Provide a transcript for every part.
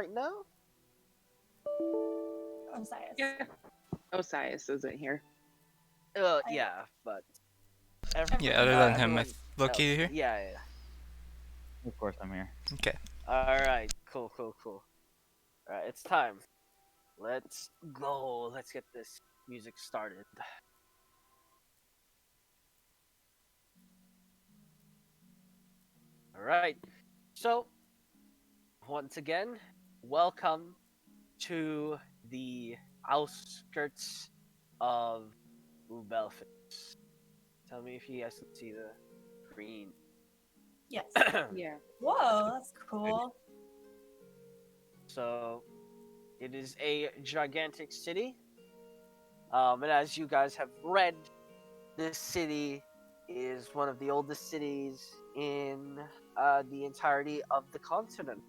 right now? Osiris. Yeah. Osiris isn't here. Yeah, but Yeah, other than him, everyone Loki, you else. here? Yeah. Of course I'm here. Okay. All right. Cool. All right, it's time. Let's go. Let's get this music started. All right. So, once again, welcome to the outskirts of Ubelfis. Tell me if you guys can see the green. Yes. Yeah. Whoa, that's cool. So, it is a gigantic city. And as you guys have read, this city is one of the oldest cities in the entirety of the continent.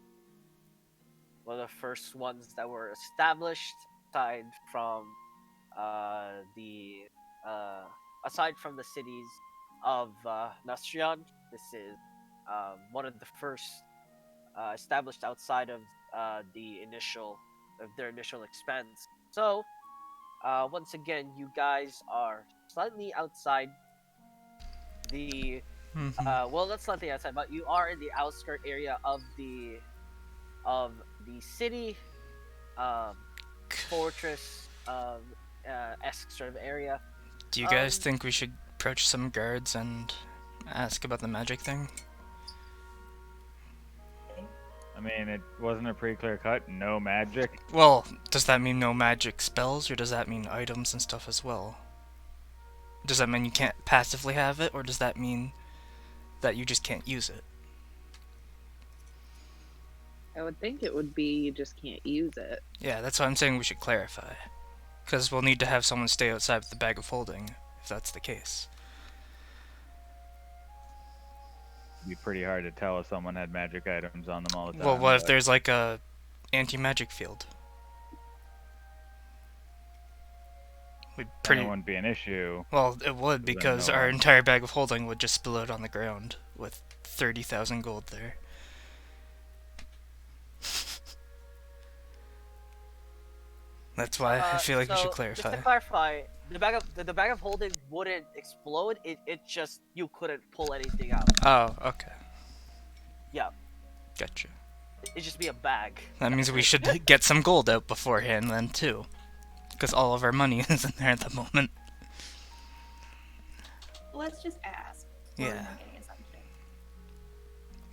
One of the first ones that were established, aside from the aside from the cities of Nastrian. This is one of the first established outside of their initial expanse. So, once again, you guys are slightly outside the well, not slightly outside, but you are in the outskirt area of the city, fortress esque sort of area. Do you guys think we should approach some guards and ask about the magic thing? I mean, it wasn't a pretty clear cut. No magic. Well, does that mean no magic spells, or does that mean items and stuff as well? Does that mean you can't passively have it, or does that mean that you just can't use it? I would think it would be you just can't use it. Yeah, that's why I'm saying we should clarify. Because we'll need to have someone stay outside with the bag of holding, if that's the case. It'd be pretty hard to tell if someone had magic items on them all the time. Well, what if there's like a anti-magic field? That wouldn't be an issue. Well, it would, because our entire bag of holding would just spill out on the ground with 30,000 gold there. That's why I feel like we should clarify. Just to clarify, the bag of holding wouldn't explode. It just, you couldn't pull anything out. Oh, okay. Yeah. Gotcha. It'd just be a bag. That means we should get some gold out beforehand then too, because all of our money is in there at the moment. Let's just ask. Yeah.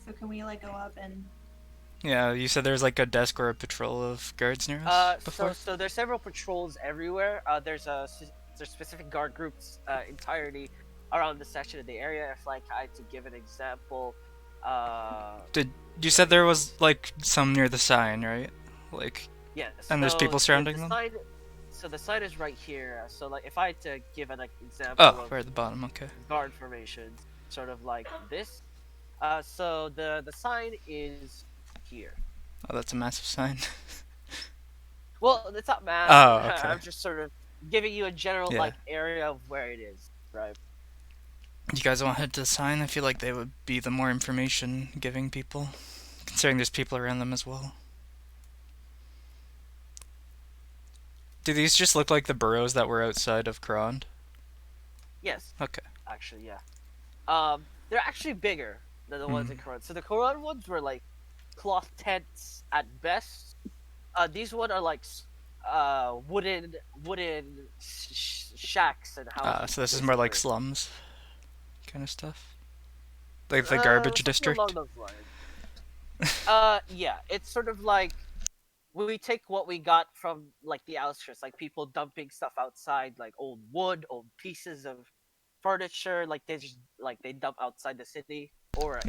So can we like go up and? Yeah, you said there's like a desk or a patrol of guards near us before? So there's several patrols everywhere. There's specific guard groups entirety around the section of the area. If like I had to give an example, you said there was like some near the sign, right? Like yes. And there's people surrounding them? So the sign is right here. So like if I had to give an example of right at the bottom, okay. Guard formation, sort of like this. So the sign is here. Oh, that's a massive sign. Well, it's not massive. Oh, okay. I'm just sort of giving you a general like area of where it is, right? You guys want to head to the sign? I feel like they would be the more information giving people, considering there's people around them as well. Do these just look like the burrows that were outside of Krond? Yes. Okay. Actually, yeah. They're actually bigger than the ones in Krond. So the Krond ones were like cloth tents at best. These ones are like wooden shacks and houses. So this is more like slums kind of stuff? Like the garbage district? Along those lines. Yeah, it's sort of like we take what we got from like the outskirts, like people dumping stuff outside, like old wood, old pieces of furniture, like they dump outside the city, or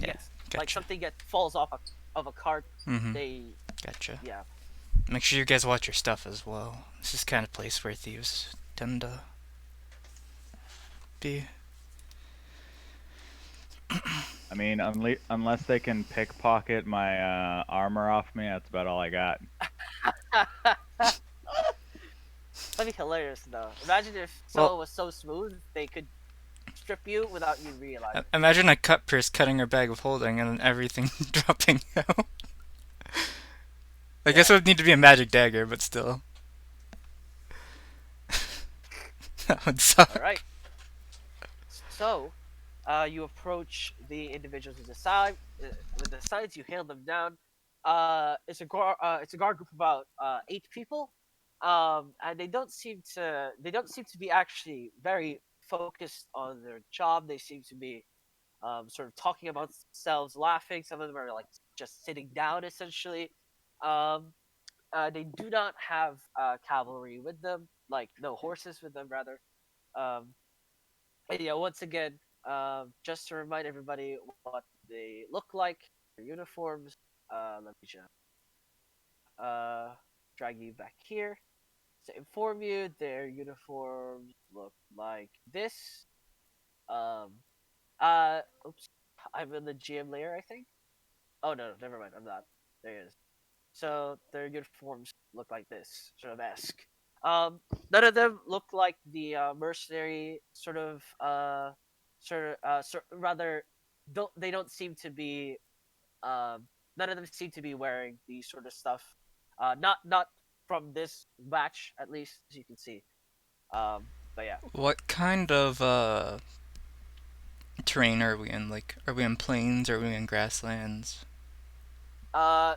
like something that falls off of a cart. They Gotcha. Yeah. Make sure you guys watch your stuff as well. This is the kind of place where thieves tend to be. I mean, unless they can pickpocket my armor off me, that's about all I got. That'd be hilarious, though. Imagine if someone was so smooth they could strip you without you realizing. Imagine a cut purse cutting her bag of holding and then everything dropping out. I guess it would need to be a magic dagger, but still. That would suck. All right. So, you approach the individuals with the sign. With the signs, you hail them down. It's a guard group of about 8 people, and they don't seem to be actually very focused on their job. They seem to be sort of talking about themselves, laughing. Some of them are like just sitting down, essentially. Um, they do not have cavalry with them, like no horses with them, rather. Um, and yeah, once again, just to remind everybody what they look like, their uniforms. Let me just uh, drag you back here to inform you. Their uniforms look like this. Um, oops, I'm in the GM layer, I think. Oh no, never mind. I'm not. There it is. So their uniforms look like this, sort of esque. Um, None of them look like the mercenary rather. Don't seem to be. Um, None of them seem to be wearing the sort of stuff. Not from this batch, at least, as you can see. But yeah. What kind of terrain are we in? Like, are we in plains? Are we in grasslands?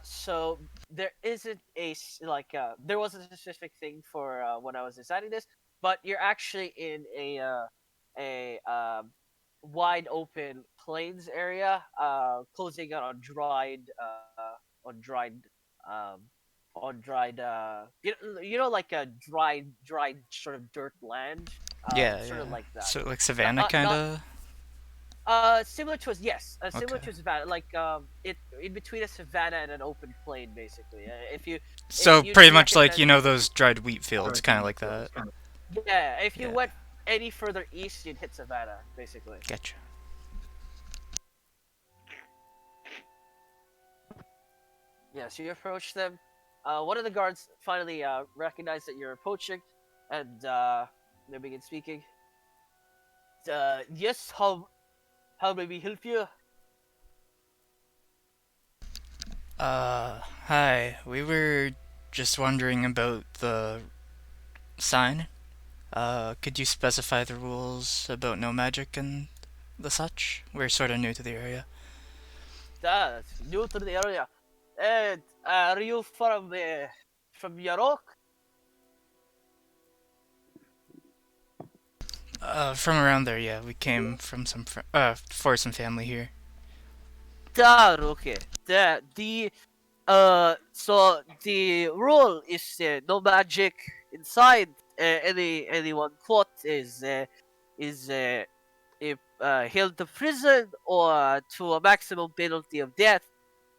So there isn't there wasn't a specific thing for when I was designing this, but you're actually in a wide open plains area, closing out on um you know like a dried sort of dirt land, Yeah, sort of yeah. like that. So like Not savannah not not kinda. Similar to similar Okay. to a savannah, like it in between a savannah and an open plain, basically. If So pretty you much like recognize, those dried wheat fields, kind of like that. yeah. If you Yeah. went any further east, you'd hit savannah, basically. Getcha. Yeah. So you approach them. One of the guards finally recognized that you're approaching, and they begin speaking. Yes, how may we help you? Hi. We were just wondering about the sign. Could you specify the rules about no magic and the such? We're sort of new to the area. New to the area. And are you from Yarok? From around there, yeah. We came from for some family here. Okay. So the rule is no magic inside. Anyone caught is if, held to prison or to a maximum penalty of death.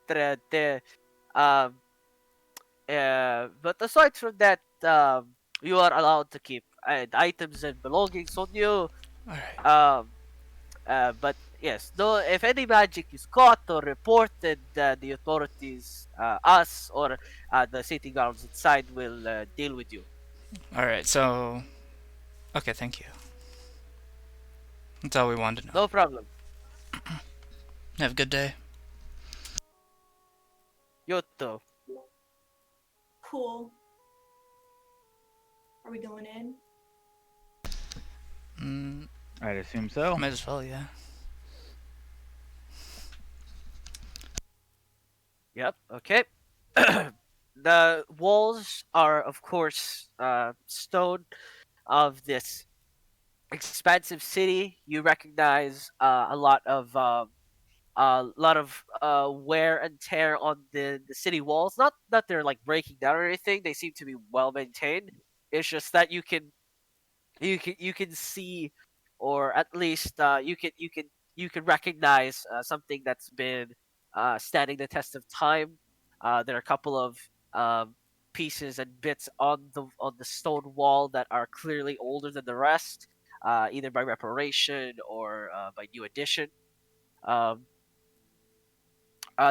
The, the, um, but aside from that, you are allowed to keep items and belongings on you. Alright. But yes, no. If any magic is caught or reported, the authorities, us or the city guards inside, will deal with you. Alright, so. Okay, thank you. That's all we wanted to know. No problem. Have a good day. Yoto. Cool. Are we going in? Mm, I'd assume so. might as well, yeah. Yep. Okay. The walls are, of course, stone of this expansive city. You recognize a lot of wear and tear on the city walls. Not that they're like breaking down or anything. They seem to be well maintained. It's just that you can see, or at least you can recognize something that's been standing the test of time. There are a couple of um, pieces and bits on the stone wall that are clearly older than the rest, either by reparation or by new addition. Um,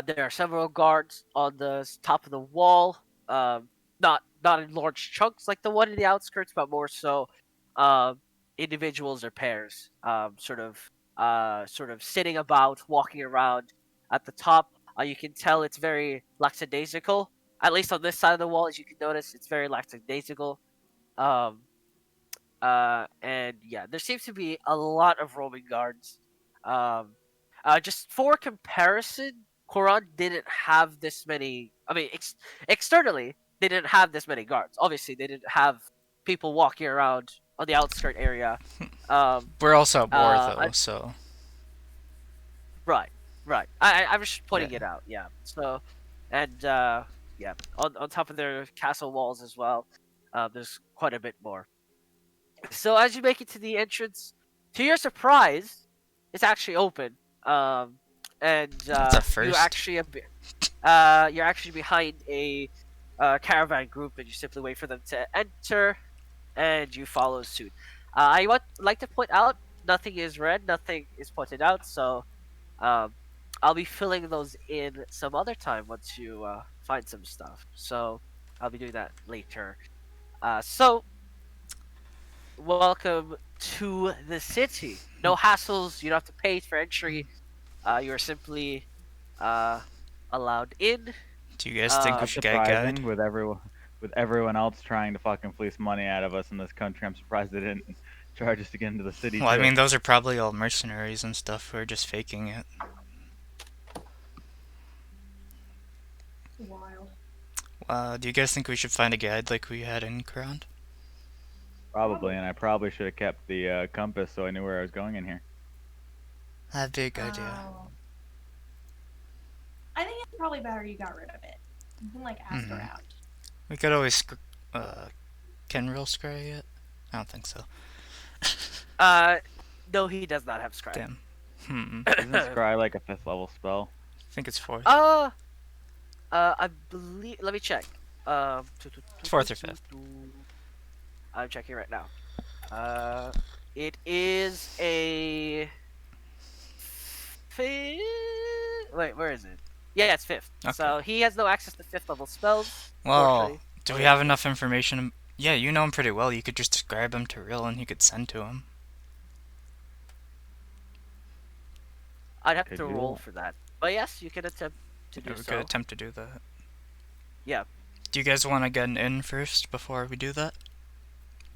there are several guards on the top of the wall. Not in large chunks like the one in the outskirts, but more so, um, individuals or pairs. Sort of sitting about, walking around. At the top, you can tell it's very lackadaisical. At least on this side of the wall, as you can notice, it's very lackadaisical. Um, and yeah, there seems to be a lot of roaming guards. Um, just for comparison, Quran didn't have this many. I mean, externally, they didn't have this many guards. Obviously, they didn't have people walking around on the outskirt area. We're also at war, though, I- so... Right, right. I'm just pointing Yeah. it out. Yeah. So, and yeah, on top of their castle walls as well, there's quite a bit more. So as you make it to the entrance, to your surprise, it's actually open. And That's a you first. actually you're actually behind a caravan group, and you simply wait for them to enter, and you follow suit. I would like to point out nothing is read, nothing is pointed out, so um, I'll be filling those in some other time once you find some stuff. So I'll be doing that later. So welcome to the city. No hassles. You don't have to pay for entry. You are simply allowed in. Do you guys think we That's should get a guide? Surprising with everyone else trying to fucking fleece money out of us in this country. I'm surprised they didn't charge us to get into the city. Well, I too. mean, those are probably all mercenaries and stuff who are just faking it. Wild. Do you guys think we should find a guide like we had in Quran? Probably, and I probably should have kept the compass so I knew where I was going in here. That'd be a good idea. Oh. I think it's probably better you got rid of it. You can like ask Mhm. around. We could always can real scry it? I don't think so. No, he does not have scribe. Damn. Isn't Scry like a 5th level spell? I think it's 4th. I believe. Let me check. It's 4th or 5th. I'm checking right now. It is a. Wait, where is it? Yeah, it's 5th. Okay. So he has no access to 5th level spells. Well, unfortunately. do we have enough information? Yeah, you know him pretty well. You could just describe him to Real and he could send to him. I'd have Could to do roll that. for that. But yes, you can attempt to Yeah, do we so. could attempt to do that. Yeah. Do you guys want to get an inn first before we do that?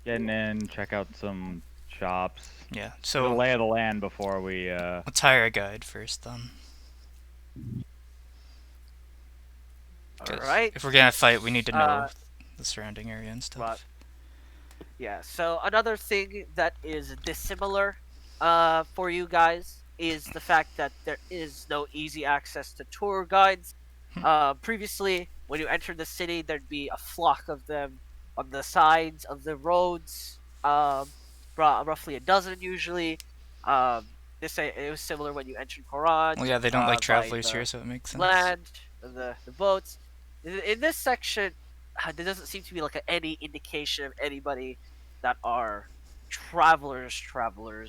Getting in, check out some shops. Yeah, The so lay of the land before we. let's hire a guide first then. 'Cause Alright. if we're gonna fight, we need to know Uh, the surrounding area and stuff. Right. Yeah, so another thing that is dissimilar for you guys is the fact that there is no easy access to tour guides. Previously, when you entered the city, there'd be a flock of them on the sides of the roads, roughly a dozen usually. It was similar when you entered Koran. Well, yeah, they don't like by travelers the here, so it makes sense. land, the boats. In this section, there doesn't seem to be like any indication of anybody that are travelers, or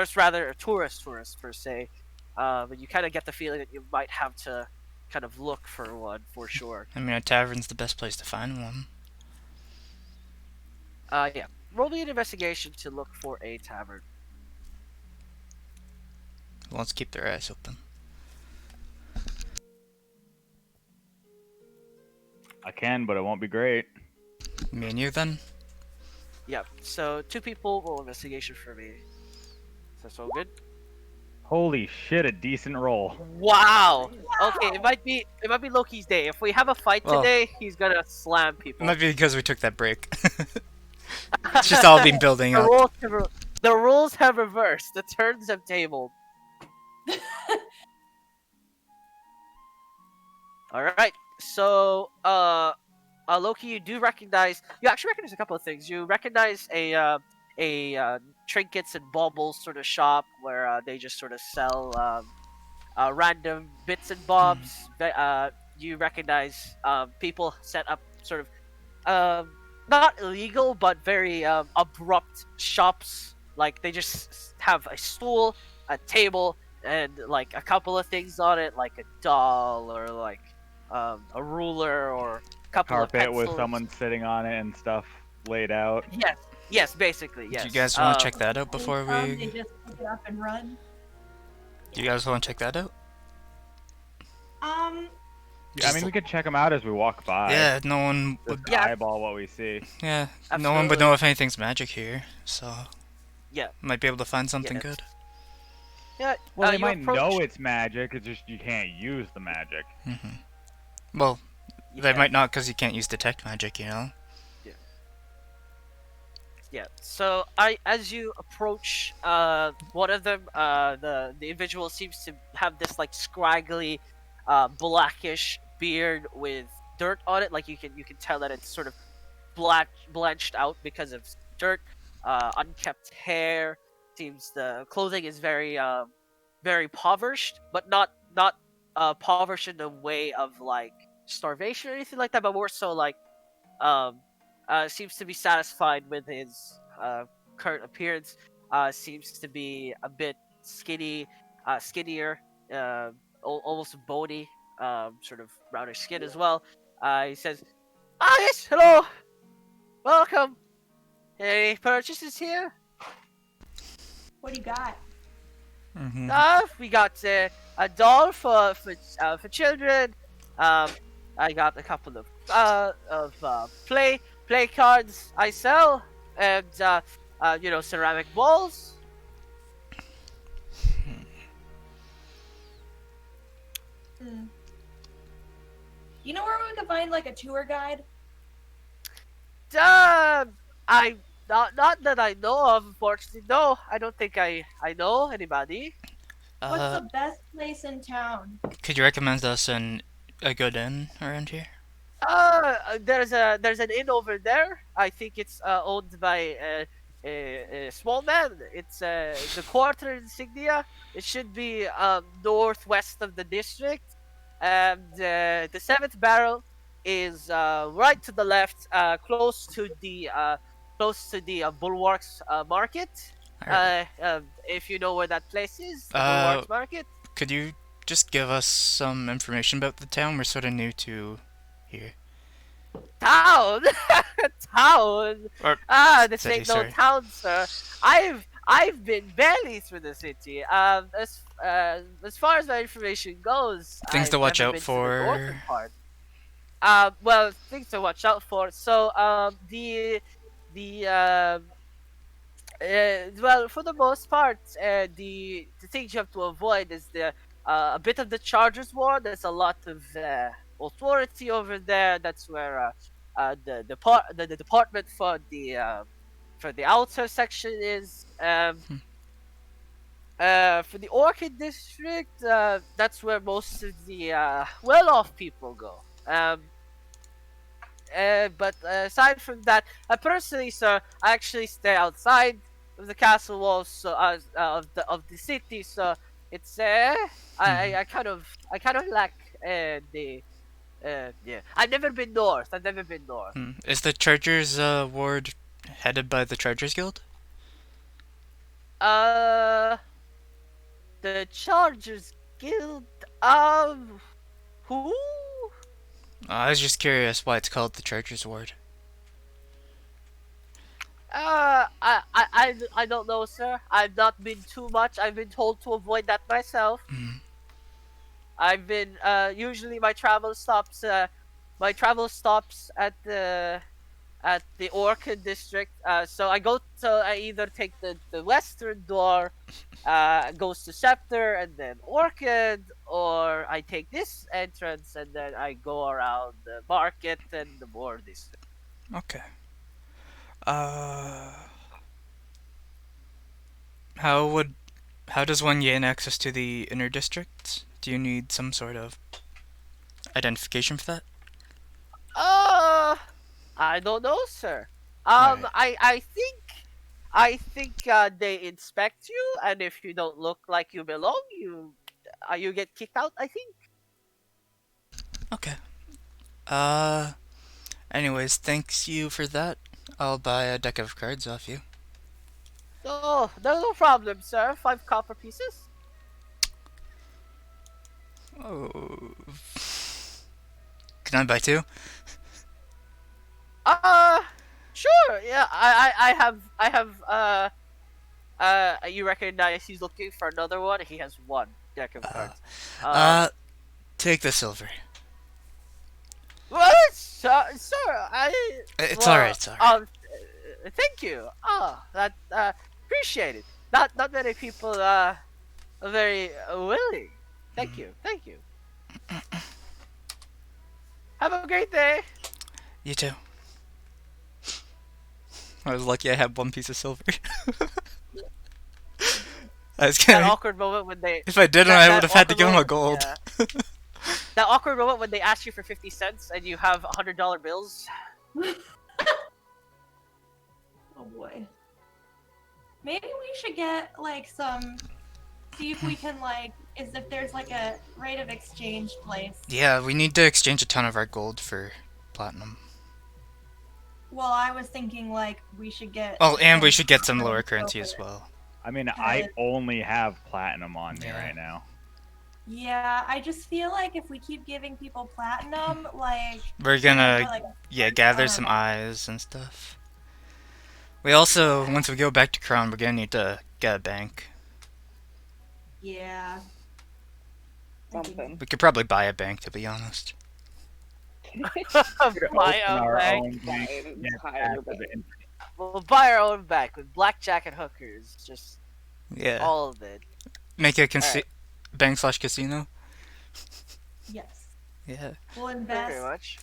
it's rather tourists per se. But you kind of get the feeling that you might have to kind of look for one for sure. I mean, a tavern's the best place to find one. Yeah. Roll me an investigation to look for a tavern. Well, let's keep their eyes open. I can, but it won't be great. Me and you then? Yep. So 2 people roll investigation for me. Is that so good? Holy shit, a decent roll. Wow. Okay, it might be Loki's day. If we have a fight Well- today, he's gonna slam It people. might be because we took that break. It's just all been building the up. rules have reversed. The turns have tabled. All right. So, Loki, you do recognize. You actually recognize a couple of things. You recognize a trinkets and baubles sort of shop where they just sort of sell random bits and bobs. You recognize people set up sort of not illegal but very abrupt shops. Like they just have a stool, a table, and like a couple of things on it, like a doll or like a ruler or a couple of Carpet with pencils. someone sitting on it and stuff laid out. Yes, basically, yes. Do you guys want to Um, check that out before They we... just pick it up and run. Do you guys want to check that out? Um, I mean, we could check them out as we walk by. Yeah, no one would. Just Yeah. eyeball what we see. Yeah, no one Absolutely. would know if anything's magic here, so Yeah. might be able to find something Yes. good. Yeah. Well, they you might approach- know it's magic. It's just you can't use the magic. Well, they Yeah. might not because you can't use detect magic, you know. Yeah. So as you approach, one of them, the individual seems to have this like scraggly, blackish beard with dirt on it. Like you can tell that it's sort of blanched out because of dirt. Unkempt hair. Seems the clothing is very very impoverished, but not impoverished in a way of like starvation or anything like that, but more so like um seems to be satisfied with his current appearance. Seems to be a bit skinnier, almost bony, sort of brownish skin as well. He says, "Ah, yes, hello, welcome. Any purchases here? What do you got? Mm-hmm. We got a doll for children. I got a couple of play cards I sell, and ceramic balls. Hmm. You know where we could find like a tour guide? I not that I know of, unfortunately. No, I don't think I know anybody. What's the best place in town? Could you recommend us a good inn around here? There's an inn over there. I think it's owned by a small man. It's the quarter insignia. It should be northwest of the district, and the seventh barrel is right to the left, close to the bulwarks market. Alright. If you know where that place is, the Uh, bulwarks market. Could you just give us some information about the town? We're sort of new to here. Town, town. Or This city, ain't no sorry. town, sir. I've been barely through the city. As far as my information goes, Things to I've watch never out been to the for. northern part. Well, things to watch out for. So, well, for the most part, the things you have to avoid is a bit of the Chargers War. There's a lot of authority over there. That's where the department for the outer section is. For the Orchid District, that's where most of the well-off people go. But aside from that, personally, sir, I actually stay outside of the castle walls, so of the city. So it's I kind of lack the yeah. I've never been north. Is the Chargers ward headed by the Chargers Guild? The Chargers Guild. Who? I was just curious why it's called the Chargers ward. I don't know, sir. I've not been too much. I've been told to avoid that myself. I've been usually my travel stops at the Orchid District. So I either take the western door, goes to Scepter and then Orchid, or I take this entrance and then I go around the market and the more district. Okay. How does one gain access to the inner districts? Do you need some sort of identification for that? I don't know, sir. Alright. I think they inspect you, and if you don't look like you belong, you get kicked out. I think. Okay. Anyways, thanks you for that. I'll buy a deck of cards off you. Oh, no problem, sir. 5 copper pieces. Oh. Can I buy 2? Sure. Yeah, I have. You recognize he's looking for another one. He has 1 deck of cards. Take the silver. What, sir? It's Well, alright, it's alright. thank you. Oh, that appreciate it. Not many people are very willing. Thank you, thank you. Have a great day. You too. I was lucky I had one piece of silver. I was That gonna. awkward moment when they. If I didn't, I would have had to give him a gold. Yeah. That awkward moment when they ask you for 50 cents and you have $100 bills. Oh boy. Maybe we should get like some. See if we can like. Is if there's like a rate of exchange place. Yeah, we need to exchange a ton of our gold for platinum. Well, I was thinking like we should get. Oh, and we some should get some lower silver. currency as well. I mean, I only have platinum on me Yeah. right now. Yeah, I just feel like if we keep giving people platinum, like We're they're gonna, like, yeah, gather some eyes and stuff. We also, once we go back to Crown, we're gonna need to get a bank. yeah. Something. We could probably buy a bank, to be honest. Buy Open a our bank. own bank, get Higher passive bank. income. We'll buy our own bank with blackjack and hookers. Just Yeah. all of it. Make a Alright. bank/casino. Yes. Yeah. We'll Very invest. much.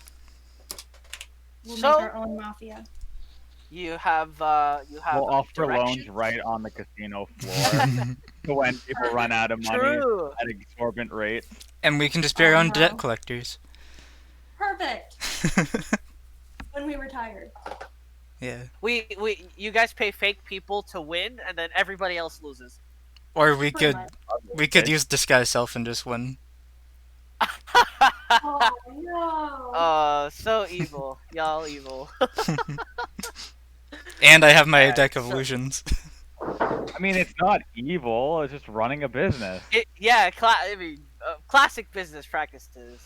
We'll So- make our own mafia. You have We'll offer loans directions? right on the casino floor so when people run out of money True. at exorbitant rates. And we can just be our own Oh, debt no. collectors. Perfect. When we retire. Yeah. You guys pay fake people to win, and then everybody else loses. Or we Pretty could much. use disguise self and just win. Oh no. So evil, y'all evil. And I have my Alright, deck of so- illusions. I mean, it's not evil. It's just running a business. Classic business practices.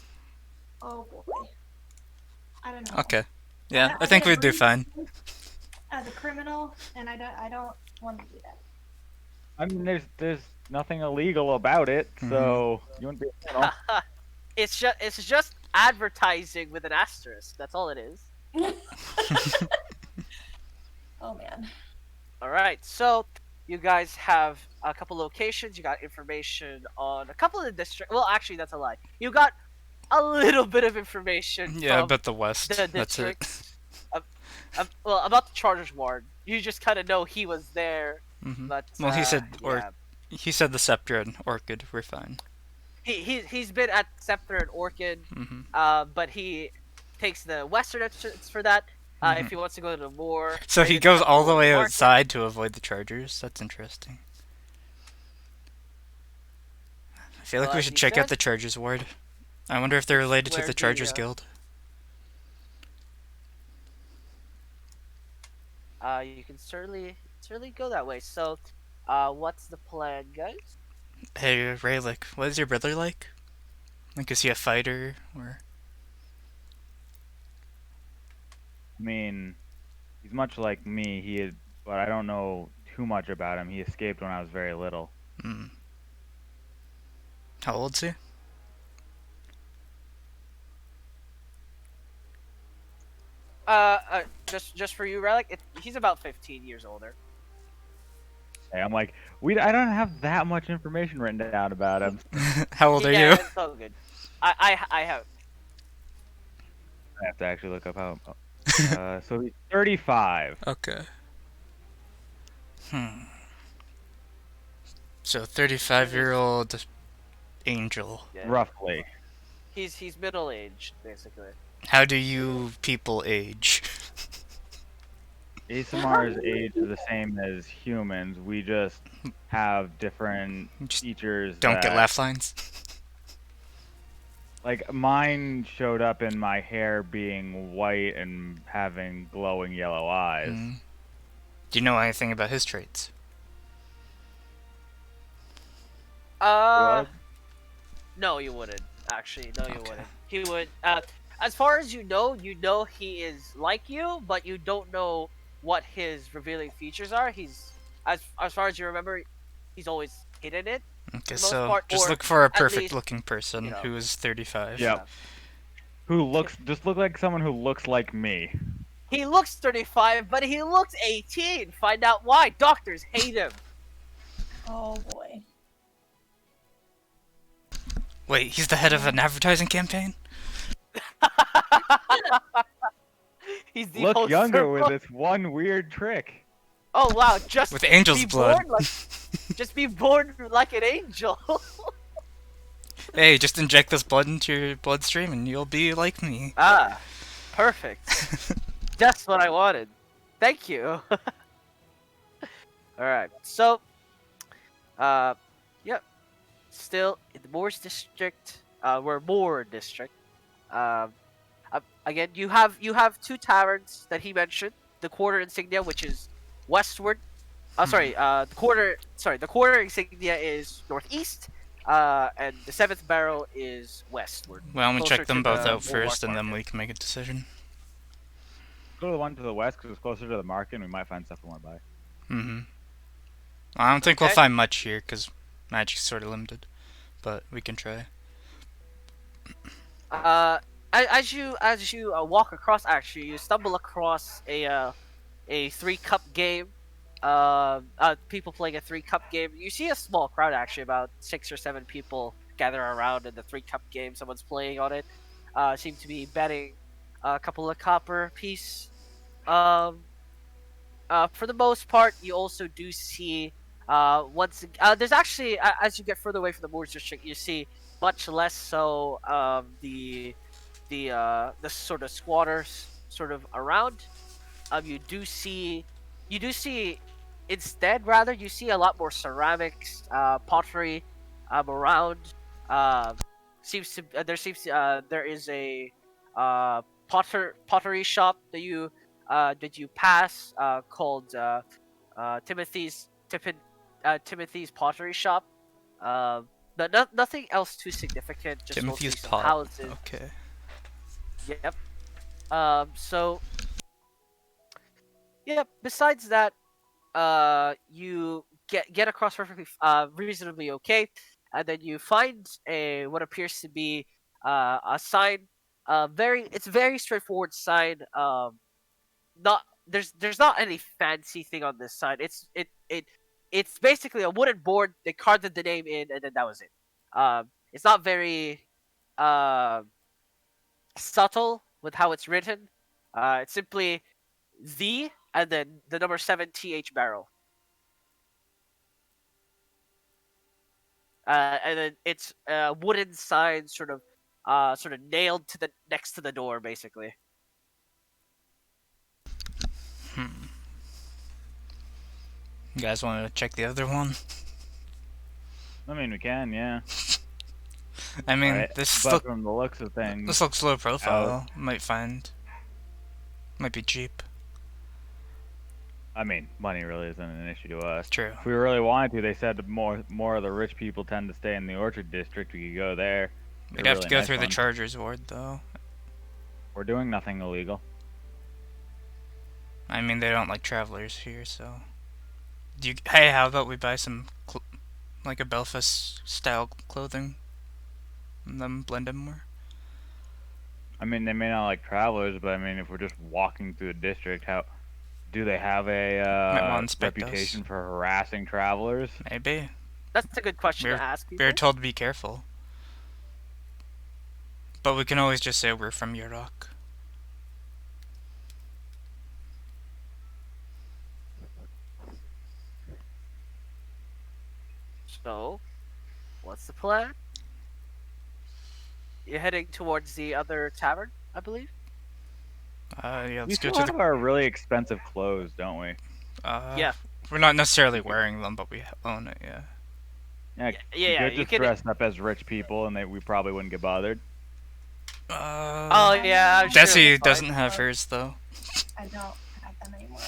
Oh boy. I don't know. Okay. Yeah, I I'm think gonna we'd do breathe fine. As a criminal, and I don't want to do that. I mean, there's nothing illegal about it, so you wouldn't be a criminal. It's just advertising with an asterisk. That's all it is. Oh man. All right, so you guys have a couple locations. You got information on a couple of the districts. Well, actually, that's a lie. You got a little bit of information. Yeah, from about the West. the That's it. districts. Well, about the Chargers Ward. You just kind of know he was there, Mhm. but Well, he said yeah. he said the Scepter and Orchid. We're fine. He's been at Scepter and Orchid, hmm but he takes the western entrance for that. If he wants to go to the more, So he rated goes all the capital way market. outside to avoid the Chargers. That's interesting. I feel like Well, we as should he check out said, the Chargers Ward. I wonder if they're related to where the the, Chargers Guild. You can certainly go that way. So, what's the plan, guys? Hey, Raylick, what is your brother like? Like, is he a fighter or? I mean, he's much like me. But I don't know too much about him. He escaped when I was very little. Hmm. How old is he? Just for you, Relic, he's about 15 years older. Hey, I'm like, I don't have that much information written down about him. How old are Yeah, you? it's all good. I have. I have to actually look up how. So he's 35. Okay. So 35-year-old angel. Yeah. Roughly. He's middle aged, basically. How do you people age? ASMR's age is the same as humans. We just have different Just features. don't get that- laugh lines. Like mine showed up in my hair being white and having glowing yellow eyes. Mm. Do you know anything about his traits? No, you wouldn't. Actually, no, you Okay. wouldn't. He would. As far as you know he is like you, but you don't know what his revealing features are. He's as far as you remember, he's always hidden it. Okay, most so part, just or look for a at least, perfect-looking person you know. who is 35. Yep. who look like someone who looks like me. He looks 35, but he looks 18. Find out why. Doctors hate him. Oh boy. Wait, he's the head of an advertising campaign? He's the Look host younger of- with this one weird trick. Oh wow! Just With angel's be blood. Born just be born like an angel. Hey, just inject this blood into your bloodstream and you'll be like me. Ah, perfect. That's what I wanted. Thank you. Alright, so, yep. Still, in the Moors district, we're Moor district. Again, you have two taverns that he mentioned. The Quarter Insignia, which is westward. The Quarter Insignia is northeast. And the Seventh Barrel is westward. Why don't we Closer check them to both the out first and Bulwark then Market. we can make a decision. Go to the one to the west because it's closer to the market and we might find stuff we want to buy. Mm-hmm. I don't think we'll Okay. find much here because magic's sort of limited, but we can try. As you walk across, actually, you stumble across a 3-cup game. People playing a 3-cup game. You see a small crowd, actually, about 6 or 7 people gather around in the 3-cup game. Someone's playing on it. Seem to be betting a couple of copper piece. For the most part, you also do see there's actually as you get further away from the Moors district, you see much less so the sort of squatters sort of around. You do see instead rather you see a lot more ceramics, pottery around. There is a pottery shop that you pass called Timothy's Pottery Shop. But nothing else too significant. Just Timothy's mostly some pot. houses. Okay. Yep. So. Yeah. Besides that, you get across perfectly, reasonably okay, and then you find what appears to be a sign. It's a very straightforward sign. Not there's not any fancy thing on this sign. It's basically a wooden board. They carved the name in, and then that was it. It's not very subtle with how it's written. It's simply the and then the number 7th barrel. And then it's a wooden sign, sort of nailed to the next to the door, basically. You guys want to check the other one? I mean, we can, yeah. I mean, Right, this but from the looks of things, looks low profile. Might be cheap. I mean, money really isn't an issue to us. True. If we really wanted to, they said more of the rich people tend to stay in the Orchard District. We could go there. We'd They're have to really go nice through the ones. Chargers Ward, though. We're doing nothing illegal. I mean, they don't like travelers here, so. Hey, how about we buy some, like a Belfast-style clothing, and then blend in more? I mean, they may not like travelers, but I mean, if we're just walking through the district, how do they have Might a wanna inspect us. reputation for harassing travelers? Maybe. That's a good question We're- to ask people. We're told to be careful. But we can always just say we're from Yurok. So, what's the plan? You're heading towards the other tavern, I believe. Yeah, We let's go still to have the. our really expensive clothes, don't we? Yeah. We're not necessarily wearing them, but we own it, yeah. Yeah, Yeah, They're you just can. dressed up as rich people, and we probably wouldn't get bothered. Oh yeah, I'm sure Desi it'll be fine. doesn't have hers, though. I don't have them anymore.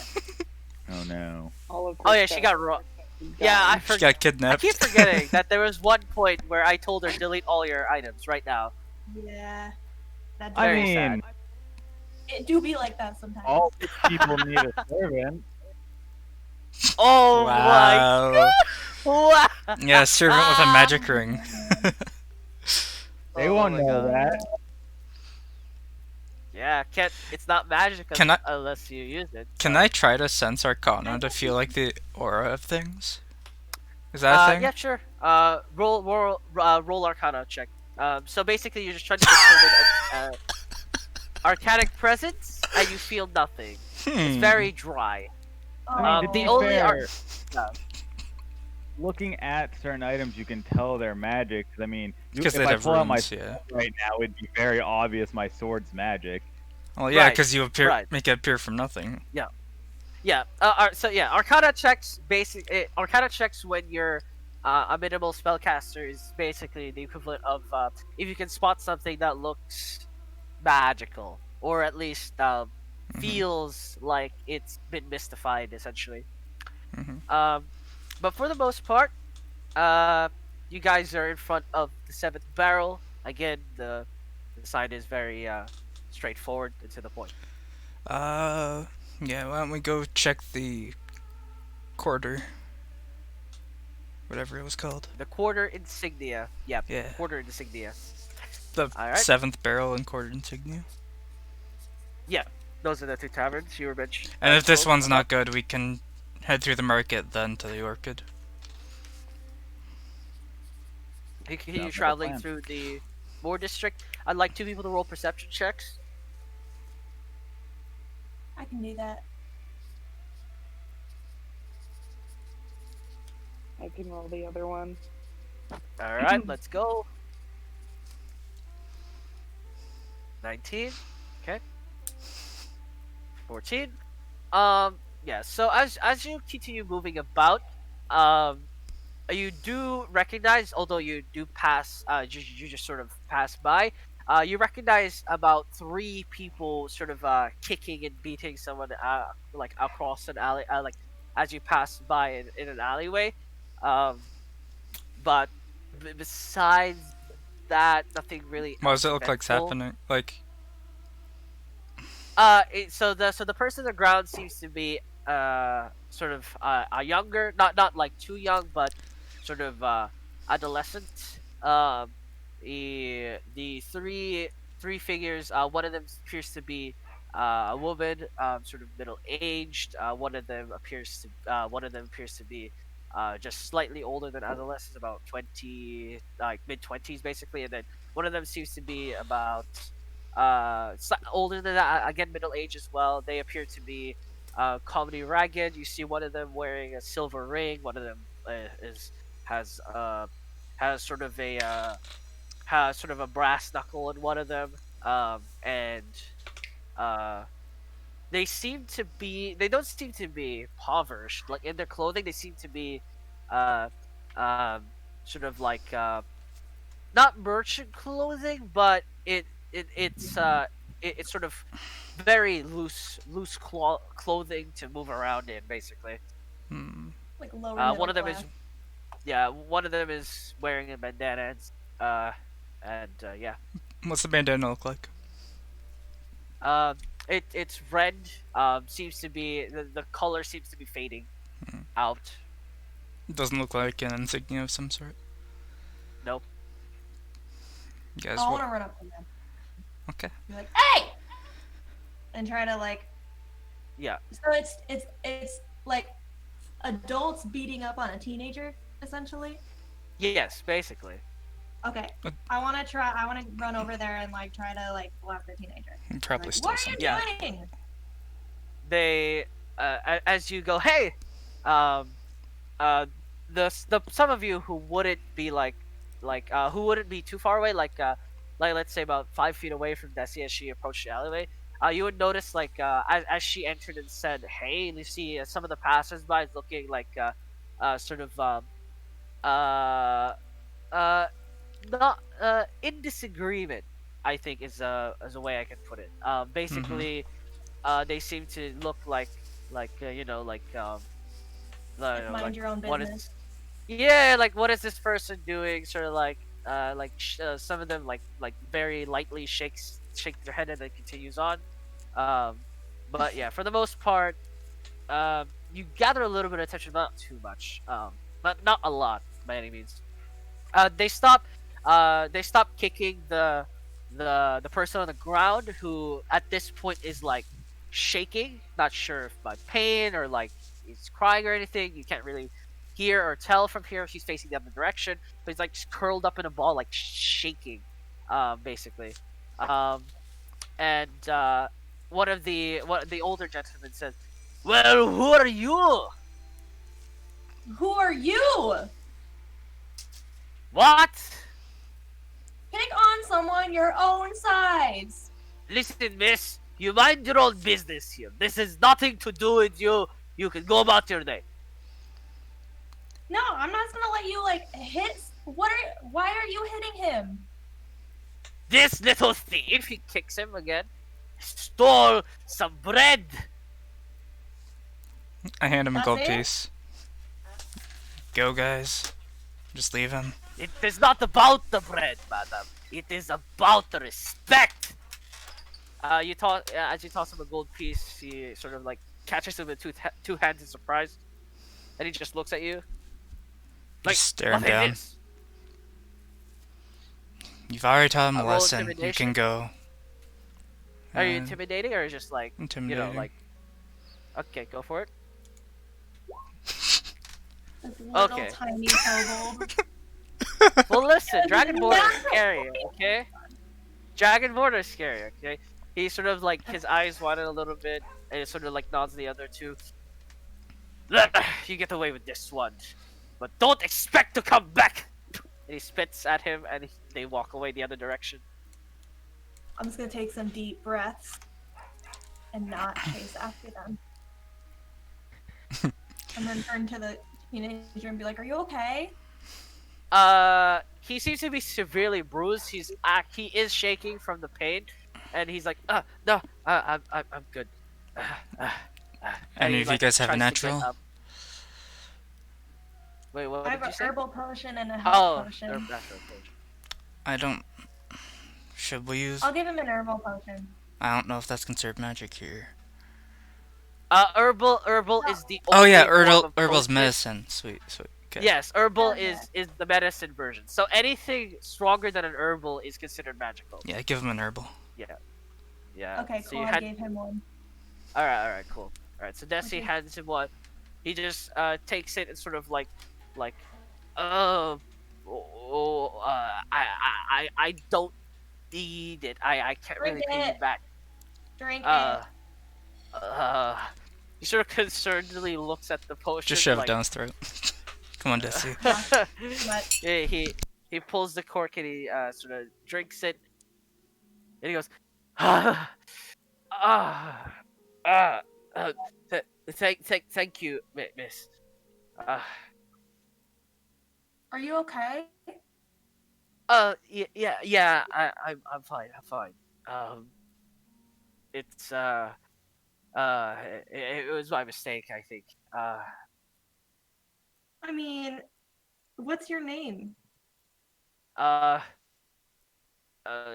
Oh no. All of Oh her yeah, she stuff got wrong. is Yeah, I gone. She forgot. got I kidnapped. keep forgetting that there was one point where I told her delete all your items right now. Yeah. That I Very mean, sad. it do be like that sometimes. all rich people need a servant. Oh my Wow. wow! Yeah, servant with a magic ring. They Oh won't my know God. that. Yeah, can't. It's not magic Can I unless you use it. can So. I try to sense Arcana to feel like the aura of things? Is that a thing? Yeah, sure. Roll Arcana check. So basically, you're just trying to determine arcanic presence, and you feel nothing. It's very dry. I mean, to The be only fair, yeah. looking at certain items, you can tell they're magic. 'Cause, I mean, Because if they'd I have pull out my runes, yeah. sword right now, it'd be very obvious my sword's magic. Well, yeah, Right, because you right. make it appear from nothing. Yeah. Arcana checks Arcana checks when you're a minimal spellcaster is basically the equivalent of if you can spot something that looks magical or at least feels like it's been mystified, essentially. Mhm. But for the most part, uh, you guys are in front of the seventh barrel. Again, the sign is very straightforward and to the point. Yeah. Why don't we go check the quarter, whatever it was called? The quarter insignia. Yep. Yeah. Quarter insignia. The All right. seventh barrel and quarter insignia. Yeah. Those are the two taverns you were mentioning. And if this one's not good, we can head through the market then to the orchid. You Sounds continue like a traveling plan. through the Moor district. I'd like two people to roll perception checks. I can do that. I can roll the other one. All right, let's go. 19. Okay. 14. Yeah. So as you continue moving about, you do recognize, although you do pass, you just sort of pass by. You recognize about 3 people sort of kicking and beating someone like across an alley, like as you pass by in an alleyway. But besides that, nothing really. What does it look like's eventful. happening? Like, So the person on the ground seems to be sort of a younger, not like too young, but sort of adolescent. The three figures. One of them appears to be a woman, sort of middle aged. One of them appears to be just slightly older than adolescents, about 20, like mid-20s basically, and then one of them seems to be about older than that, again middle age as well. They appear to be comedy ragged. You see one of them wearing a silver ring. One of them is has has sort of a brass knuckle in one of them. And uh, they don't seem to be impoverished. Like in their clothing, they seem to be uh, um, sort of like not merchant clothing, but it's sort of very loose clothing to move around in, basically. hmm. Like lower middle One of them class. one of them is wearing a bandana, and yeah, What's the bandana look like? um, it's red. Seems to be the color seems to be fading out. It doesn't look like an insignia of some sort. Nope. You guys, I what? want to run up to them. Okay. Be like, hey! And try to like. Yeah. So it's like adults beating up on a teenager, essentially. Yes, basically. Okay. But- I want to run over there and like try to like blast the teenager. You probably Like, still what are some. you Yeah. doing? They as you go, hey, um the some of you who wouldn't be who wouldn't be too far away, like let's say about 5 feet away from Desi as she approached the alleyway, you would notice as she entered and said hey, you see some of the passersby looking like sort of uh uh not in disagreement, I think is a way I can put it. Basically they seem to look like you know Like, mind your own what is business. yeah, like what is this person doing? Sort of some of them very lightly shake their head and then continues on. But yeah, for the most part, you gather a little bit of attention, not too much, but not a lot by any means. They stop kicking the person on the ground who at this point is like shaking, not sure if by pain or like he's crying or anything. You can't really hear or tell from here if he's facing the other direction, but he's like just curled up in a ball, like shaking, basically. Um, and one of the older gentlemen says, "Well, who are you? Who are you? What? Pick on someone your own size. Listen, miss, you mind your own business here. This has nothing to do with you. You can go about your day." No, I'm not just gonna let you like hit. Why are you hitting him? This little thief, he kicks him again, stole some bread. I hand him a That's gold it? piece. Go, guys. Just leave him. It is not about the bread, madam. It is about the respect. As you toss him a gold piece, he sort of like catches him with two hands in surprise, and he just looks at you. Like, Just stare him "What is down. this?" You've already taught him a Roll lesson. You intimidation. can go. Are you Uh, intimidating or just like intimidating? like? Okay, go for it. This little Okay. tiny kobold. Well, listen, Dragonborn is Natural. scary, okay? Dragonborn is scary, okay? He sort of like his eyes widen a little bit, and he sort of like nods the other two. You get away with this one, but don't expect to come back. And he spits at him, and they walk away the other direction. I'm just gonna take some deep breaths and not chase after them. And then turn to the teenager and be like, "Are you okay?" He seems to be severely bruised. He is shaking from the pain, and he's like, no, I'm good. Any he, of you like, guys have a tries to get natural? up. Wait, what I did have you an say? herbal potion and a Oh, health potion. natural potion. I don't. Should we use? I'll give him an herbal potion. I don't know if that's conserved magic here. Herbal is the Oh only yeah, form of herbal's potion. medicine. Sweet. Okay. Yes, herbal Okay. is the medicine version. So anything stronger than an herbal is considered magical. Yeah, give him an herbal. Yeah. Okay, so cool. you I had... gave him one. All right, cool. All right, so Desi Okay. hands him one. He just takes it and sort of like, I don't need it. I can't really Drink pay you it. back. Drink He sort of concernedly looks at the potion. Just shove like... it down his throat. Come on, Desi. it. But Yeah, he pulls the cork and he sort of drinks it, and he goes, thank you, miss. are you okay? Yeah, I'm fine. It's it was my mistake, I think. I mean, what's your name?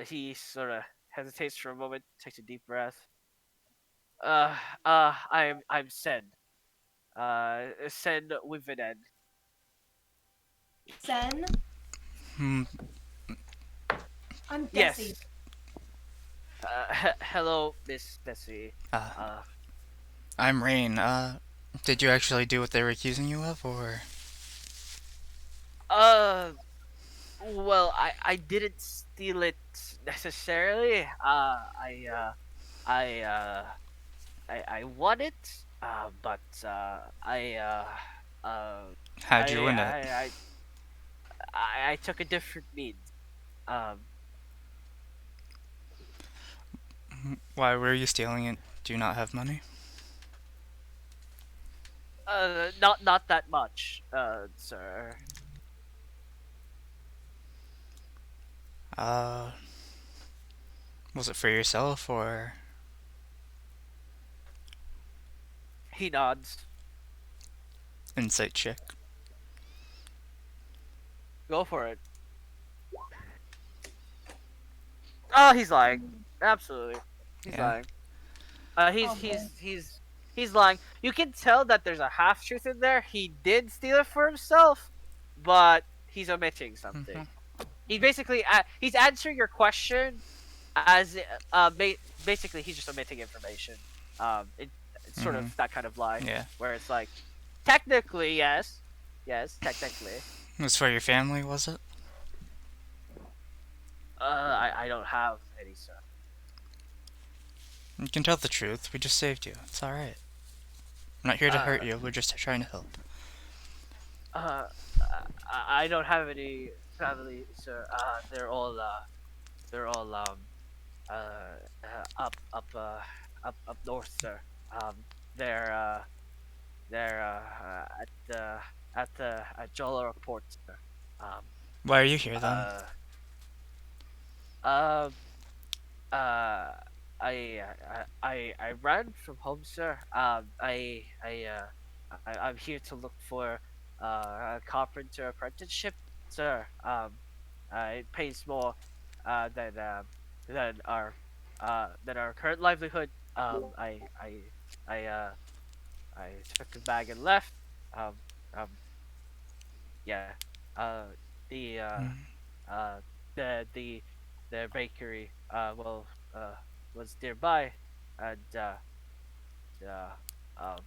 He sort of hesitates for a moment, takes a deep breath. I'm Sen. Sen with an N. Sen? Hmm. I'm Yes. Desi. Hello, Miss Bessie. I'm Rain. Did you actually do what they were accusing you of, or? Well, I didn't steal it necessarily. I won it. But How'd you win it? I took a different means. Why were you stealing it? Do you not have money? Not that much, sir. Was it for yourself, or? He nods. Insight check. Go for it. Oh, he's lying. Absolutely, he's Yeah. lying. Okay. He's lying. You can tell that there's a half truth in there. He did steal it for himself, but he's omitting something. He basically he's answering your question, as basically he's just omitting information. It's sort of that kind of lie Yeah. where it's like, technically yes, technically. It was for your family, was it? I don't have any, sir. You can tell the truth. We just saved you. It's alright. I'm not here to hurt Uh, you. We're just trying to help. uh, I don't have any family, sir. They're all up north, sir. They're at at Jolla Port, sir. Um, Why are you here then? uh, uh, uh, I ran from home, sir. I'm here to look for a carpenter apprenticeship, sir. It pays more than than our than our current livelihood. I I took a bag and left. Um, um, yeah. Uh, the uh the the the bakery was nearby, and uh um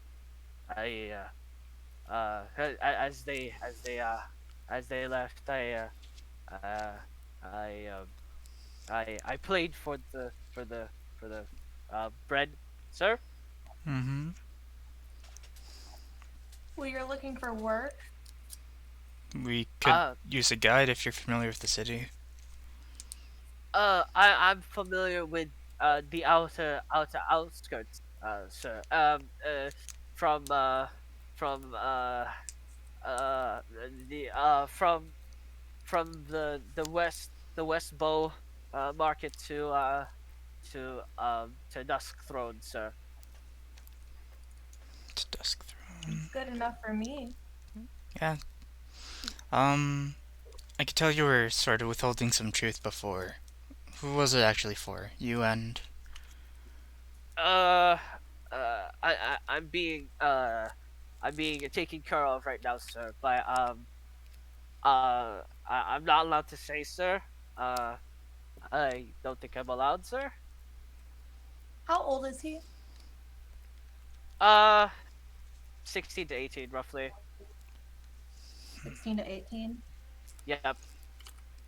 I as they left, uh I I played for the bread, sir. Mm-hmm. Well, you're looking for work. We could Uh use a guide if you're familiar with the city. I'm familiar with the outer outskirts, sir. From from uh the from the west bow market to dusk throne, sir. It's dusk throne. Good enough for me. Yeah. I could tell you were sort of withholding some truth before. Who was it actually for? You and... uh I'm being I'm being taken care of right now, sir, but I'm not allowed to say, sir. I don't think I'm allowed, sir. How old is he? Uh, 16 to 18, roughly. 16 to 18. Yep.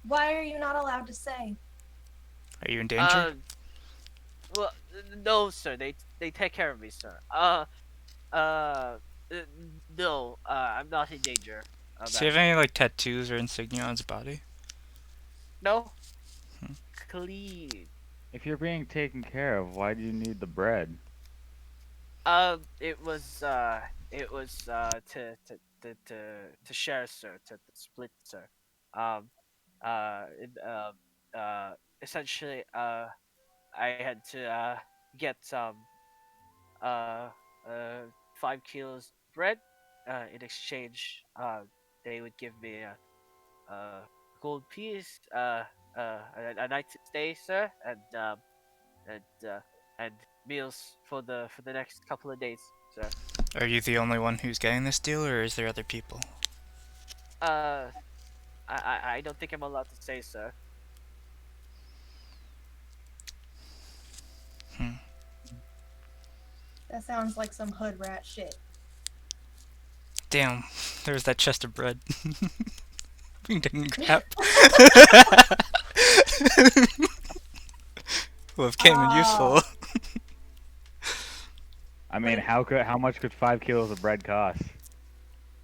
Why are you not allowed to say? Are you in danger? Well, no, sir. They take care of me, sir. Uh, no. I'm not in danger. Does he have any, like, tattoos or insignia on his body? No. Hmm. Clean. If you're being taken care of, why do you need the bread? It was to share, sir, to split, sir. Um, it, essentially, I had to get uh, uh 5 kilos bread. In exchange, they would give me a gold piece, a night to stay, sir, and and meals for the next couple of days, sir. Are you the only one who's getting this deal, or is there other people? Uh, I don't think I'm allowed to say, sir. Hmm. That sounds like some hood rat shit. Damn, there's that chest of bread. Being taken crap. Well, it came in useful. I mean, Like- how much could 5 kilos of bread cost?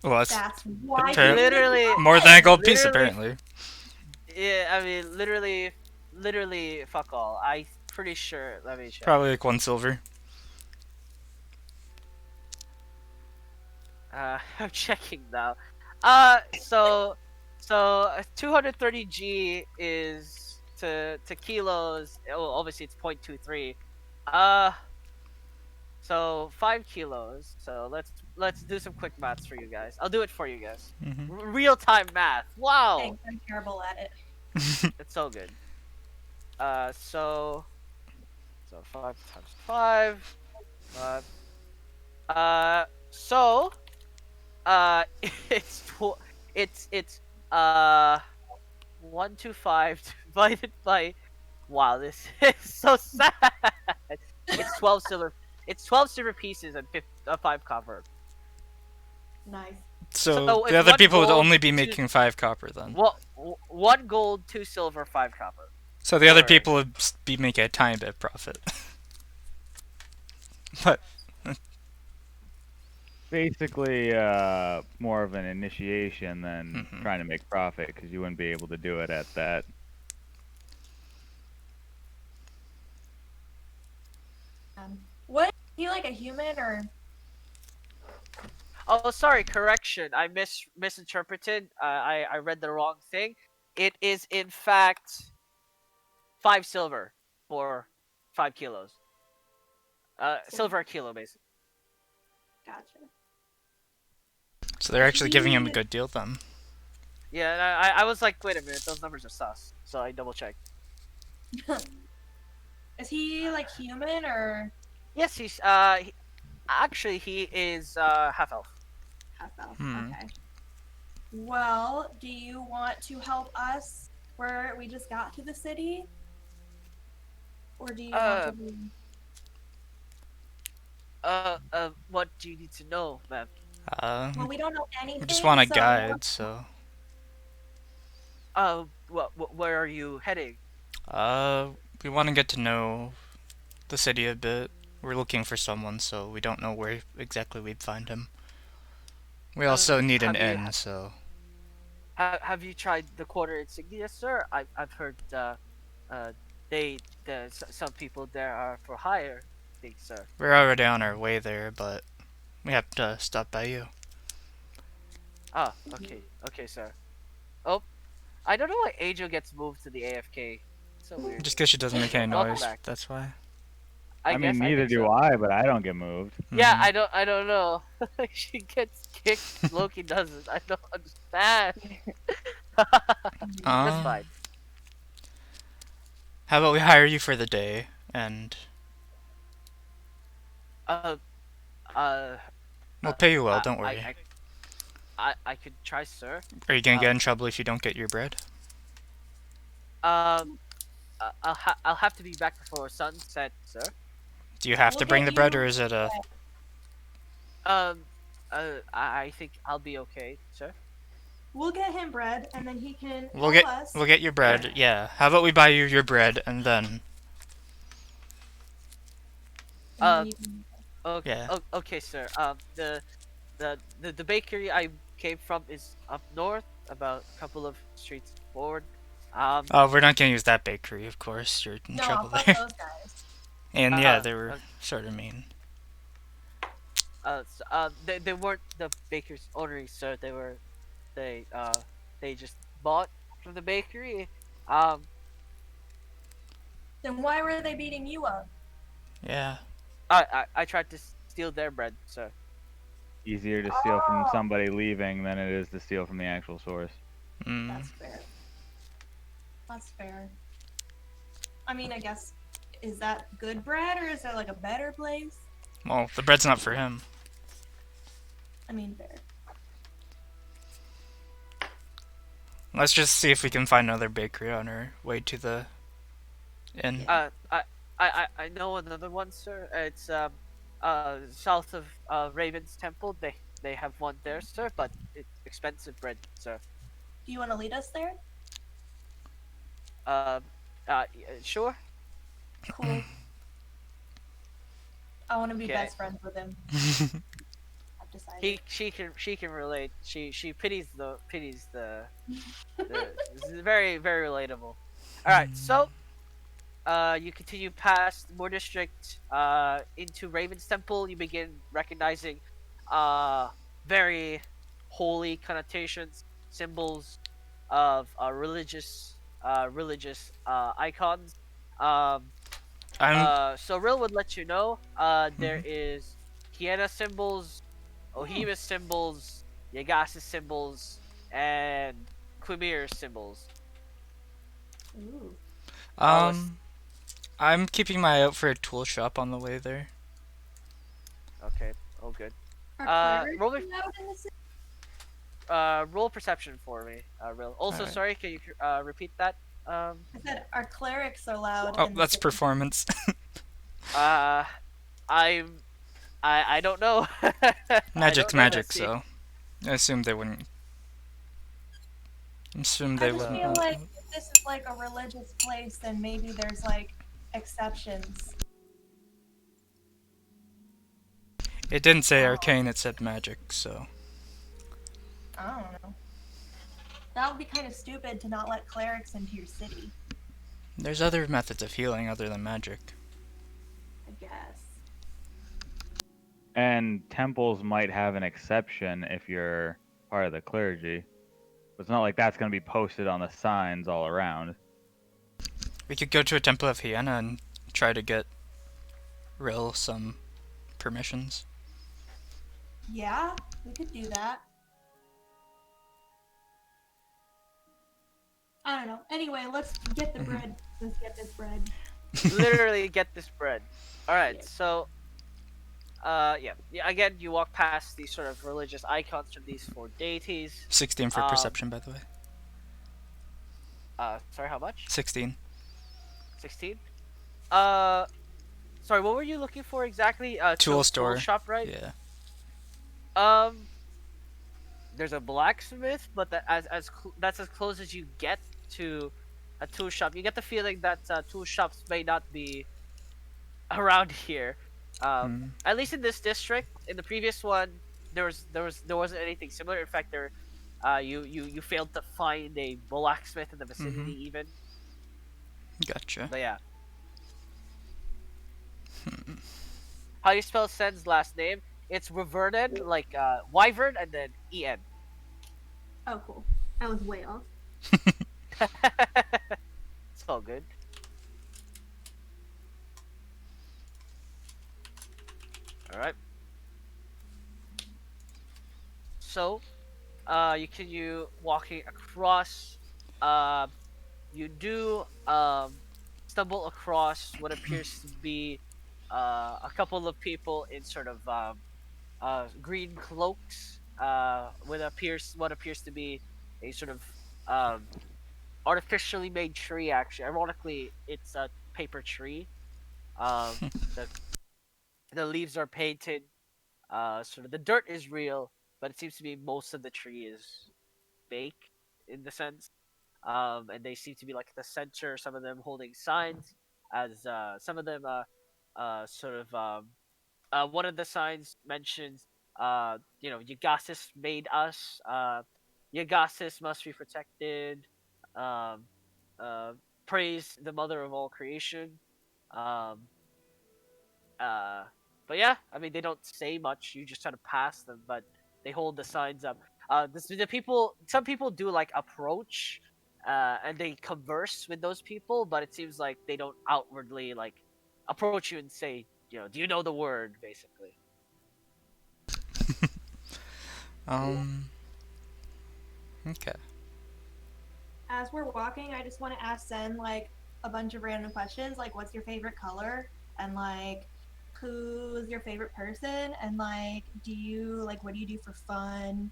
Well, that's That's why Appar- you Literally, more than a gold piece, literally- apparently. yeah. I mean, literally, fuck all. I'm pretty sure. Let me check. Probably like 1 silver. I'm checking now. So 230 G is to kilos. Oh, obviously it's 0.23. So 5 kilos. So let's do some quick maths for you guys. I'll do it for you guys. Mm-hmm. Real time math. Wow, Thanks, I'm terrible at it. it's so good. So 5 times 5. 5. So it's it's 125 divided by Wow, this is so sad. It's 12 silver. It's 12 silver pieces and 5 copper. Nice. So So the it's other one people would gold, only be two, making 5 copper then. one gold, 2 silver, 5 copper. So the other Or- people would be making a tiny bit of profit. But Basically, more of an initiation than Mhm. trying to make profit because you wouldn't be able to do it at that. What? Is he like a human or? Oh, sorry, correction. I misinterpreted. I read the wrong thing. It is in fact 5 silver for 5 kilos. Silver a kilo, basically. Gotcha. so they're actually giving him a He- good deal then. Yeah, and I was like, wait a minute, those numbers are sus. So I double checked. Is he like human or Yes, actually he is half elf. half elf? Hmm. Okay. Well, do you want to help us where we just got to the city? Or do you want to be... What do you need to know, ma'am? Well, we don't know anything. We just want a so- guide, so Where are you heading? we want to get to know the city a bit. We're looking for someone, so we don't know where exactly we'd find him. We also need an have you- inn, so Have you tried the quarter insignia, sir? I've heard some people there are for hire. I think, sir. we're already on our way there, but we have to stop by you. Ah, okay, sir. Oh, I don't know why Angel gets moved to the AFK. So weird. Just because she doesn't make any Welcome noise, back. that's why. I mean, guess neither think do so. I, but I don't get moved. Yeah, Mhm. I don't know. She gets kicked. Loki doesn't. I don't understand. That's fine. How about we hire you for the day, and Uh, uh, we'll pay you well, I- don't worry. I could try, sir. Are you gonna get in trouble if you don't get your bread? I'll have to be back before sunset, sir. Do you have to We'll bring get the bread, you or is it a... I think I'll be okay, sir. We'll get him bread, and then he can We'll help get us. we'll get your bread, yeah. How about we buy you your bread, and then... and then you can- Okay, Yeah. Okay, sir. The bakery I came from is up north, about a couple of streets forward. Oh, we're not gonna use that bakery, of course. You're in No, trouble fuck there. those guys. And yeah, Uh, they were sort of mean. They weren't the baker's ownery, sir. They just bought from the bakery. Then why were they beating you up? Yeah. I tried to steal their bread, sir. Easier to steal from somebody leaving than it is to steal from the actual source. Mm. That's fair. That's fair. I mean, I guess, is that good bread, or is there like a better place? Well, the bread's not for him. I mean, fair. Let's just see if we can find another bakery on our way to the inn. I know another one, sir. It's south of Raven's Temple. They have one there, sir, but it's expensive bread, sir. Do you want to lead us there? Sure. Cool. I want to be Okay. best friends with him. I've decided. She can relate. She pities the this is very relatable. All right, so you continue past Moor District into Raven's Temple. You begin recognizing very holy connotations, symbols of religious icons. So Rill would let you know there is Kiana symbols, Ohima's symbols, Yagasa's symbols, and Quimir's symbols. Ooh. I'm keeping my eye out for a tool shop on the way there. Okay, oh good. Are clerics roll me- allowed in the city? Roll perception for me, Rill. Also, Alright. sorry, can you repeat that? I said our clerics are loud. Oh, in the that's city. performance. I'm I don't know. I Magic's don't know, magic, Bessie. so I assume they wouldn't. Assume I they just So feel wouldn't. like if this is like a religious place, then maybe there's like exceptions. It didn't say Oh. arcane, it said magic, so. I don't know. That would be kind of stupid to not let clerics into your city, There's other methods of healing other than magic. I guess. And temples might have an exception if you're part of the clergy. But it's not like that's going to be posted on the signs all around. We could go to a temple of Hyena and try to get Rill some permissions. Yeah, we could do that. I don't know. Anyway, let's get the bread. Let's get this bread. literally get this bread. All right, Yeah. so yeah. Again, you walk past these sort of religious icons from these four deities. 16 for Um, perception, by the way. Sorry, how much? 16. 16. Sorry, what were you looking for exactly? Tool Tool store. shop, right? Yeah. Um, there's a blacksmith, but that's as close as you get to a tool shop. You get the feeling that tool shops may not be around here. Hmm. At least in this district. In the previous one, there wasn't anything similar. In fact, you failed to find a blacksmith in the vicinity even. Gotcha. But yeah. How you spell Sen's last name? It's Reverted, like Wyvern, and then En. Oh, cool. I was way off. It's all good. All right. So, you continue walking across. You do stumble across what appears to be a couple of people in sort of green cloaks. With what appears to be a sort of um, artificially made tree. Actually, ironically, it's a paper tree. The leaves are painted. Sort of the dirt is real, but it seems to be most of the tree is fake in the sense. And they seem to be like the center. Some of them holding signs, as some of them sort of one of the signs mentions Yagasis made us. Yagasis must be protected. Um, uh, praise the mother of all creation. Um, uh, but yeah, I mean they don't say much. You just kind of pass them, but they hold the signs up. Some people do like approach, and they converse with those people, but it seems like they don't outwardly like approach you and say, do you know the word, basically. Okay. As we're walking, I just want to ask Sen like a bunch of random questions, like what's your favorite color, and like who's your favorite person, and like what do you do for fun?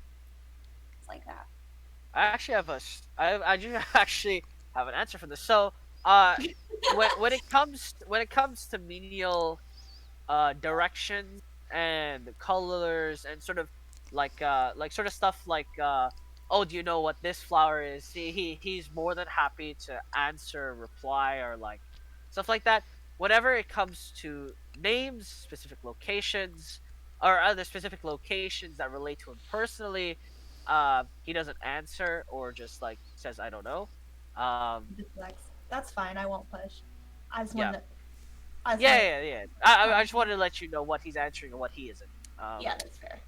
It's like that. I actually have I do actually have an answer for this. So, uh, when it comes to menial directions and colors and sort of like sort of stuff like oh, do you know what this flower is? See, he's more than happy to answer, reply, or like stuff like that. Whenever it comes to names, specific locations, or other specific locations that relate to him personally, he doesn't answer or just like says I don't know. Deflects. That's fine. I won't push. I just Yeah. wanted to. I just Yeah, wanted- yeah, yeah. I just wanted to let you know what he's answering and what he isn't. Yeah, that's fair.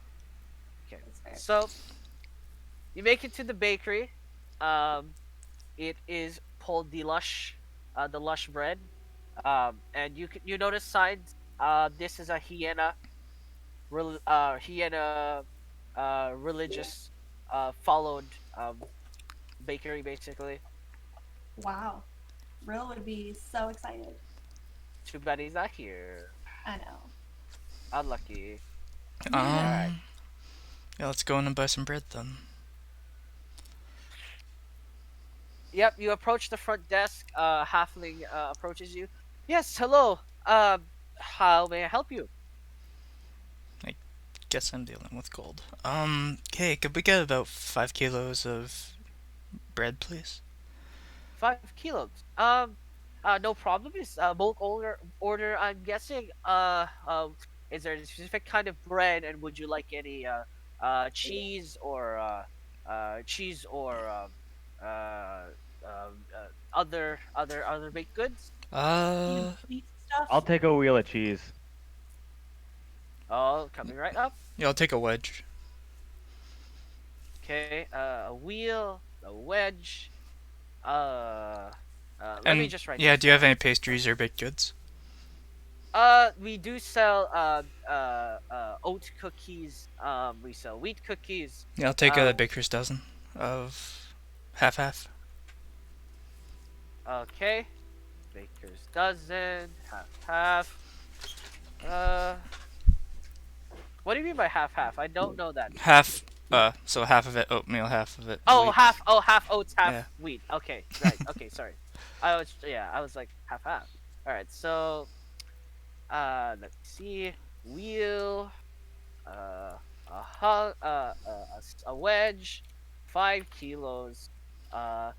Okay. That's fair. So you make it to the bakery. It is called the lush bread. And you notice signs. This is a hyena, religious, followed bakery basically. Wow. Rill would be so excited. Too bad he's not here. I know. Unlucky. Yeah, let's go in and buy some bread then. Yep, you approach the front desk. Halfling approaches you. Yes, hello. How may I help you? Guess I'm dealing with cold. Okay, could we get about 5 kilos of bread, please? 5 kilos. No problem. Is bulk order. I'm guessing. Is there a specific kind of bread, and would you like any cheese or uh, other baked goods? You Uh, sweet stuff. I'll take a wheel of cheese. Oh, coming right up. yeah, I'll take a wedge. Okay. A wheel, a wedge. Uh, Let me And just write yeah, this do you have down. any pastries or baked goods? We do sell oat cookies. We sell wheat cookies. Yeah, I'll take a Um, baker's dozen of half-half. okay. Baker's dozen, half. Uh, what do you mean by half? I don't know that. Half, so half of it oatmeal, half of it Oh, wheat. half. Oh, half oats, half Yeah. wheat. Okay, right. Okay, sorry. I was like half. All right. So, let's see. Wheel. A wedge, 5 kilos, uh,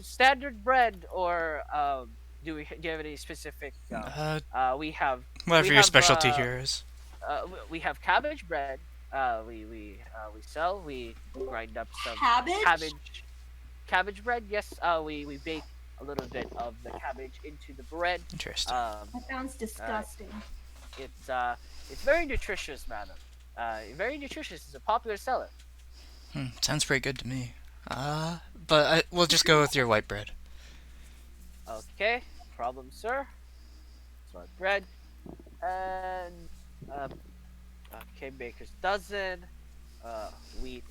standard bread, or do you have any specific? We have we Whatever your have specialty here is. we have cabbage bread. We sell. We grind up some Cabbage? cabbage bread. Yes. We bake a little bit of the cabbage into the bread. Interesting. That sounds disgusting. It's very nutritious, madam. Very nutritious. It's a popular seller. Sounds pretty good to me. But we'll just go with your white bread. Okay, problem, sir. Smart bread, and okay, baker's dozen, wheat,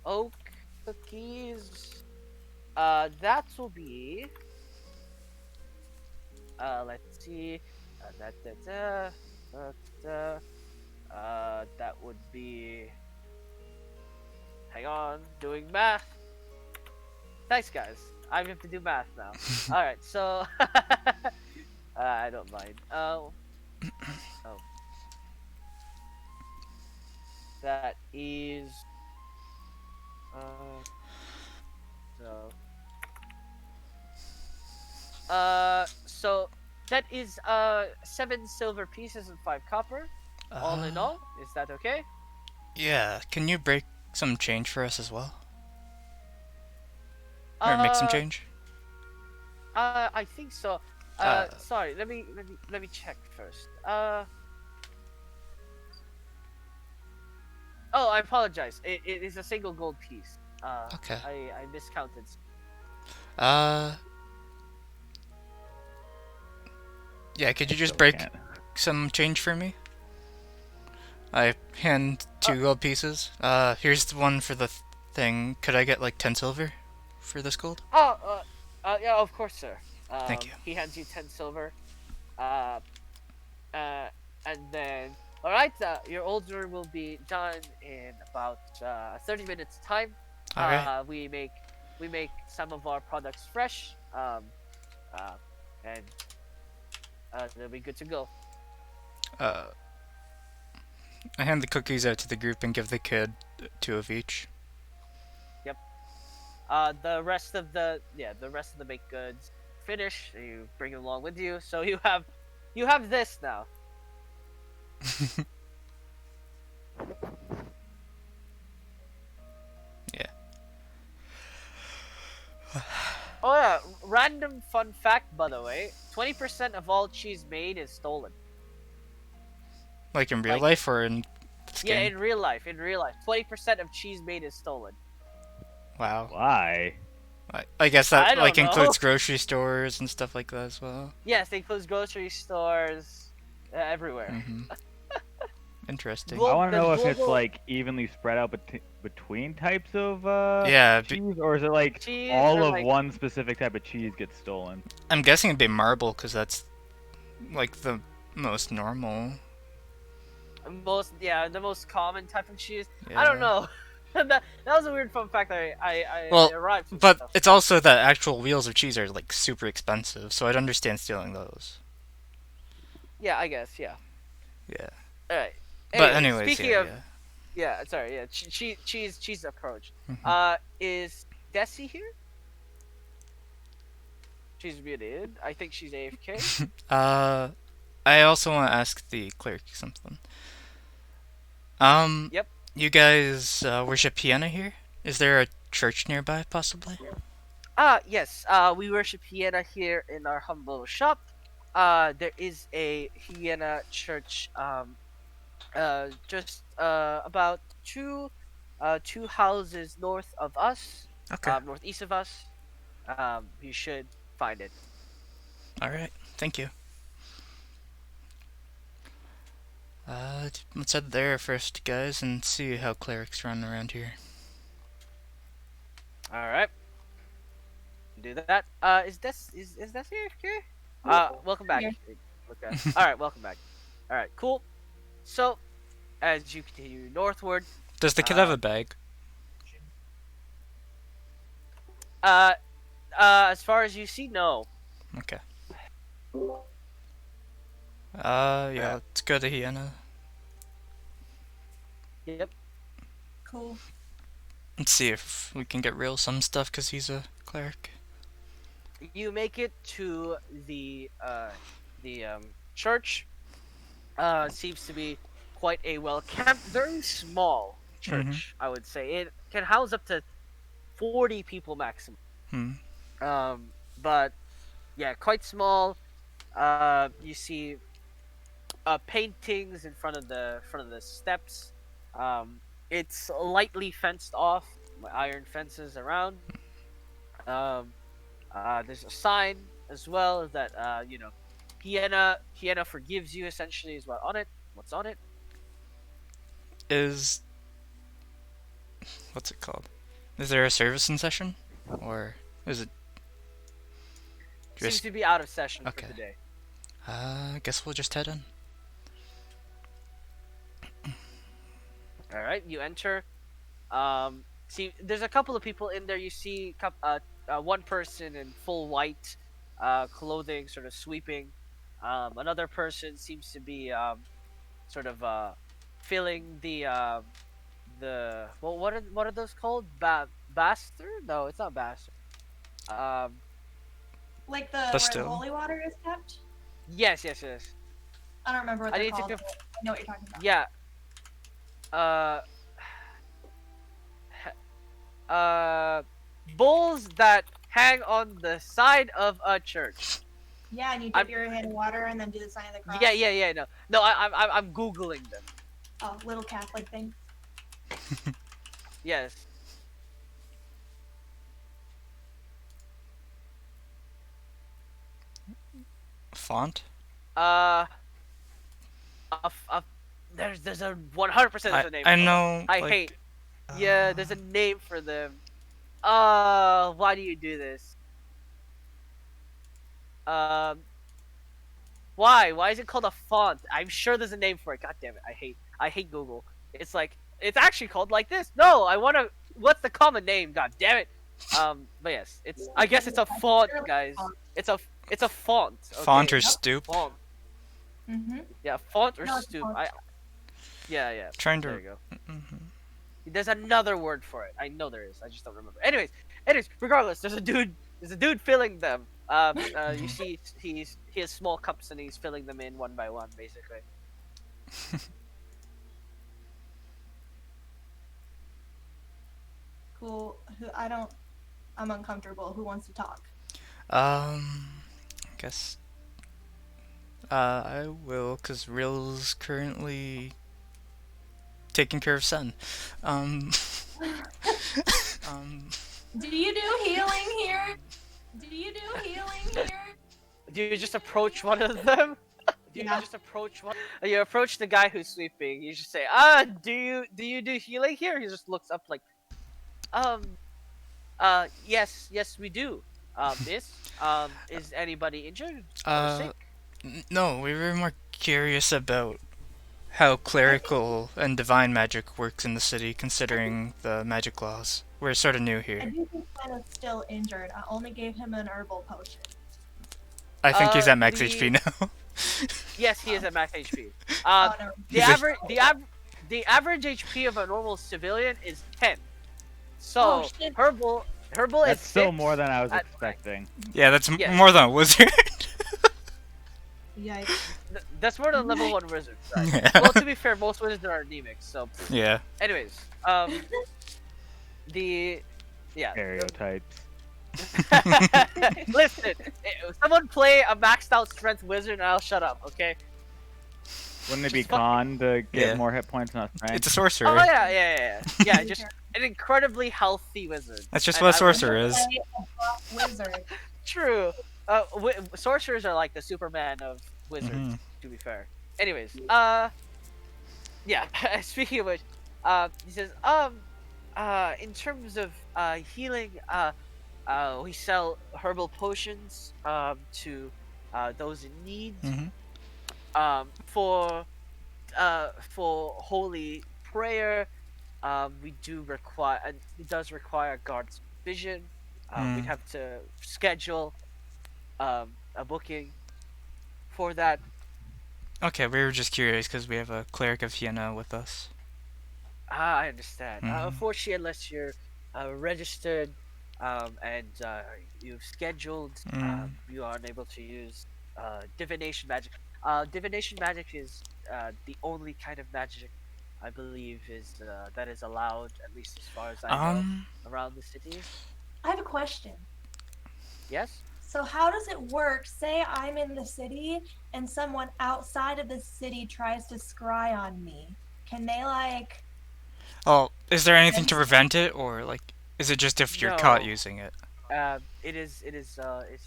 oak cookies. That will be. Let's see. That would be. Hang on, doing math. Thanks, guys. I have to do math now. All right, so I don't mind. Oh, that is so so that is 7 silver pieces and 5 copper. All in all, is that okay? Yeah, can you break some change for us as well? Or make some change? I think so. Sorry, let me check first. Oh, I apologize. It is a single gold piece. Okay. I miscounted. Yeah, could you just So break can't. some change for me? I hand 2 gold pieces. Here's the one for the thing. Could I get like 10 silver for this gold? Oh, yeah, of course, sir. Thank you. He hands you 10 silver. And then, all right, your order will be done in about 30 minutes time. All right. We make some of our products fresh. And they'll be good to go. I hand the cookies out to the group and give the kid 2 of each. Yep. The rest of the baked goods finish. You bring them along with you, so you have this now. Yeah. Oh yeah, random fun fact, by the way: 20% of all cheese made is stolen. Like in real Like- life or in this Yeah, game? in real life, 20% of cheese made is stolen. Wow. Why? I guess I that don't like know. includes grocery stores and stuff like that as well. Yes, it includes grocery stores, everywhere. Mm-hmm. Interesting. Well, I want to the know if it's global- like evenly spread out between types of Yeah, cheese, or is it like Cheese all or, of like- one specific type of cheese gets stolen? I'm guessing it'd be marble because that's like the most normal. The most common type of cheese. Yeah. I don't know. that was a weird fun fact. I Well, arrived to but stuff. it's also that actual wheels of cheese are like super expensive, so I'd understand stealing those. Yeah, I guess. Yeah. Yeah. All right. But Anyway, anyways, speaking yeah, of yeah. yeah, sorry, yeah, cheese approach. Mhm. Is Desi here? She's muted. I think she's AFK. I also want to ask the cleric something. Yep. You guys worship Piana here? Is there a church nearby, possibly? Yes. We worship Hyena here in our humble shop. There is a Hyena church. Just about two houses north of us. Okay. Northeast of us. You should find it. All right. Thank you. Let's head there first, guys, and see how clerics run around here. All right. Do that. Is that AFK? Welcome back. Yeah. Okay. All right. Welcome back. All right. Cool. So, as you continue northward, Does the kid have a bag? as far as you see, no. Okay. Yeah, let's go to Hyena. Yep. Cool. Let's see if we can get real some stuff, because he's a cleric. You make it to the church. Seems to be quite a well kept, very small church. I would say it can house up to 40 people maximum. Hmm. But yeah, quite small. You see paintings in front of the steps. It's lightly fenced off, iron fences around. There's a sign as well that Hyena forgives you. Essentially, is what on it. What's on it? What's it called? Is there a service in session? Or is it Seems just... to be out of session Okay. for today. I guess we'll just head in. All right, you enter. See, there's a couple of people in there. You see, one person in full white, clothing, sort of sweeping. Another person seems to be sort of filling well, what are those called? Baster? No, it's not baster. Like where Still. the holy water is kept? Yes. I don't remember what I they're need to called. conf- but I know what you're talking about. Yeah. Bowls that hang on the side of a church. Yeah, and you dip your hand in water and then do the sign of the cross. Yeah. No. I'm googling them. Oh, little Catholic thing. Yes. Font? There's a 100% there's a name. I for know. them. I like, hate. Yeah, there's a name for them. Why do you do this? Why? Why is it called a font? I'm sure there's a name for it. God damn it! I hate Google. It's like it's actually called like this. No, I wanna. What's the common name? God damn it. But yes, it's. I guess it's a font, guys. It's a font. Okay? Font or stoop? Font. Mm-hmm. Yeah, font or No, it's stoop. font. Yeah. Trying to... There you go. Mhm. There's another word for it. I know there is. I just don't remember. Anyways, regardless, there's a dude filling them. You see, he has small cups and he's filling them in one by one, basically. Cool. I'm uncomfortable. Who wants to talk? I guess... I will, because Rill's currently taking care of Sen. Do you do healing here? Do you just approach one of them? Yeah. You approach the guy who's sleeping. You just say, do you do healing here? He just looks up like, yes, we do. Is anybody injured or sick? No, we were more curious about how clerical and divine magic works in the city, considering the magic laws. We're sort of new I here. do think Glenn is still injured. I only gave him an herbal potion. I think he's at max the- HP now. Yes, he is at max HP. Oh, no. The He's a- average the average HP of a normal civilian is 10. So Oh, shit. herbal That's is still 6. more than I was Uh, expecting. Yeah, that's Yes. more than a wizard. Yikes. That's more than level 1 wizard. Right? Yeah. Well, to be fair, most wizards are anemic. So, Yeah. anyways, the yeah. Stereotypes. Listen, someone play a maxed out strength wizard, and I'll shut up. Okay. Wouldn't it be Just fuck- con to get Yeah. more hit points, not strength? It's a sorcerer. Oh yeah. Just an incredibly healthy wizard. That's just And what I- sorcerer is. Play a buff wizard. True. Sorcerers are like the Superman of wizards. Mhm. To be fair. Anyways, yeah. Speaking of which, he says, in terms of healing, we sell herbal potions to those in need. Mhm. For holy prayer, we do require. It does require guard's vision. We'd Mm. have to schedule a booking for that. Okay, we were just curious because we have a cleric of Siena with us. I understand. Mhm. Unfortunately, unless you're registered and you've scheduled, you are unable to use divination magic. Divination magic is the only kind of magic I believe is that is allowed, at least as far as I know, around the city. I have a question. Yes. So how does it work? Say I'm in the city and someone outside of the city tries to scry on me. Can they like? Oh, is there anything to prevent it, or like, is it just if you're caught No. using it? It's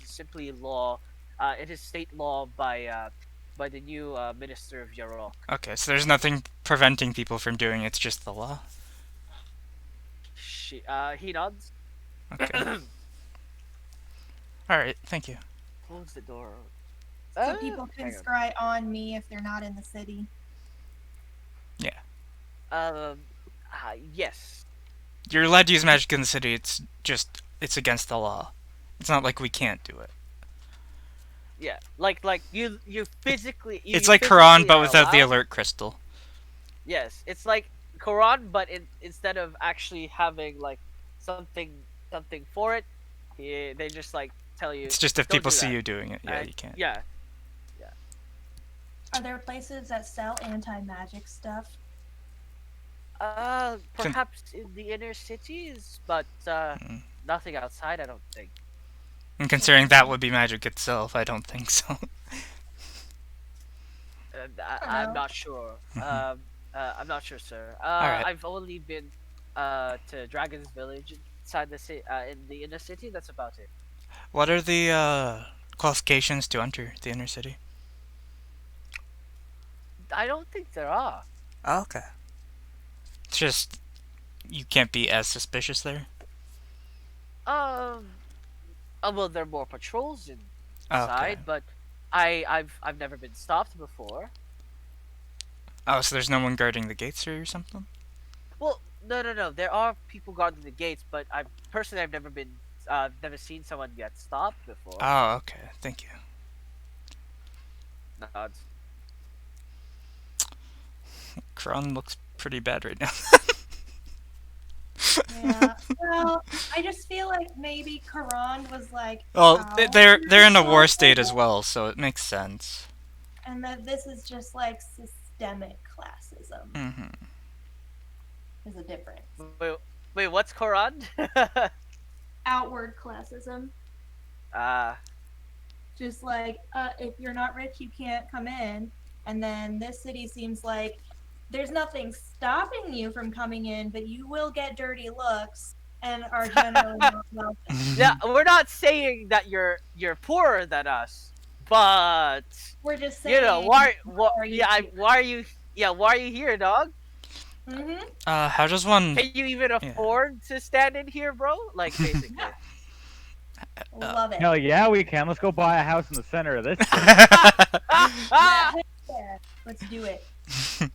simply law. It is state law by the new minister of Yarok. Okay, so there's nothing preventing people from doing it, it's just the law? He nods. Okay. Alright, thank you. Close the door. So people can hang on. scry on me if they're not in the city. Yes. You're allowed to use magic in the city, it's just, it's against the law. It's not like we can't do it. Yeah. Like you physically. It's you like physically Quran, but are without the allowed. alert crystal. Yes, it's like Quran, but instead of actually having like something for it, they just like tell you. It's just if "Don't people do see that." you doing it, yeah, And- you can't. Yeah. Are there places that sell anti-magic stuff? Perhaps in the inner cities, but Mm. nothing outside. I don't think. And considering that would be magic itself, I don't think so. I'm Hello. not sure. I'm not sure, sir. Alright. I've only been to Dragon's Village inside the city, in the inner city. That's about it. What are the qualifications to enter the inner city? I don't think there are. Oh, okay. It's just, you can't be as suspicious there? Well, there are more patrols Okay. inside, but I've never been stopped before. Oh, so there's no one guarding the gates or something? Well, no. There are people guarding the gates, but I've never seen someone get stopped before. Oh, okay. Thank you. Nods. Kron looks pretty bad right now. Yeah. Well, I just feel like maybe Quran was like. Well, out they're in a war or state as something, well, so it makes sense. And that this is just like systemic classism. Mm-hmm. There's a difference. Wait, what's Quran? Outward classism. Just like, if you're not rich, you can't come in. And then this city seems like there's nothing stopping you from coming in, but you will get dirty looks and are generally not welcome. Yeah, we're not saying that you're poorer than us, but We're just saying. you know Why are you why are you here, dog? Mm-hmm. How does one... Can you even afford to stand in here, bro? Like basically. Love it. Hell yeah, we can. Let's go buy a house in the center of this. Yeah, let's do it.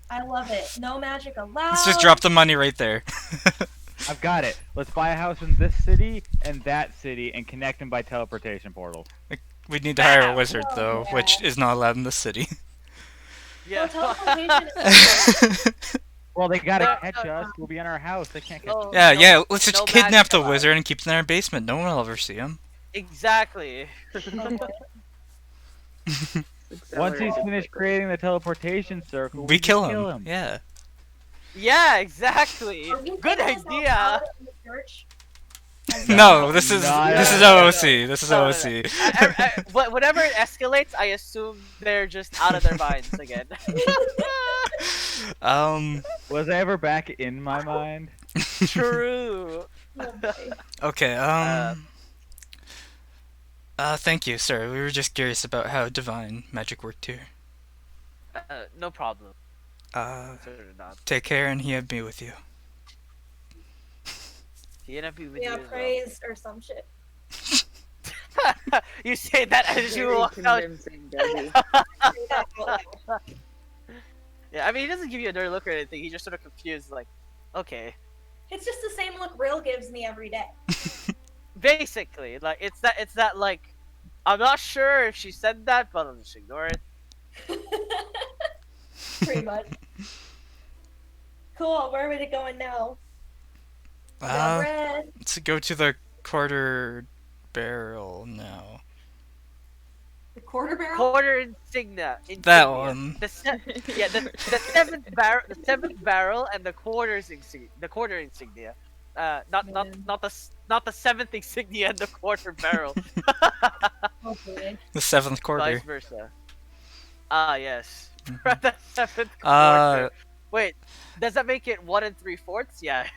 I love it. No magic allowed. Let's just drop the money right there. I've got it. Let's buy a house in this city and that city and connect them by teleportation portals. We'd need to hire a Bam! wizard, Oh, though, yeah. which is not allowed in the city. Yeah. Well, teleportation is Well, they gotta No, catch no, us. We'll be in our house. They can't catch us. No, Yeah, no- yeah, let's just no kidnap magic the allowed. wizard and keep it in our basement. No one will ever see him. Exactly. Once he's finished creating the teleportation circle, We just kill him. Yeah. Yeah, exactly. Are we Good taking this idea. out in the church? No, this is No, this is no, no, OOC. This is No, no, no. OOC. Whenever it escalates, I assume they're just out of their minds again. Was I ever back in my mind? True. Oh, boy. Okay, thank you, sir. We were just curious about how divine magic worked here. No problem. Consider not. Take care and he be with you. He ended up with Yeah, you as praise or some shit. well. You say that as you Very walk out. convincing, Debbie. Yeah, I mean, he doesn't give you a dirty look or anything. He's just sort of confused, like, okay. It's just the same look Rill gives me every day. Basically, like, it's that, like, I'm not sure if she said that, but I'll just ignore it. Pretty much. Cool, where are we going now? Red. Let's go to the quarter barrel now. The quarter barrel? Quarter insignia. That one. The seventh barrel and the quarter insignia. Not the seventh insignia and the quarter barrel. Oh boy. The seventh quarter. Vice versa. Ah, yes. The seventh Uh, quarter. Wait, does that make it 1 3/4? Yeah.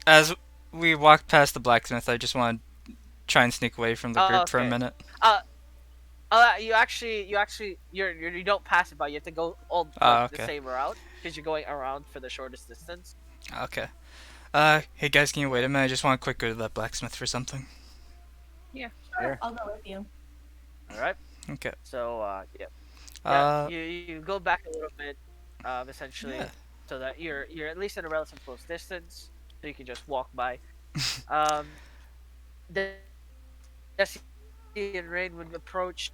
As we walk past the blacksmith, I just want to try and sneak away from the Oh, group for a okay. minute. You don't pass it by. You have to go all the Okay. same route because you're going around for the shortest distance. Okay. Hey guys, can you wait a minute? I just want to quick go to that blacksmith for something. Sure, Sure. I'll go with you. All right. Okay. So yeah. Uh, You go back a little bit, essentially, yeah. so that you're at least at a relative close distance, so you can just walk by. The Jesse and Rain would approach.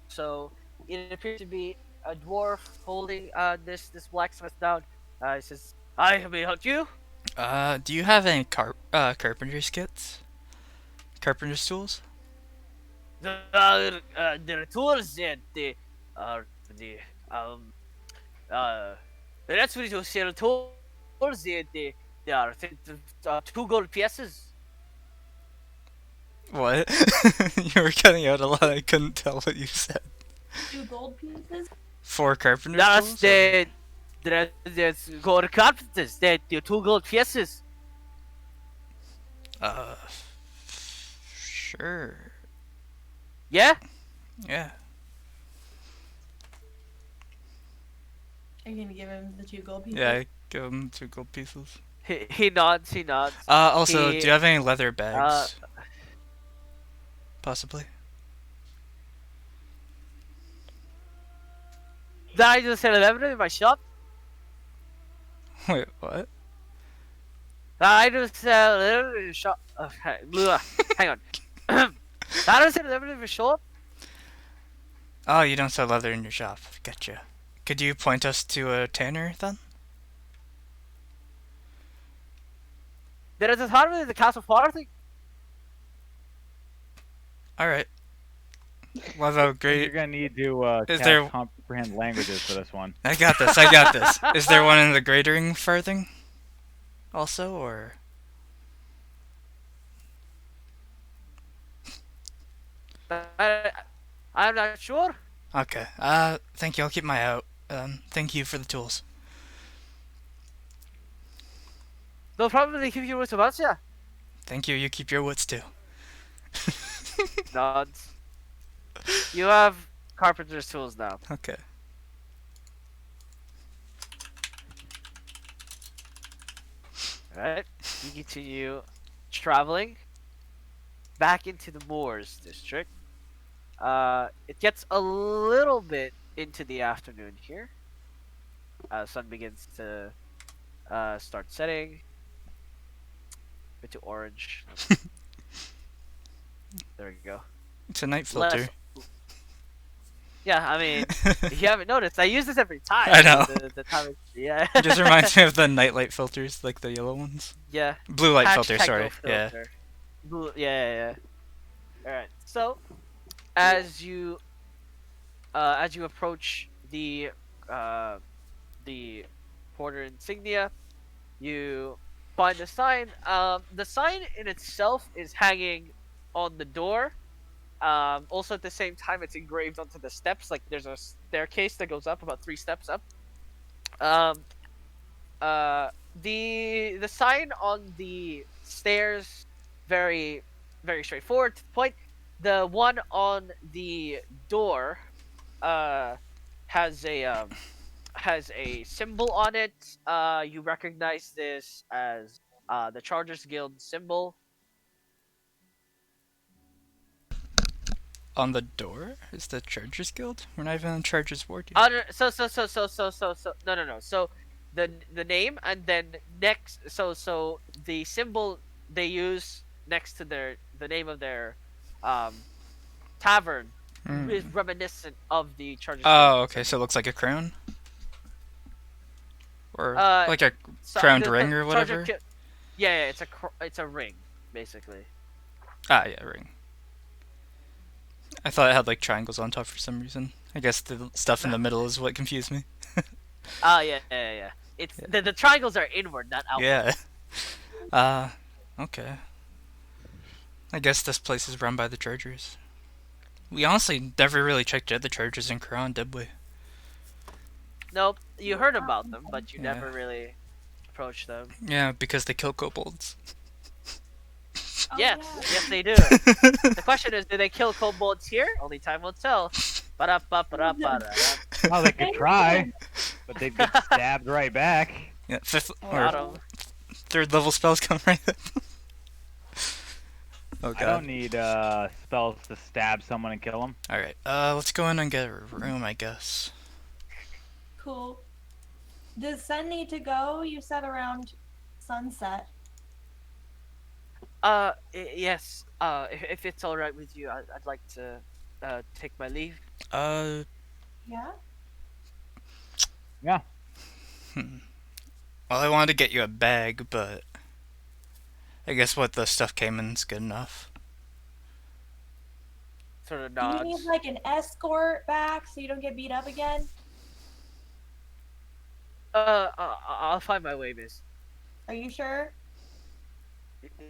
So it appears to be a dwarf holding this blacksmith down. He says, "I may help you." Do you have any carpenter's kits? Carpenter's tools? The tools that they are that's what you sell tools that they are 2 gold pieces. What? You were cutting out a lot. I couldn't tell what you said. 2 gold pieces? 4 carpenter's That's tools? that's gold carpenters. That the 2 gold pieces. Sure. Yeah. Yeah. Are you gonna give him the 2 gold pieces? Yeah, give him 2 gold pieces. He nods. He nods. Also, He- do you have any leather bags? Possibly. Did I just sell 11 in my shop? Wait, what? I just sell 11 in the shop. Hang on. I just sell 11 in the shop. Oh, you don't sell leather in your shop. Gotcha. Could you point us to a tanner then? There is a tournament in the castle party. Alright. Well, though, You're great. gonna need to Is cast there- comprehend languages for this one. I got this, I got this. Is there one in the Greatering Farthing? Also, or? I'm not sure. Okay. Thank you. I'll keep my eye out. Thank you for the tools. They'll probably give you what's about you. Thank you. You keep your wits too. Nods. You have carpenter's tools now. Okay. Alright. You continue traveling back into the Moors district. It gets a little bit into the afternoon here. Sun begins to start setting into orange. There we go. It's a night Less. filter. Yeah, I mean, if you haven't noticed, I use this every time. I know. The time. Yeah. It just reminds me of the nightlight filters, like the yellow ones. Yeah. Blue light Patch filter, techno sorry. filter. Yeah. All right. So, as you approach the porter insignia, you find the sign. The sign in itself is hanging on the door. Also at the same time, it's engraved onto the steps. Like there's a staircase that goes up about 3 steps up. Um, the sign on the stairs, very very straightforward to the point. The one on the door, has a symbol on it. You recognize this as the Chargers Guild symbol. On the door is the Chargers Guild? We're not even on Chargers Ward yet. No, no. So the name, and then next, so the symbol they use next to the name of their tavern is reminiscent of the Chargers Guild. Oh, okay, so it looks like a crown? Or like a crowned ring or whatever? Yeah, it's a ring, basically. Ah, yeah, ring. I thought it had like triangles on top for some reason. I guess the stuff in the middle is what confused me. Oh, yeah. It's Yeah. the triangles are inward, not outward. Yeah. Okay. I guess this place is run by the Chargers. We honestly never really checked out the Chargers in Quran, did we? Nope, you heard about them, but you Yeah. never really approached them. Yeah, because they kill kobolds. Oh, Yes, they do. The question is, do they kill kobolds here? Only time will tell. Ba-da-ba-ba-da-ba-da. Well, they could try, but they'd get stabbed right back. Yeah, Got or 'em. third level spells come right then. Oh I don't god. need spells to stab someone and kill them. Alright, let's go in and get a room, I guess. Cool. Does Sun need to go? You said around sunset. Yes. If it's all right with you, I'd like to take my leave. Uh, Yeah? Yeah. well, I wanted to get you a bag, but I guess what the stuff came in's good enough. Sort of Do you need nods. like an escort back so you don't get beat up again? I'll find my way, miss. Are you sure?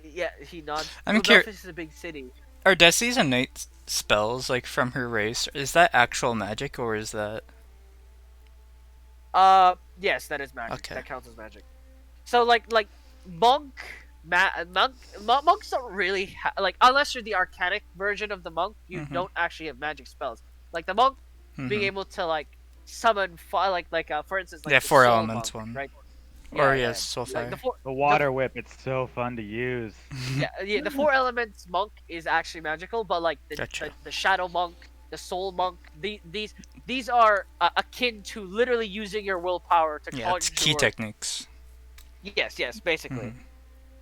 Yeah, he nods. I'm Philadelphia is a big city. Are Desi's and Knight's spells, like, from her race, is that actual magic, or is that... Yes, that is magic. Okay. That counts as magic. So like monks don't really like, unless you're the arcanic version of the monk, you Mhm. don't actually have magic spells. Like the monk being Mhm. able to like summon fire, like for instance, like Yeah, the four soul elements monk, one. right? Or, Yeah, yes, Soulfire. like the four, The water whip, it's so fun to use. yeah, the 4 elements monk is actually magical, but like Gotcha. the shadow monk, the soul monk, these are akin to literally using your willpower to Yeah, it's key conjure. techniques. Yes, basically.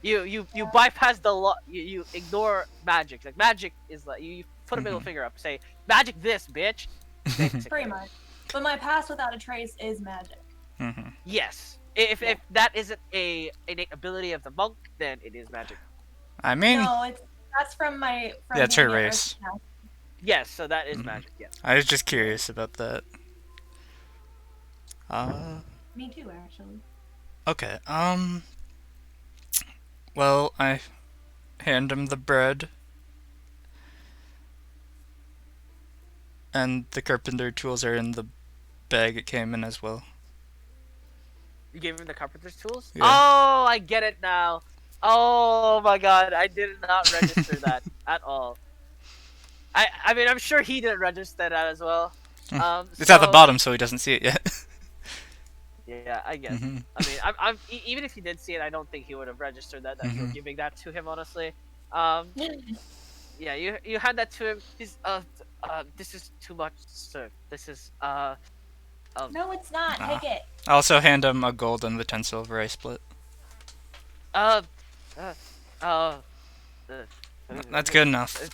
Mhm. You bypass the law. You ignore magic. Like magic is like you put a middle Mhm. finger up, say magic this, bitch. Basically. Pretty much. But my pass without a trace is magic. Mhm. Yes. If that isn't a innate ability of the monk, then it is magic. I mean, No, that's from my. From Yeah, it's her being at race. Earth Council. Yes, so that is Mhm. magic. Yes. I was just curious about that. Me too, actually. Okay, well, I hand him the bread. And the carpenter tools are in the bag it came in as well. You gave him the carpenter's tools. Yeah. Oh, I get it now. Oh my god, I did not register that at all. I mean, I'm sure he didn't register that as well. It's at the so- bottom, so he doesn't see it yet. Yeah, I guess. Mhm. I mean, even if he did see it, I don't think he would have registered that you were Mhm. giving that to him. Honestly, Yeah, you hand that to him. This is too much, sir. This is No, it's not. Ah. Take it. I also hand him a gold and the 10 silver I split. uh, uh, uh, uh That's good enough.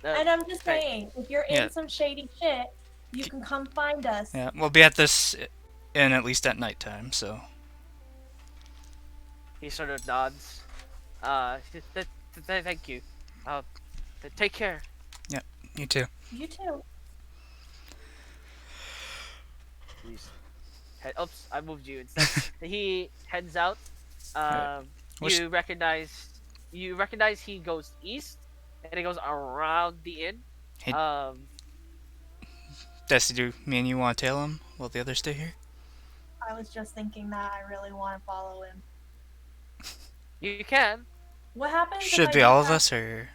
And I'm just right. saying, if you're Yeah. in some shady shit, you can come find us. Yeah, we'll be at this inn at least at nighttime, so. He sort of nods. Thank you. Uh, take care. You too. You too. He's oops, I moved you instead. He heads out. Um, What's- you recognize he goes east and he goes around the inn. Hey. Um, Desi, do me and you want to tail him while the others stay here? I was just thinking that I really want to follow him. you can. What happens if Should I be don't all of have- us, or.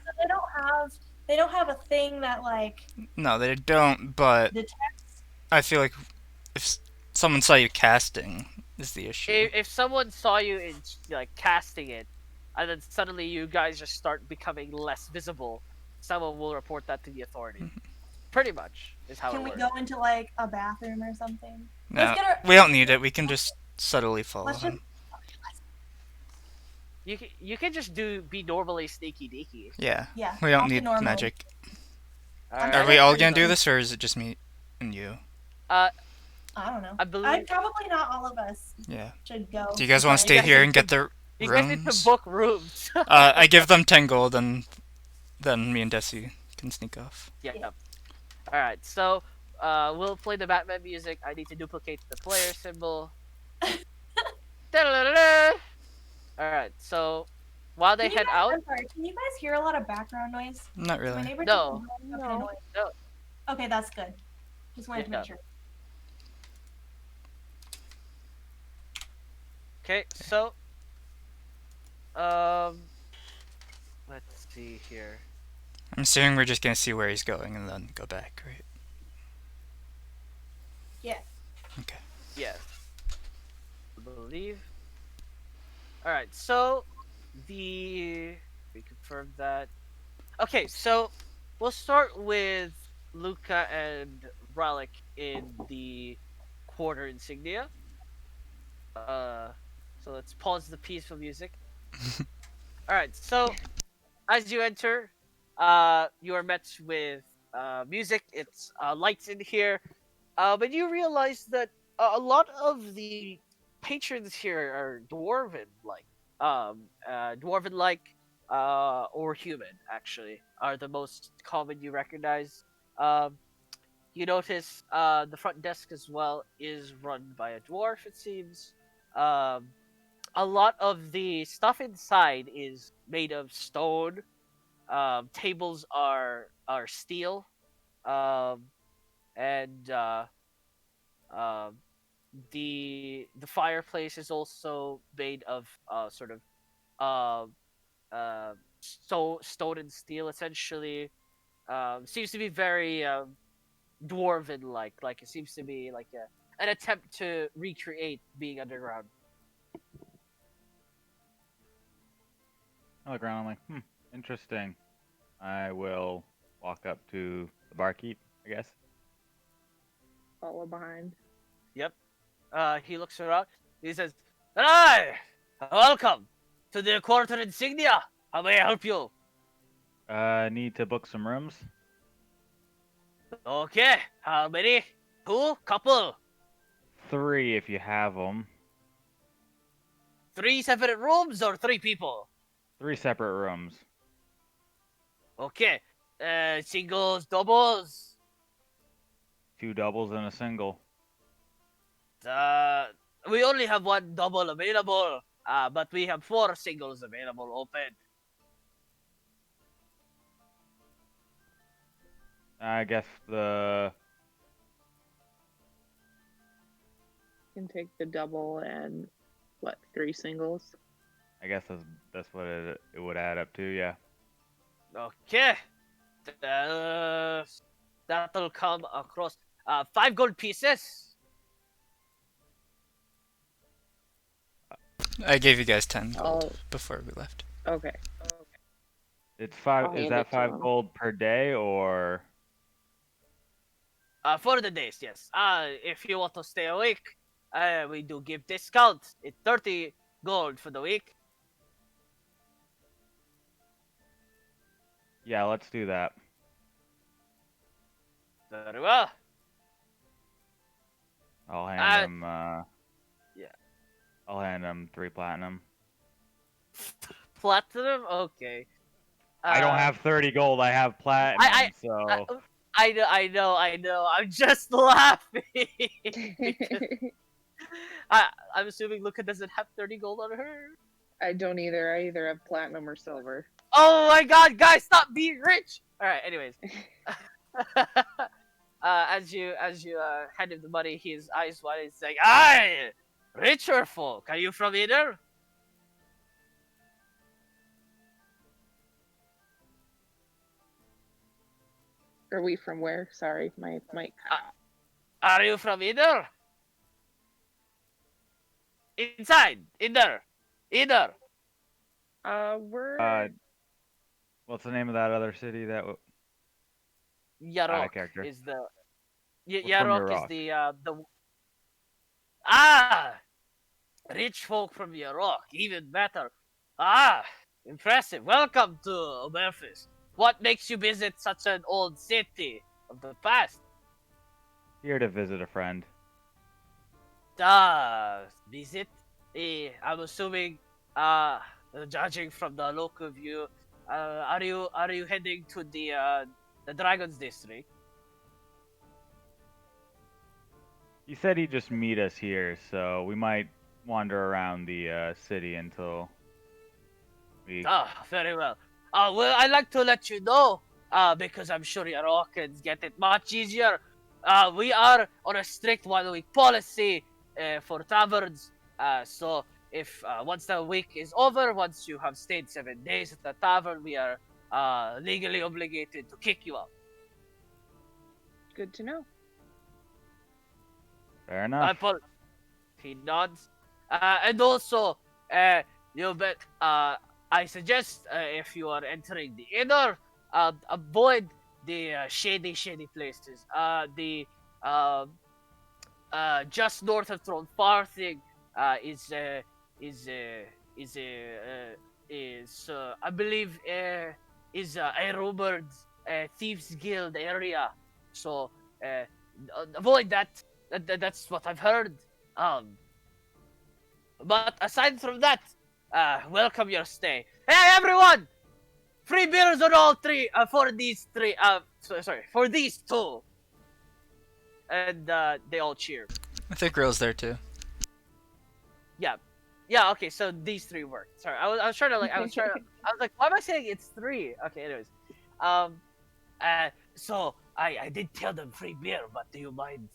They don't have a thing that like No, they don't, but detects. I feel like if someone saw you casting, is the issue. If someone saw you in like casting it, and then suddenly you guys just start becoming less visible, someone will report that to the authorities. Pretty much is how Can it we works. go into like a bathroom or something? No, Let's get our- we don't need it. We can just subtly follow Let's him. You can just be normally sneaky deaky. Yeah, Yeah. we don't I'll be need normal. magic. I'm Are not we all pretty gonna do good. this, or is it just me and you? I don't know. I believe Probably not all of us Yeah. should go. Do you guys want to but- stay guys here need and to- get the you guys need to rooms? book rooms. I give them 10 gold, and then me and Desi can sneak off. Yeah. Yeah. All right. So, we'll play the Batman music. I need to duplicate the player symbol. Da-da-da-da-da. All right. So, while they Can you head guys- out, I'm sorry. Can you guys hear a lot of background noise? Not My really. neighbor No. No. No. Okay, that's good. Just wanted to Yeah. make sure. okay. So, um, let's see here. I'm assuming we're just gonna see where he's going and then go back, right? Yeah. Okay. Yes. I believe. All right. So, we confirmed that. Okay. So, we'll start with Luca and Relic in the quarter insignia. So let's pause the peaceful music. All right. So, as you enter, you are met with music. It's lights in here, but you realize that a lot of the patrons here are dwarven-like, or human. Actually, are the most common you recognize. You notice the front desk as well is run by a dwarf. It seems. A lot of the stuff inside is made of stone. Tables are steel, and the fireplace is also made of sort of stone and steel. Essentially, seems to be very dwarven like. Like it seems to be like an attempt to recreate being underground. I look around. I'm like, interesting. I will walk up to the barkeep, I guess. Follow behind. Yep. He looks around. He says, "Hi, welcome to the quarter insignia. How may I help you?" Need to book some rooms. Okay. How many? Two? Couple? 3 if you have them. 3 separate rooms or 3 people? 3 separate rooms. Okay. Singles, doubles. 2 doubles and a single. We only have 1 double available. But we have 4 singles available open. I guess the Can take the double and what, 3 singles? I guess that's what it would add up to, yeah. Okay. That'll come across 5 gold pieces. I gave you guys 10 gold Oh, before we left. okay. It's 5. I'll Is hand that it to 5 him. gold per day or? For the days, yes. If you want to stay awake, we do give discount. It's 30 gold for the week. Yeah, let's do that. Very well. I'll hand him. Yeah. I'll hand him 3 platinum. Platinum? Okay. I don't have 30 gold. I have platinum. I, So I know. I'm just laughing. Because I'm assuming Luca doesn't have 30 gold on her. I don't either. I either have platinum or silver. Oh my god, guys, stop being rich! Alright, anyways. As you hand him the money, his eyes wide, he's like, "Aye! Richer folk, are you from either?" Are we from where? Sorry, my mic. Are you from either? Inside, either. We're what's the name of that other city that? Yarok character. is the We're from Yarok is Yarok. the rich folk from Yarok, even better. Impressive. Welcome to Oberfis. What makes you visit such an old city of the past? Here to visit a friend. Visit? I'm assuming, judging from the look of you, are you heading to the Dragon's District? He said he'd just meet us here, so we might wander around the city until we. Very well. Well, I'd like to let you know, because I'm sure Yarokans get it much easier. We are on a strict 1 week policy for taverns. So if once the week is over, once you have stayed 7 days at the tavern, we are legally obligated to kick you out. good to know. Fair enough. He nods. And also, you bet. I suggest if you are entering the inner, avoid the shady places. The just north of Throne Farthing is I believe is a rumored thieves guild area. So avoid that. That's what I've heard. But aside from that, welcome your stay. Hey everyone! Free beers on all three for these three. Sorry, for these two. And they all cheer. I think Rose there too. Yeah. Okay. So these three work. Sorry, I was trying to I was like, why am I saying it's three? Okay. Anyways, so I did tell them free beer, but do you mind?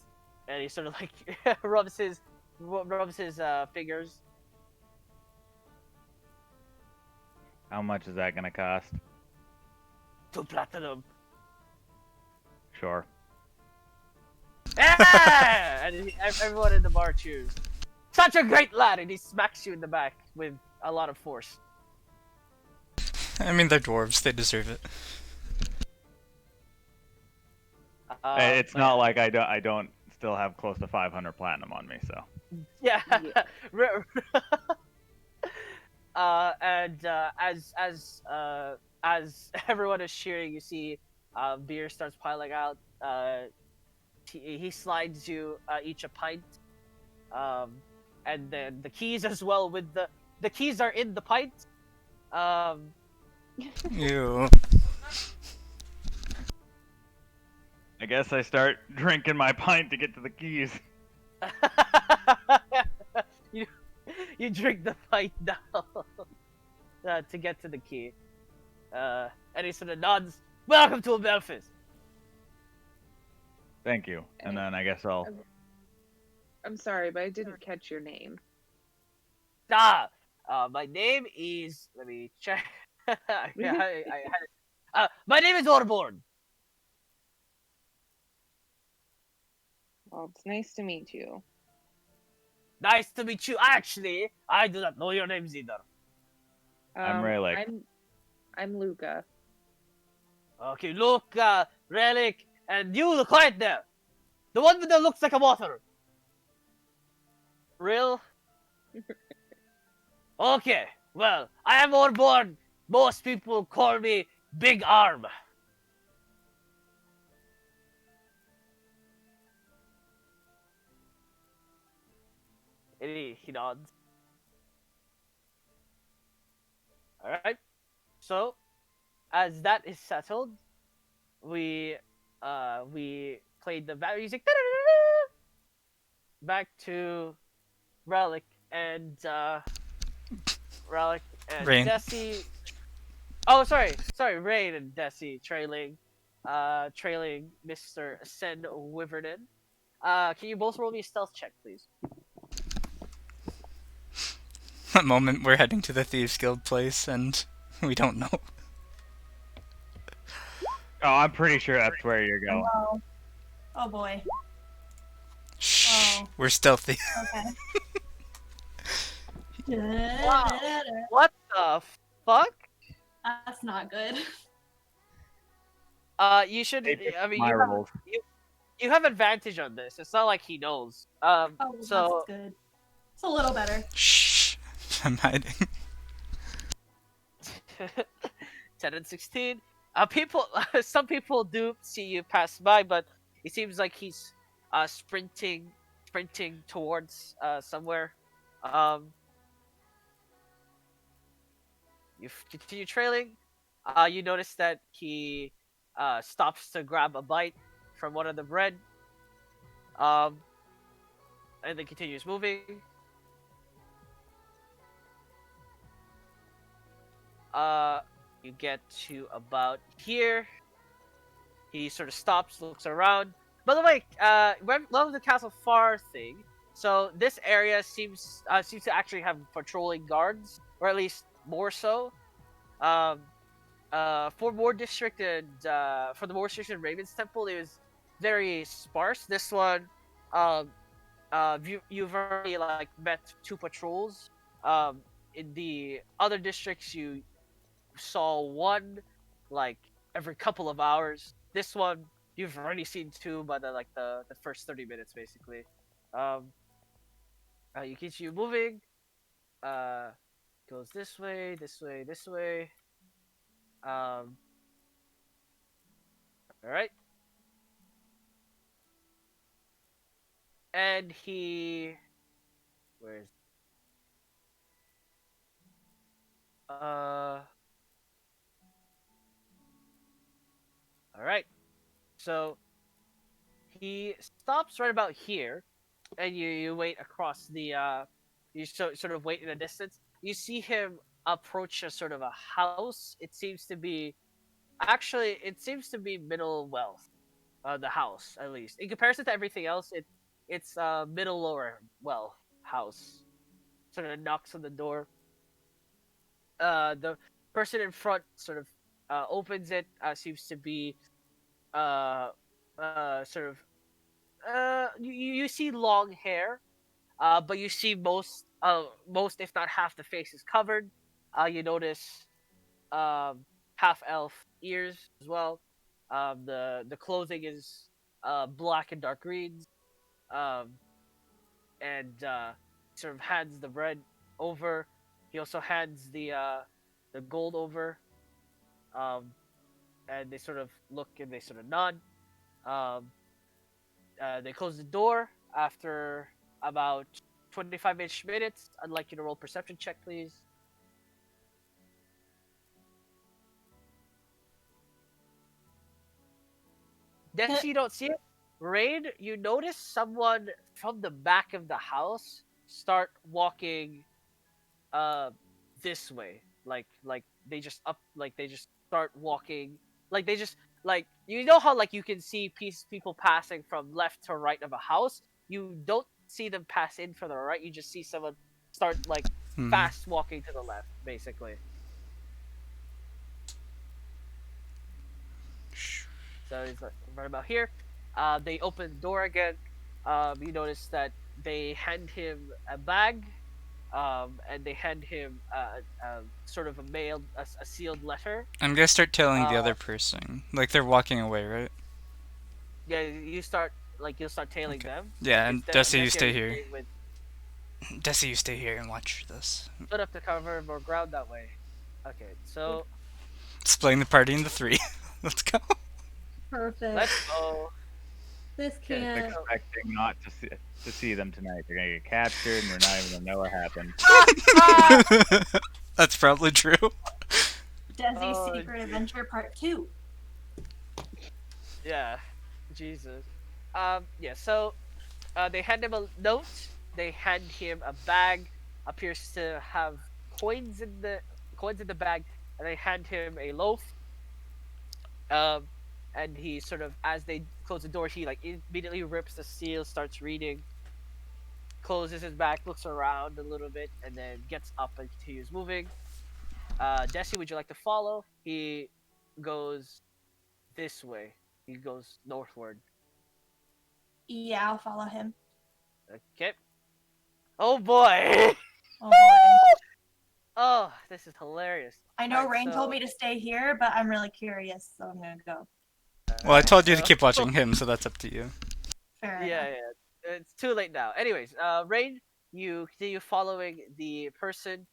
And he sort of like rubs his fingers. How much is that gonna cost? 2 platinum. Sure. Yeah! And everyone in the bar cheers. Such a great lad, and he smacks you in the back with a lot of force. I mean, they're dwarves. They deserve it. It's not like I don't still have close to 500 platinum on me, so. Yeah. Yeah. And as everyone is cheering, you see beer starts piling out. He slides you each a pint, and then the keys as well. With the keys are in the pint. Ew. I guess I start drinking my pint to get to the keys. you drink the pint down to get to the key. And he sort of nods. Welcome to Belfast. Thank you. And then I guess I'll. I'm sorry, but I didn't catch your name. My name is. Let me check. I had it. My name is Orborn. Well, it's nice to meet you. Nice to meet you. I do not know your names either. I'm Rayleigh. I'm Luca. Okay, look, Relic, and you look quiet there. The one that looks like a water. Real? Okay, well, I am Orborn. Most people call me Big Arm. And he nods. Alright, so, as that is settled, we played the music. Back to Relic and Relic and Rain. Desi. Oh, sorry, Rain and Desi trailing Mr. Sen Wiverden. Can you both roll me a stealth check, please? That moment we're heading to the Thieves Guild place and we don't know. Oh, I'm pretty sure that's where you're going. Oh. Oh boy. Shh, Oh. we're stealthy. Okay. Wow. What the fuck? That's not good. You should. They picked I mean, my rolls. you have advantage on this. It's not like he knows. Oh, So that's good. It's a little better. Shh, I'm hiding. 10 and 16. Some people do see you pass by, but it seems like he's sprinting towards somewhere. You continue trailing. You notice that he stops to grab a bite from one of the bread. And then continues moving. You get to about here. He sort of stops, looks around. By the way, love the Castle Far thing. So this area seems to actually have patrolling guards, or at least more so. For War District and for the War District and Raven's Temple, it was very sparse. This one, you've already like met 2 patrols. In the other districts, you saw 1 like every couple of hours. This one you've already seen 2 by the first 30 minutes basically. You continue moving. Goes this way, this way, this way. All right. And where's all right. So he stops right about here, and you wait across the you sort of wait in the distance. You see him approach a sort of a house. It seems to be middle wealth. The house, at least in comparison to everything else, it's middle lower wealth house. Sort of knocks on the door. The person in front sort of opens it. Seems to be sort of you see long hair, but you see most if not half the face is covered. You notice half elf ears as well. The clothing is black and dark greens. And sort of hands the bread over. He also hands the gold over. And they sort of look and they sort of nod. They close the door after about 25-ish minutes. I'd like you to roll a perception check, please. Desi, you don't see it. Raid, you notice someone from the back of the house start walking this way. Like they just start walking. Like they just like you know how like you can see people passing from left to right of a house. You don't see them pass in from the right. You just see someone start like fast walking to the left, basically. So it's like right about here. They open the door again. You notice that they hand him a bag. and they hand him sort of a sealed letter. I'm gonna start telling the Uh, other person. Like they're walking away, right? yeah, you'll start tailing Okay. them. Yeah, and Desi, you Desi, are stay you here. staying with Desi, you stay here and watch this. split up to cover more ground that way? Okay, so Splitting the party into three. Let's go. Perfect. let's go. This Okay, can't. so Expecting not to see them tonight. They're gonna get captured, and we're not even gonna know what happened. That's probably true. Desi's Oh, Secret geez. Adventure Part 2. yeah, Jesus. Yeah. So they hand him a note. They hand him a bag. Appears to have coins in the bag, and they hand him a loaf. Um, and he sort of, as they close the door, he like immediately rips the seal, starts reading, closes his back, looks around a little bit, and then gets up and continues moving. Desi, would you like to follow? He goes this way. He goes northward. Yeah, I'll follow him. Okay. Oh boy. Oh boy. Oh, this is hilarious. I know Alright, Rain so- told me to stay here, but I'm really curious, so I'm gonna go. Well, I told you to so- keep watching him, so that's up to you. Fair Yeah, enough. yeah. It's too late now. Anyways, Rain, you continue following the person.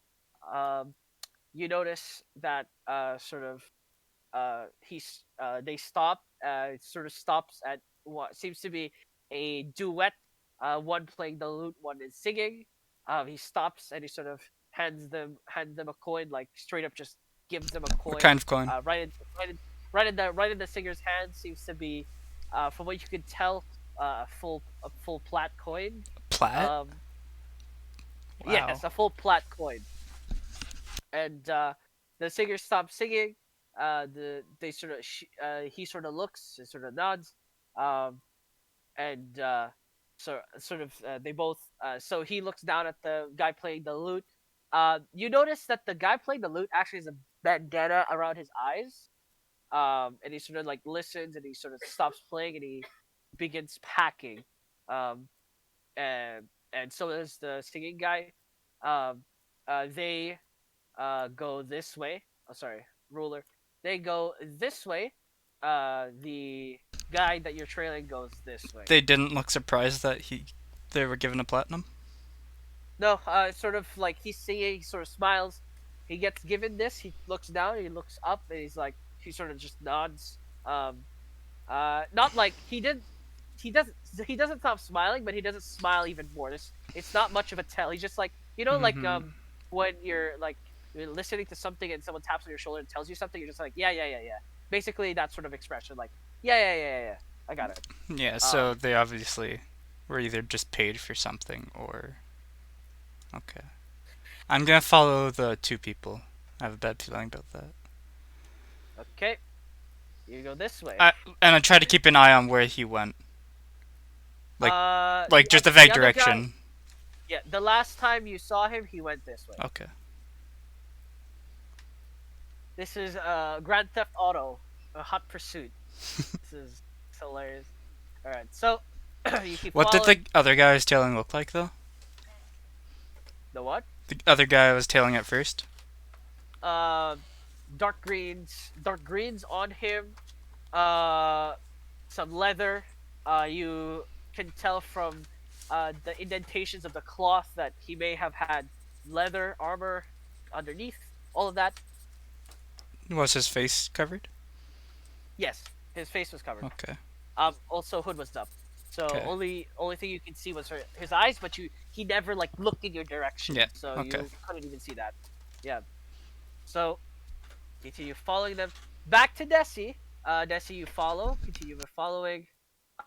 Um, you notice that sort of they stop. It sort of stops at what seems to be a duet. One playing the lute, one is singing. He stops and he sort of hands them a coin, like straight up just gives them a coin. What kind of coin? Right in the singer's hand seems to be, from what you can tell, a full plat coin. Plat? Um, Wow. Yes, a full plat coin. And the singer stops singing. He sort of looks and sort of nods, and they both. So he looks down at the guy playing the lute. You notice that the guy playing the lute actually has a bandana around his eyes. And he sort of like listens, and he sort of stops playing, and he begins packing. Um, and so does the singing guy. They go this way. Oh, sorry, ruler. They go this way. The guy that you're trailing goes this way. They didn't look surprised that they were given a platinum? No, sort of like he's singing. He sort of smiles. He gets given this. He looks down. He looks up, and he sort of just nods. Not like he didn't. He doesn't stop smiling, but he doesn't smile even more. It's not much of a tell. He's just like, like Mhm. when you're listening to something and someone taps on your shoulder and tells you something, you're just like, yeah. Basically that sort of expression, like, yeah. I got it. Yeah, so they obviously were either just paid for something or... Okay. I'm gonna follow the two people. I have a bad feeling about that. Okay. You go this way. And I try to keep an eye on where he went. Like just the vague other guy- direction. yeah, the last time you saw him, he went this way. Okay. This is Grand Theft Auto, a Hot Pursuit. This is hilarious. All right, so you keep What did following. the other guy I was tailing look like, though? The what? The other guy I was tailing at first? Dark greens on him. Some leather. You can tell from the indentations of the cloth that he may have had leather armor underneath. All of that. Was his face covered? Yes, his face was covered. Okay. Also hood was up. So Okay. only thing you can see was his eyes, but he never like looked in your direction. Yeah, So okay. you couldn't even see that. Yeah. So continue following them. Back to Desi. Desi, you follow. Continue following.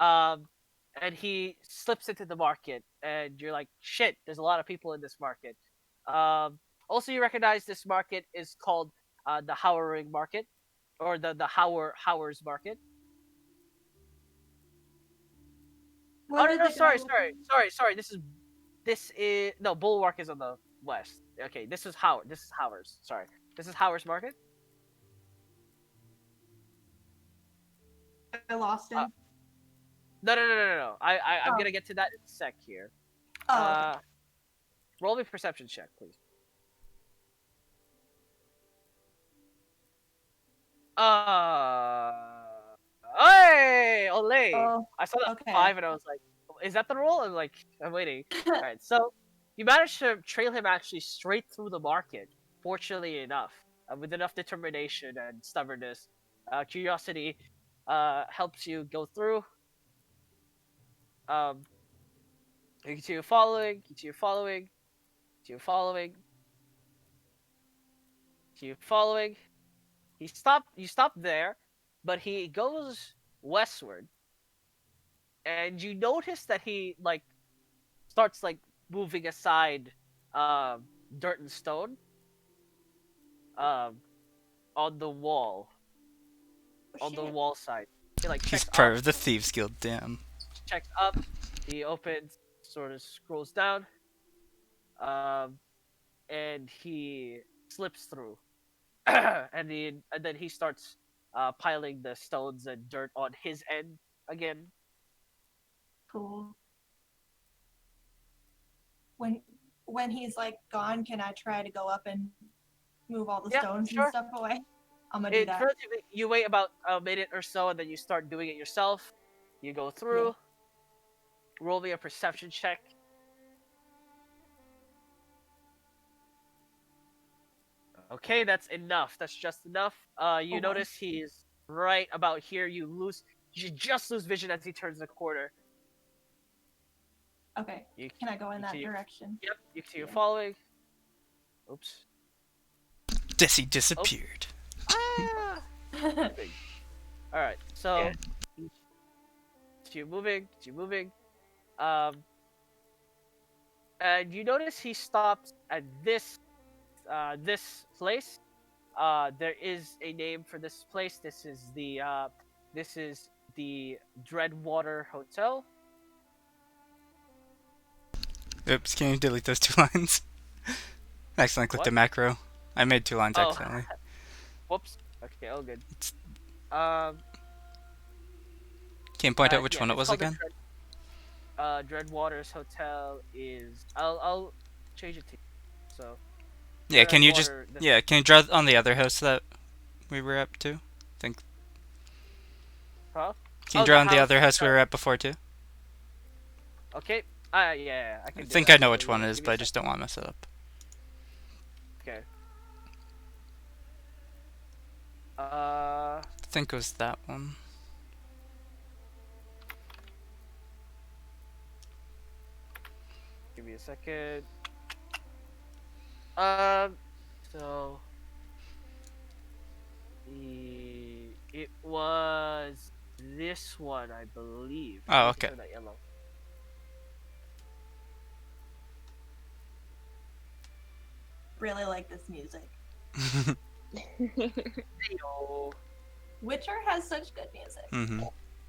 And he slips into the market, and you're like, shit. There's a lot of people in this market. Also, you recognize this market is called the Howering Market, or the Howers Market. What Oh did no, the sorry. This is no, Bulwark is on the west. Okay, this is Howers. Sorry, this is Howers Market. I lost him. No. I'm Oh. gonna get to that in a sec here. Oh, okay. Roll me a perception check, please. Hey, Olay! Oh, I saw that okay. 5 and I was like, is that the roll? I'm waiting. Alright, so you managed to trail him actually straight through the market, fortunately enough, with enough determination and stubbornness. Curiosity helps you go through. You continue following, continue following, continue following, continue following. You stop there, but he goes westward, and you notice that he starts moving aside dirt and stone um on the wall Oh, on the shit. wall side. He He's checks part up, of the Thieves Guild, damn. checks up, he opens, sort of scrolls down, um and he slips through. And then he starts piling the stones and dirt on his end again. Cool. When he's like gone, can I try to go up and move all the Yeah, stones and sure. stuff away? I'm gonna do It's that. relatively. You wait about a minute or so, and then you start doing it yourself. You go through. Yeah. Roll me a perception check. Okay, that's enough. That's just enough. You Oh, boy. notice he's right about here. You just lose vision as he turns the corner. Okay. You Can I go in that continue. direction? Yep, you continue Yeah. following. Oops. Desi disappeared. Ah! All right, so continue moving. Continue moving. Um, and you notice he stops at this place. There is a name for this place. This is the Dreadwater Hotel. Oops, can you delete those 2 lines? I accidentally clicked What? a macro. I made 2 lines Oh, accidentally. whoops. Okay, all good. Um, Can you point out which yeah, one it it's was called again? the Dreadwaters Hotel. I'll change it to you. So Yeah, can you just Dreadwater. can you draw on the other house that we were up to? Think Huh? Can you Oh, draw the on the other house we sorry. were at before too? Okay. Yeah, I I can do think that. I know So which one it is, give me but a I just don't want to mess it up. second. Okay. I think it was that one. Give me a second. So it was this one, I believe. Oh, We can okay. turn that yellow. Really like this music. Heyo. Witcher has such good music. Mm-hmm.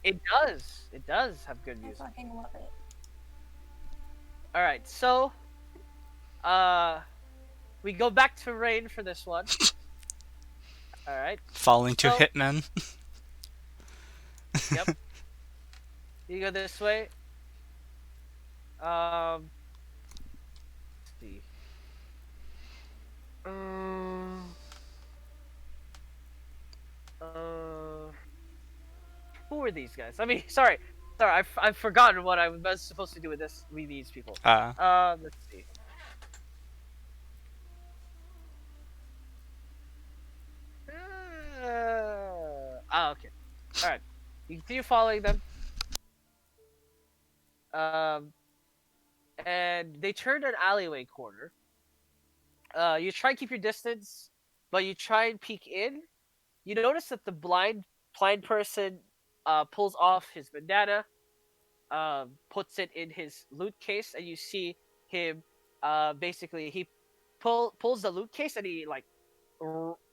It does. It does have good I music. fucking love it. All right, so we go back to rain for this one. All right. Falling to So- Hitman. Yep. You go this way. Let's see. Who are these guys? I mean, sorry, I've forgotten what I was supposed to do with these people. Let's see. Okay. All right. You continue following them. And they turned an alleyway corner. You try and keep your distance, but you try and peek in. You notice that the blind person pulls off his bandana, puts it in his loot case, and you see him basically he pulls the loot case and he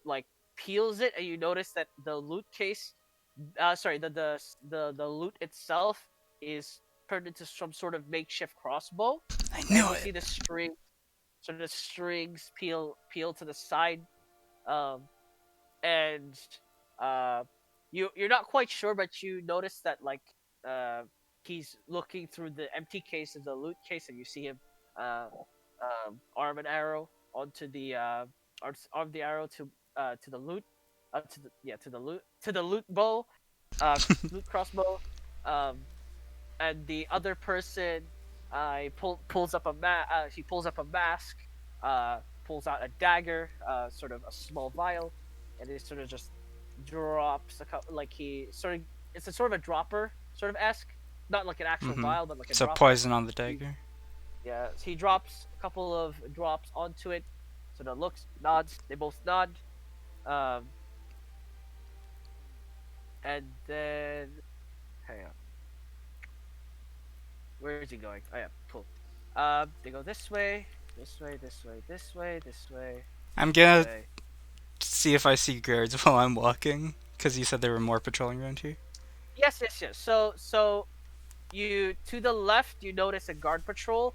like peels it, and you notice that the loot case sorry, the loot itself is turned into some sort of makeshift crossbow. I And knew you it. see the strings peel to the side. Um and you're not quite sure, but you notice that he's looking through the empty case of the loot case, and you see him arm an arrow onto the arm the arrow to the loot, to the loot bow, loot crossbow, um, and the other person pulls up he pulls up a mask, pulls out a dagger, sort of a small vial, and he sort of just drops like he sort of it's a sort of a dropper sort of esque, not like an actual Mm-hmm. vial, but like a So dropper. poison on the dagger. Yeah, so he drops a couple of drops onto it. Sort of looks, nods. They both nod. Um, and then, hang on. Where is he going? Oh yeah, cool. They go this way, this way, this way, this way, this way, I'm this gonna way. see if I see guards while I'm walking, because you said there were more patrolling around here. Yes, yes, yes. So you to the left, you notice a guard patrol,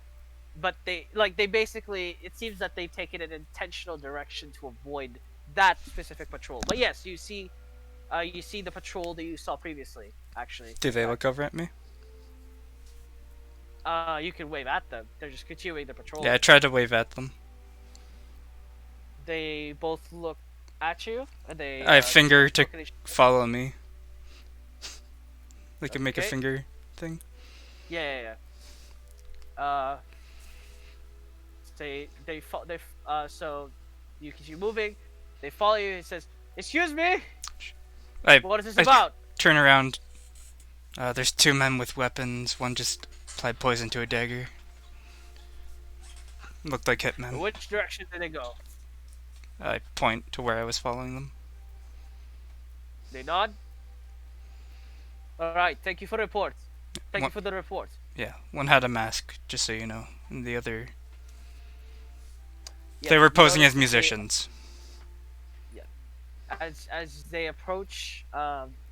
but they basically it seems that they've taken an intentional direction to avoid that specific patrol. But yes, you see the patrol that you saw previously. Actually, Do they look over at me? you can wave at them. They're just continuing the patrol. Yeah, I tried to wave at them. They both look at you, and they. I finger to look at each- follow me. They can make a Okay. finger thing. Yeah. So you keep moving. They follow you. He says, "Excuse me. I What is this I about?" turn around. There's two men with weapons. One just applied poison to a dagger. Looked like hitmen. Which direction did they go? I point to where I was following them. They nod. All right. Thank you for the report. Thank you What- for the report. Yeah, one had a mask, just so you know, and the other... Yes, they were you posing notice as that musicians. as they approach,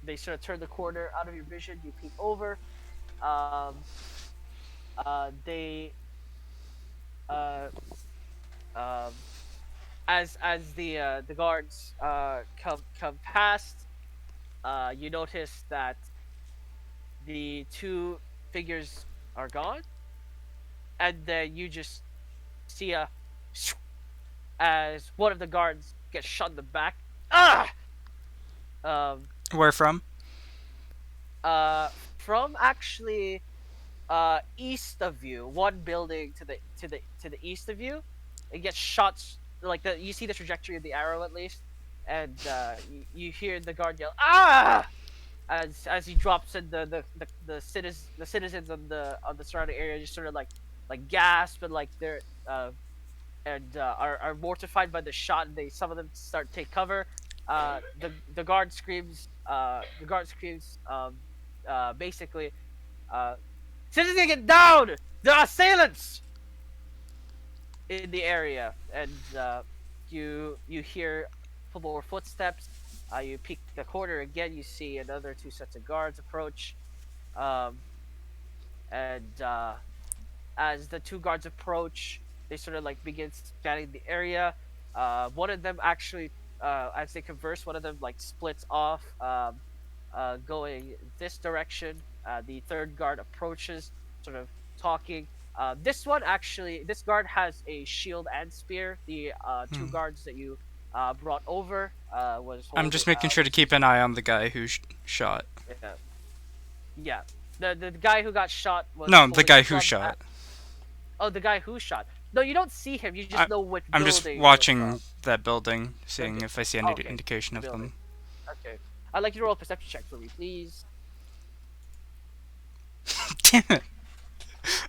they sort of turn the corner out of your vision. You peek over. They um, as the guards come past, you notice that the two figures are gone, and then you just see as one of the guards gets shot in the back. Ah! Where from? From actually east of you, one building to the east of you, it gets shot like you see the trajectory of the arrow at least, and you hear the guard yell "Ah!" as he drops, and the citizens on the surrounding area just sort of like gasp, and like they're are mortified by the shot, and some of them start to take cover. The guard screams. Basically, citizens get down. There are assailants in the area, and you hear a couple more footsteps. You peek the corner again. You see another two sets of guards approach, and as the two guards approach, they sort of like begin scanning the area. One of them actually, as they converse, one of them like splits off, going this direction. The third guard approaches, sort of talking. This guard has a shield and spear. The two guards that you brought over was. I'm just making sure to keep an eye on the guy who shot. Yeah. The guy who got shot was. No, the guy who shot. Oh, the guy who shot. No, you don't see him. You just know which I'm building. just it was watching from. that building, seeing Okay. if I see any Okay, indication of building. them. Okay. I'd like you to roll a perception check for me, please. Damn it!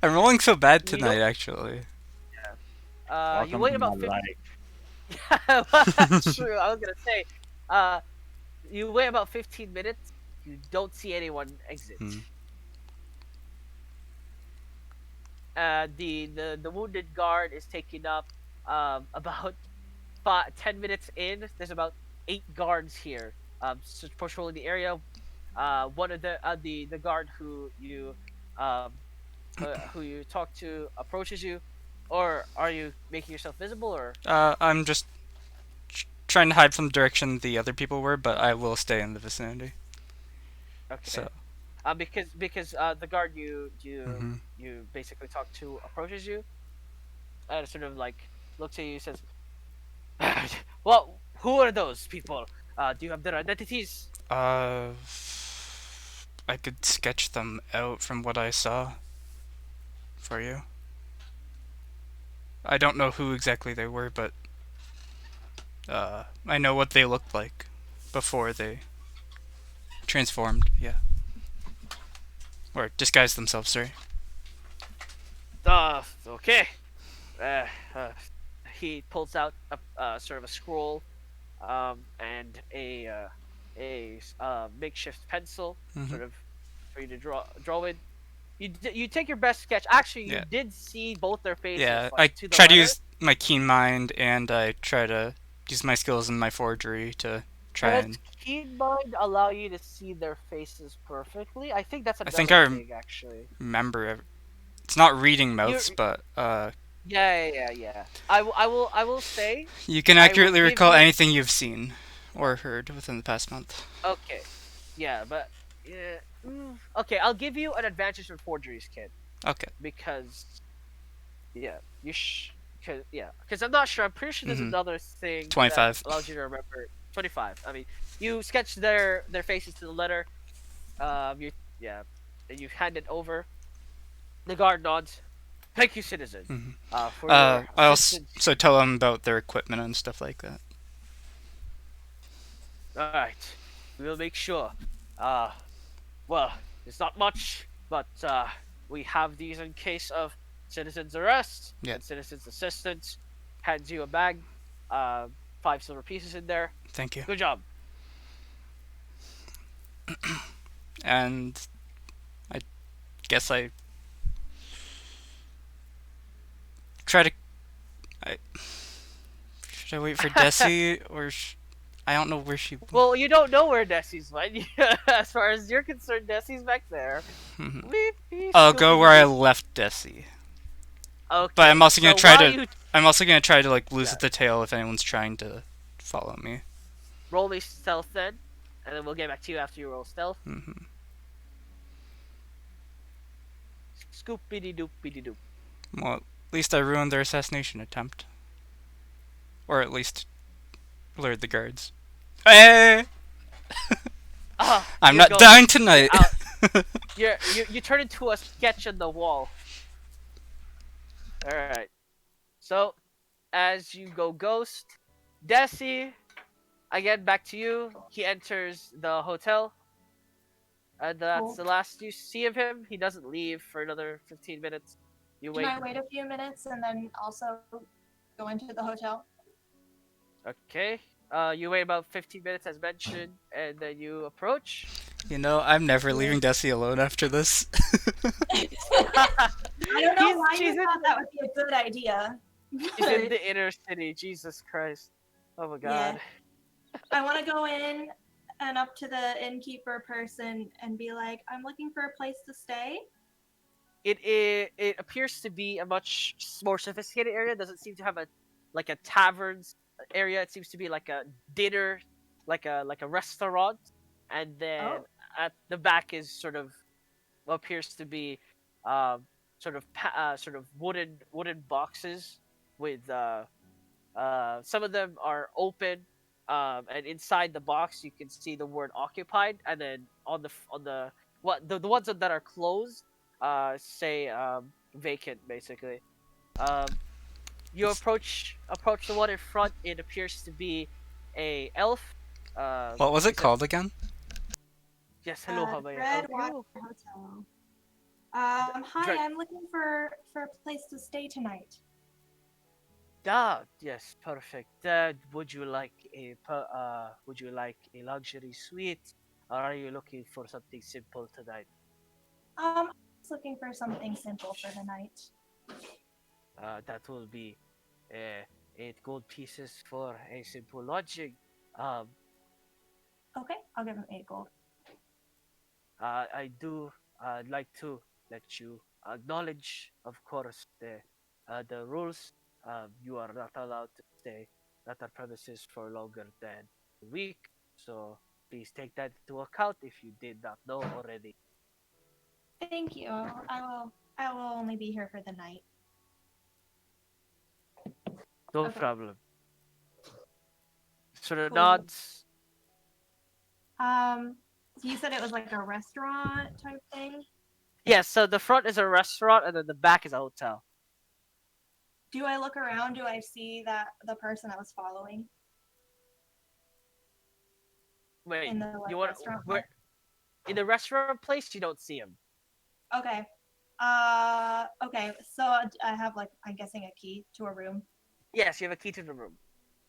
I'm rolling so bad You tonight, don't- actually. You Welcome wait to about my 50. life. Yeah, well, that's true. I was gonna say, you wait about 15 minutes. You don't see anyone exit. Hmm. The wounded guard is taking up about 10 minutes in. There's about 8 guards here, patrolling the area. One of the guard who you talk to approaches you, or are you making yourself visible, or? I'm just trying to hide from the direction the other people were, but I will stay in the vicinity. Okay. So, Because the guard you Mhm. you basically talk to approaches you. and sort of like looks at you and says, "Well, who are those people? Do you have their identities?" I could sketch them out from what I saw for you. I don't know who exactly they were, but I know what they looked like before they transformed. Yeah, or disguised themselves. Sorry. Okay. Uh, uh, he pulls out a sort of a scroll, and a makeshift pencil, Mm-hmm. sort of for you to draw in. You take your best sketch. Actually, you Yeah. did see both their faces, Yeah, like I to the try to letter. use my keen mind, and I try to use my skills in my forgery to try Does and. keen mind allow you to see their faces perfectly? I think that's I think another I thing, actually. remember. It's not reading You, mouths, but yeah. I will say, you can I will accurately give recall you. anything you've seen or heard within the past month. Okay, yeah, but yeah, okay. I'll give you an advantage for forgeries, kid, Okay. because yeah, because I'm not sure. I'm pretty sure there's Mm-hmm. another thing that 25. allows you to remember 25. I mean, you sketch their faces to the letter. You yeah, and you hand it over. The guard nods. Thank you, citizen, Mm-hmm. for your I assistance. also tell them about their equipment and stuff like that. All right, we will make sure. Uh, well, it's not much, but we have these in case of citizen's arrest Yeah. and citizen's assistance. Hands you a bag, uh, 5 silver pieces in there. Thank you. Good job. And I guess I try to. Should I wait for Desi or? I don't know where she. Well, you don't know where Nessie's went. As far as you're concerned, Nessie's back there. Mhm. Beep, beep, I'll go where I Scooby-Doo. left Desi. But Okay, so while you I'm also gonna try to like lose yeah, at the tail if anyone's trying to follow me. roll me stealth then, and then we'll get back to you after you roll stealth. Hmm. Scoopity doopity doop. Well, at least I ruined their assassination attempt, or at least lured the guards. Hey! I'm You not go dying tonight. out. You turn into a sketch on the wall. All right. So as you go ghost, Desi, again back to you. He enters the hotel, and that's Cool. the last you see of him. He doesn't leave for another 15 minutes. You Can wait. I wait a few minutes and then also go into the hotel? Okay. You wait about 15 minutes as mentioned, and then you approach. You know, I'm never leaving Desi alone after this. I don't know why She's you thought that would be a good idea. She's in the inner city. Jesus Christ. Oh my Yeah. God. I want to go in and up to the innkeeper person and be like, I'm looking for a place to stay. It appears to be a much more sophisticated area. It doesn't seem to have a taverns area. It seems to be like a dinner, like a restaurant, and then Oh. at the back is sort of what appears to be sort of wooden boxes with some of them are open, and inside the box you can see the word occupied, and then on the the ones that are closed say vacant basically. You approach the one in front. It appears to be a elf. What was He it says, called again? "Yes, hello, how may I Red help Water you?" Hotel. Hi, Dra- I'm looking for a place to stay tonight. Ah, yes, perfect. Would you like a luxury suite, or are you looking for something simple tonight? I'm just looking for something simple for the night. That will be uh, 8 gold pieces for a simple lodging. Um, Okay, I'll give him 8 gold. I do like to let you acknowledge, of course, the rules. You are not allowed to stay at our premises for longer than a week, so please take that into account if you did not know already. Thank you. I will only be here for the night. No Okay. problem. Sort of Cool. nods. So you said it was like a restaurant type thing. Yeah, so the front is a restaurant and then the back is a hotel. Do I look around? Do I see that the person I was following Wait, in the like, you want restaurant? where in the restaurant place you don't see him. Okay. Okay. So I have like I'm guessing a key to a room. Yes, you have a key to the room.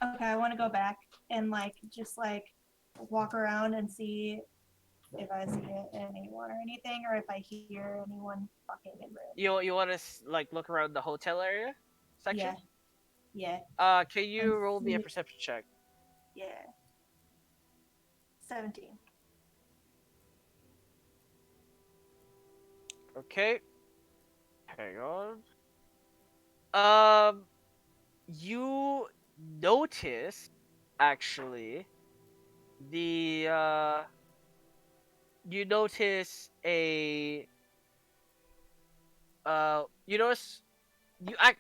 Okay, I want to go back and like just like walk around and see if I see anyone or anything, or if I hear anyone talking in room. You want to like look around the hotel area section? Yeah. Can you roll me a perception check? Yeah. 17. Okay. Hang on. You notice actually the you notice a you notice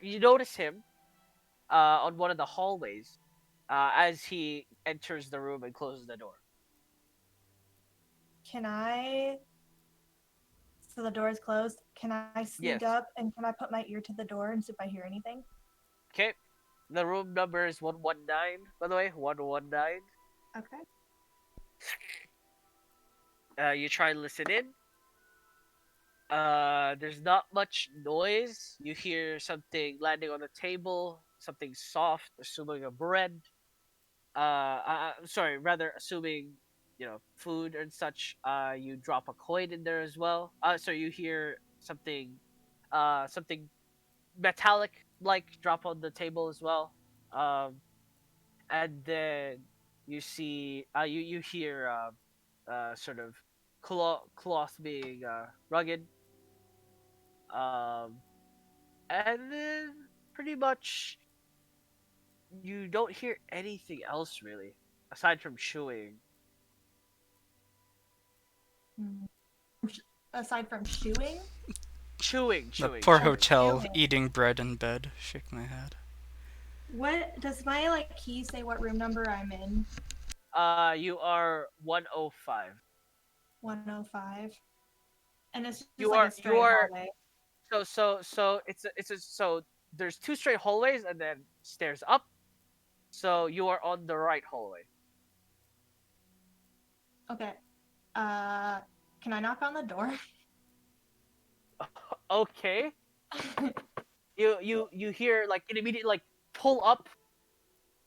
you notice him on one of the hallways as he enters the room and closes the door. Can I? So the door is closed. Can I sneak Yes. up and can I put my ear to the door and see if I hear anything? Okay. The room number is 119, by the way. 119. Okay. You try and listen in. There's not much noise. You hear something landing on the table, something soft, assuming a bread. Sorry, rather assuming food and such. You drop a coin in there as well. So you hear something, something metallic like drop on the table as well. And then you see, you hear, sort of cloth being rugged. Um, and then pretty much you don't hear anything else really aside from chewing. Hmm. Aside from chewing? Chewing. The poor Oh, hotel chewing. eating bread in bed. Shake my head. What does my like key say? What room number I'm in? You are 105. 105. And it's just You like are a straight hallway. so so there's two straight hallways and then stairs up. So you are on the right hallway. Okay. Can I knock on the door? Okay. You hear like it immediately like pull up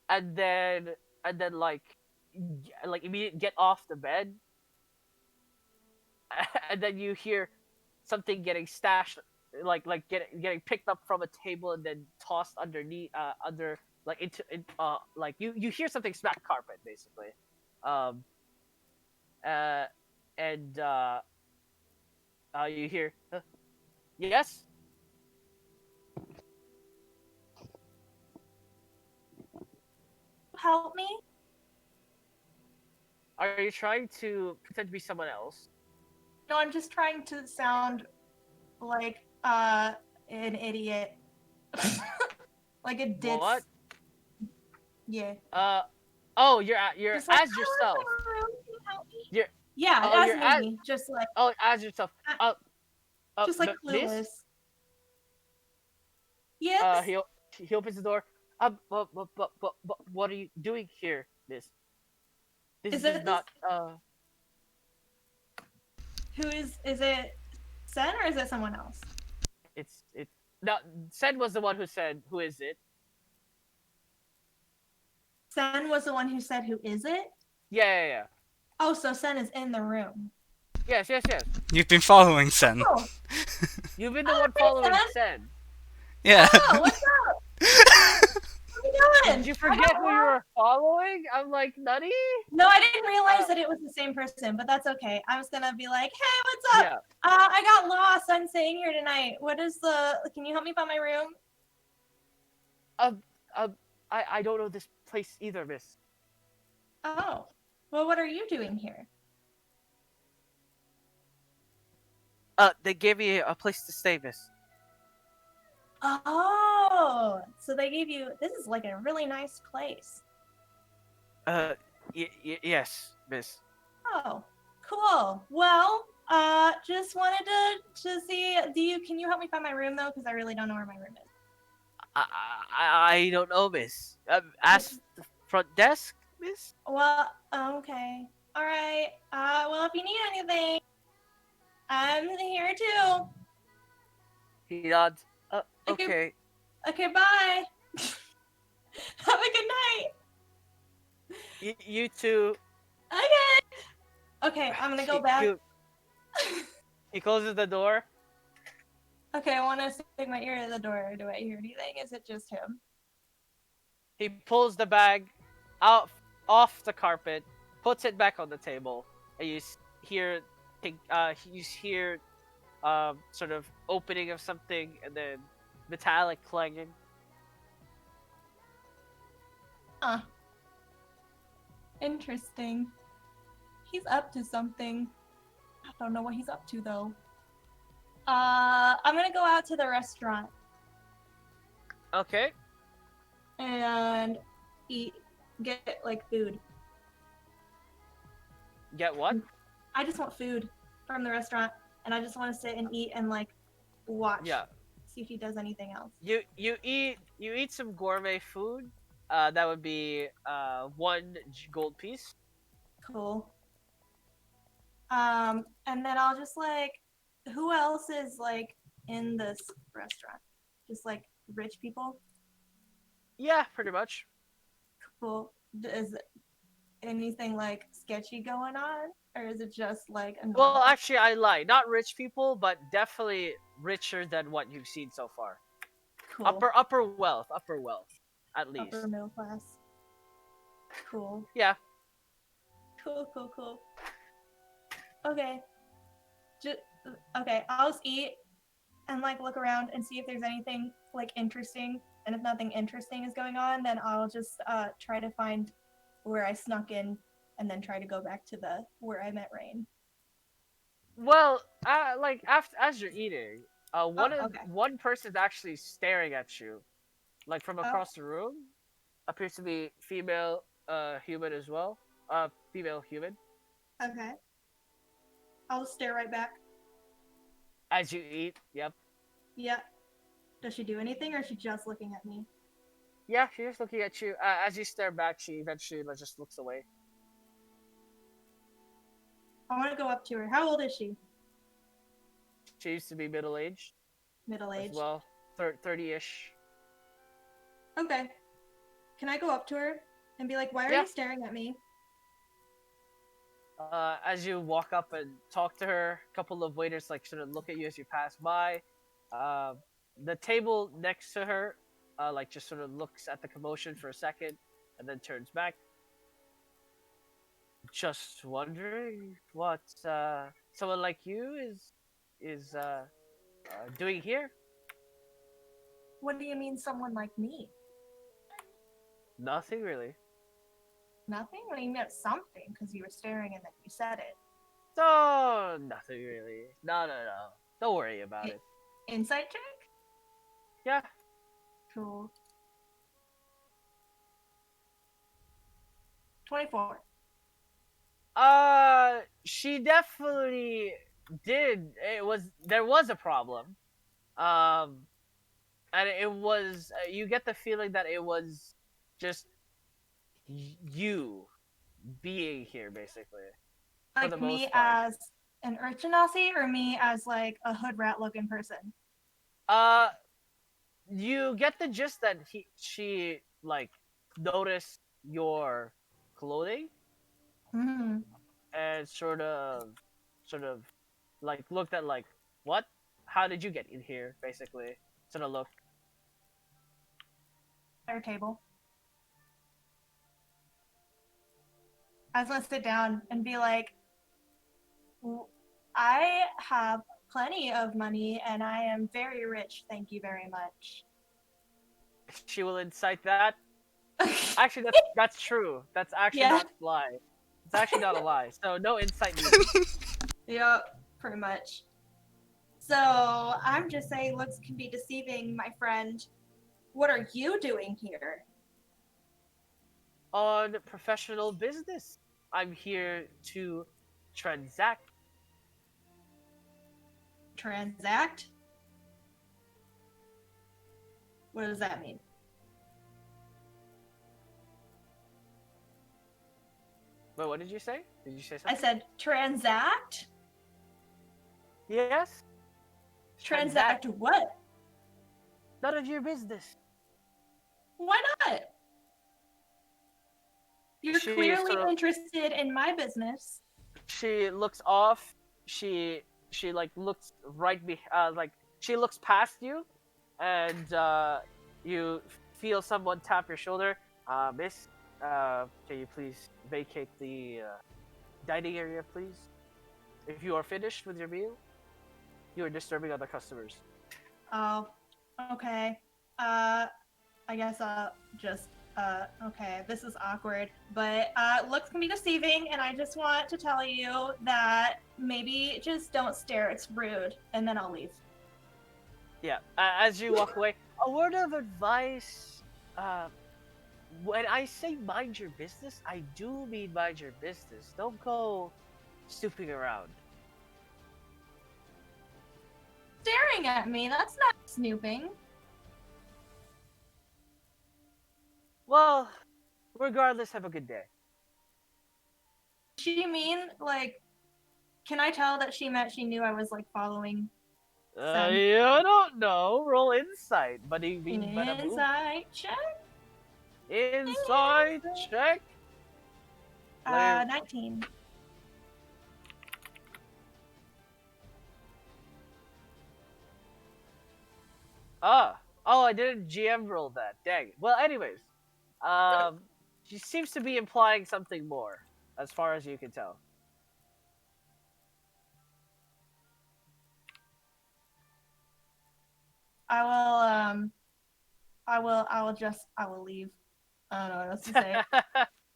and then like immediate get off the bed and then you hear something getting stashed getting picked up from a table and then tossed underneath under like into like you hear something smack carpet basically um uh and you hear yes. Help me? Are you trying to pretend to be someone else? No, I'm just trying to sound like an idiot. Like a ditz. What? Yeah. Oh, you're Just like, as yourself. Can you help me? You're Yeah, oh, you're as as me. Just like oh, as yourself. just like clueless. Miss? Yes. He opens the door. But what are you doing here, Miss? This Is is it not who is it Sen or is it someone else? it's no. Sen was the one who said, "Who is it?" Sen was the one who said who is it? Yeah. Oh, so Sen is in the room. Yes. You've been following Sen. Oh, You've been the Oh, one hey, following Sen. Sen. Yeah. oh what's up? What are you doing? Did you forget who you were following? I'm like nutty. No, I didn't realize that it was the same person, but that's okay. I was gonna be like, hey, what's up? Yeah. I got lost. I'm staying here tonight. Can you help me find my room? I don't know this place either, Miss. Oh, well, what are you doing here? They gave me a place to stay, Miss. Oh, So they gave you. This is like a really nice place. Yes, miss. Oh, cool. Well, just wanted to see. Can you help me find my room though? Because I really don't know where my room is. I don't know, miss. Ask the front desk, miss. Well, okay. All right. Well, if you need anything, I'm here too. He nods. Okay. Okay. Okay, bye. Have a good night. You two. Okay. Okay, I'm gonna go back. He closes the door. Okay, I want to stick my ear to the door. Do I hear anything? Is it just him? He pulls the bag out off the carpet, puts it back on the table, and hear, you hear, sort of opening of something, and then metallic clanging. Huh. Interesting. He's up to something. I don't know what he's up to though. I'm gonna go out to the restaurant Okay. and get like food. Get what? I just want food from the restaurant, and I just want to sit and eat and like watch. Yeah. See if he does anything else. You eat some gourmet food. That would be one gold piece. Cool. And then I'll just like, who else is like in this restaurant? Just like rich people. Yeah, pretty much. Cool. Is anything like sketchy going on, or is it just like a Well, normal? actually, I lie. Not rich people, but definitely richer than what you've seen so far. Cool. Upper wealth, at least. Upper middle class. Cool. Yeah. Cool. Okay. Okay, I'll just eat and like look around and see if there's anything like interesting. And if nothing interesting is going on, then I'll just try to find where I snuck in and then try to go back to the where I met Rain. Well, like after as you're eating, Okay. one person's actually staring at you, like from across the room. Appears to be female, human as well. Female human. Okay. I'll stare right back. As you eat, yep. Yeah. Does she do anything, or is she just looking at me? Yeah, she's just looking at you. As you stare back, she eventually just looks away. I want to go up to her. How old is she? She used to be middle-aged Middle as aged. well, 30-ish. Okay. Can I go up to her and be like, why are Yeah. you staring at me? As you walk up and talk to her, a couple of waiters like sort of look at you as you pass by. The table next to her, like just sort of looks at the commotion for a second, and then turns back. Just wondering what someone like you is doing here. What do you mean, someone like me? Nothing really. Nothing? What do you mean something? Because you were staring and then you said it. Oh, nothing really. No. Don't worry about it. Insight check? Yeah. Cool. 24. She definitely did. There was a problem. And it was you get the feeling that it was just you being here basically. For the Like me most part. as an Urchinasi, or me as like a hood rat looking person? You get the gist that she like noticed your clothing Hmm. and sort of like looked at like, what? How did you get in here? Basically, sort of look. Our table. I was gonna sit down and be like, I have plenty of money and I am very rich, thank you very much. She will incite that. Actually, that's true. That's actually Yeah. not a lie. It's actually not a lie. So no insight needed. Yeah, pretty much. So I'm just saying looks can be deceiving, my friend. what are you doing here? On professional business. I'm here to transact. Transact? What does that mean? Wait, what did you say? Did you say I something? said transact? Yes. Transact what? None of your business. Why not? You're She clearly sort of- interested in my business. She looks off. She like looks like she looks past you, and you feel someone tap your shoulder. Miss, can you please vacate the dining area, please? If you are finished with your meal, you are disturbing other customers. Oh, okay. I guess okay, this is awkward, but looks can be deceiving, and I just want to tell you that maybe just don't stare, it's rude, and then I'll leave. Yeah. As you walk away, a word of advice. When I say mind your business, I do mean mind your business. Don't go snooping around. Staring at me, that's not snooping. Well, regardless, have a good day. She mean, like, can I tell that she meant she knew I was, like, following Sen? You don't know. Roll insight. Buddy, bean, bada boom. Insight check? Insight check. Layer- 19. Oh, I didn't GM roll that. Dang. Well, anyways, she seems to be implying something more, as far as you can tell. I will leave. I don't know what else to say.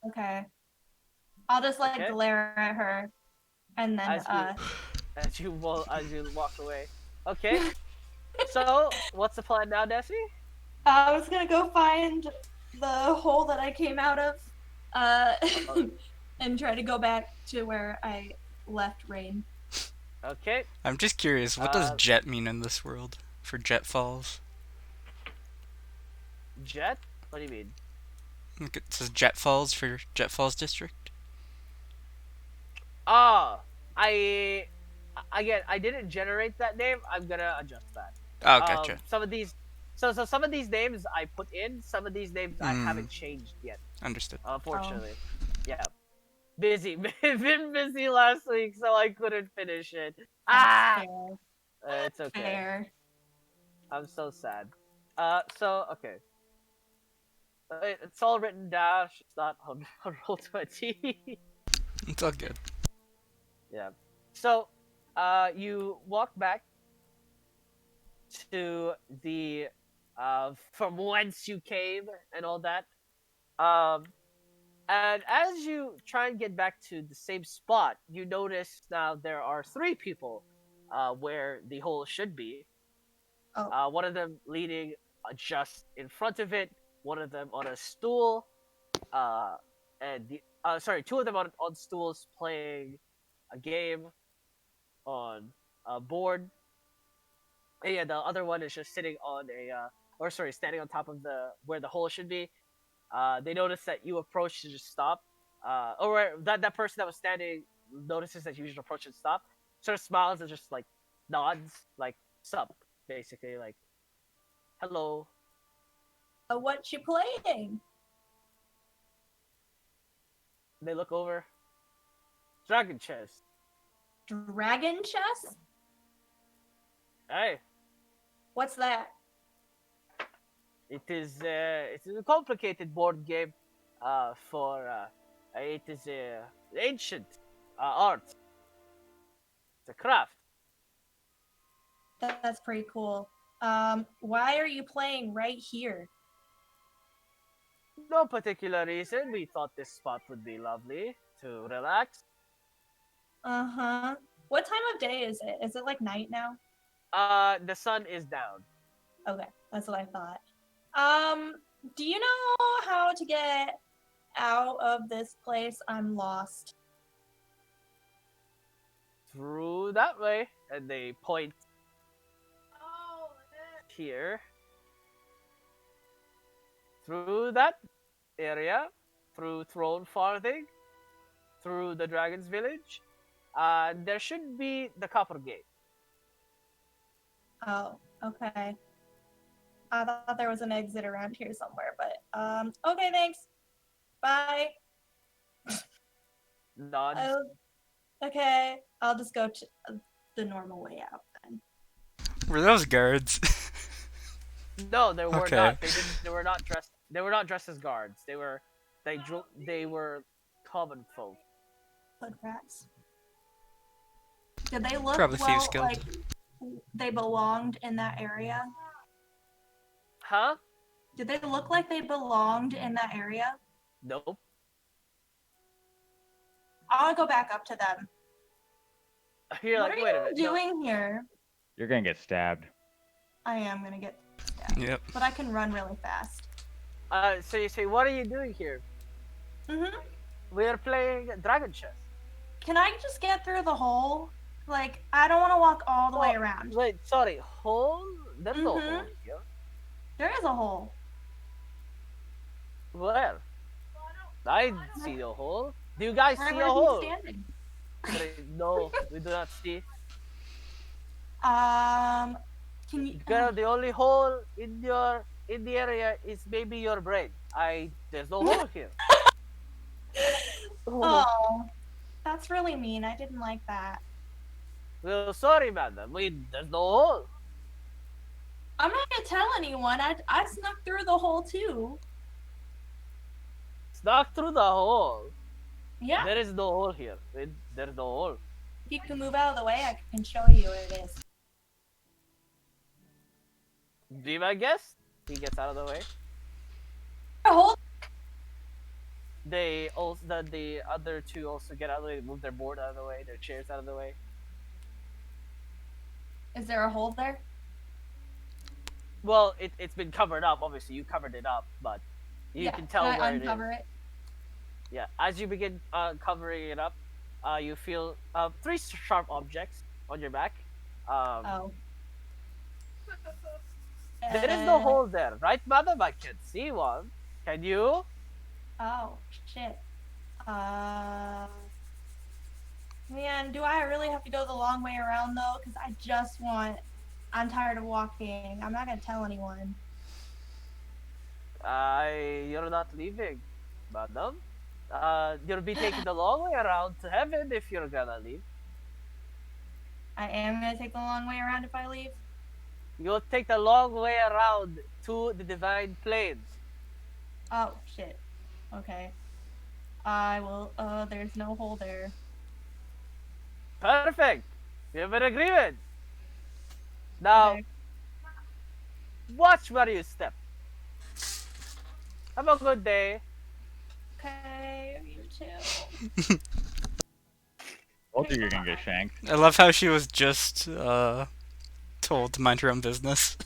Okay. I'll just like Okay. glare at her and then as you walk away. Okay. So, what's the plan now, Nessie? I was gonna go find the hole that I came out of, and try to go back to where I left Rain. Okay. I'm just curious, what does jet mean in this world? For Jet Falls? Jet? What do you mean? Like, it says Jet Falls for Jet Falls District? Ah, again, I didn't generate that name. I'm gonna adjust that. Oh, gotcha. Some of these, so some of these names I put in. Some of these names I haven't changed yet. Understood. Unfortunately, yeah. Busy, been busy last week, so I couldn't finish it. Fair. It's okay. Fair. I'm so sad. So okay. It's all written down. It's not on Roll20. It's all good. Yeah. So, you walk back to the from whence you came and all that. And as you try and get back to the same spot, you notice now there are three people where the hole should be. Oh. One of them leaning just in front of it, one of them on a stool, and two of them on stools playing a game on a board. And yeah, the other one is just sitting on standing on top of where the hole should be. They notice that you approach to just stop. Or that person that was standing notices that you just approach and stop. Sort of smiles and just like nods, like sup, basically, like hello. What you playing? They look over. Dragon chess. Dragon chess? Hey, What's that? it is a complicated board game. It is ancient art. It's a craft. That's pretty cool. Why are you playing right here? No particular reason. We thought this spot would be lovely to relax. Uh-huh. What time of day is it? Is it like night now? The sun is down. Okay, that's what I thought. Do you know how to get out of this place? I'm lost. Through that way, and they point here. Through that area, through Throne Farthing, through the Dragon's Village. There should be the Copper Gate. Oh, okay. I thought there was an exit around here somewhere, but okay, thanks. Bye. Nods. Okay, I'll just go to the normal way out then. Were those guards? No, they were Okay. not. They didn't. They were not dressed. They were not dressed as guards. They were. They were common folk. Hood rats. Did they look Probably well Thieves Guild. like they belonged in that area? Huh? Did they look like they belonged in that area? Nope. I want to go back up to them. You're What like, are wait a you minute. no. doing here? You're gonna get stabbed. I am gonna get stabbed, Yep. but I can run really fast. So you say, what are you doing here? Mhm. We are playing Dragon Chess. Can I just get through the hole? Like, I don't want to walk all the way Oh, around. Wait, sorry. Hole? There's no Mhm. hole here. There is a hole. Where? I see no hole. Do you guys Right see where a he's hole? standing. No, we do not see. Can you? Girl, the only hole in the area is maybe your brain. There's no hole here. Oh, that's really mean. I didn't like that. Well, sorry, madam. There's no hole. I'm not gonna tell anyone. I snuck through the hole too. Snuck through the hole. Yeah. There is no hole here. There's no hole. If you can move out of the way, I can show you where it is. Be my guest. He gets out of the way. A hole? They also the other two also get out of the way. Move their board out of the way. Their chairs out of the way. Is there a hole there? Well, it's been covered up. Obviously, you covered it up, but you can tell can I where it is. uncover it? Yeah. As you begin covering it up, you feel 3 sharp objects on your back. Oh. There is no hole there, right, madam? I can see one. Can you? Oh, shit. Man, do I really have to go the long way around though? Because I'm tired of walking. I'm not gonna tell anyone. You're not leaving, madam. You'll be taking the long way around to heaven if you're gonna leave. I am gonna take the long way around if I leave. You'll take the long way around to the divine plains. Oh, shit. Okay. I will, there's no hole there. Perfect. We have an agreement. Now, Okay. watch where you step. Have a good day. Okay, you too. Told you you're gonna get shanked. I love how she was just told to mind her own business.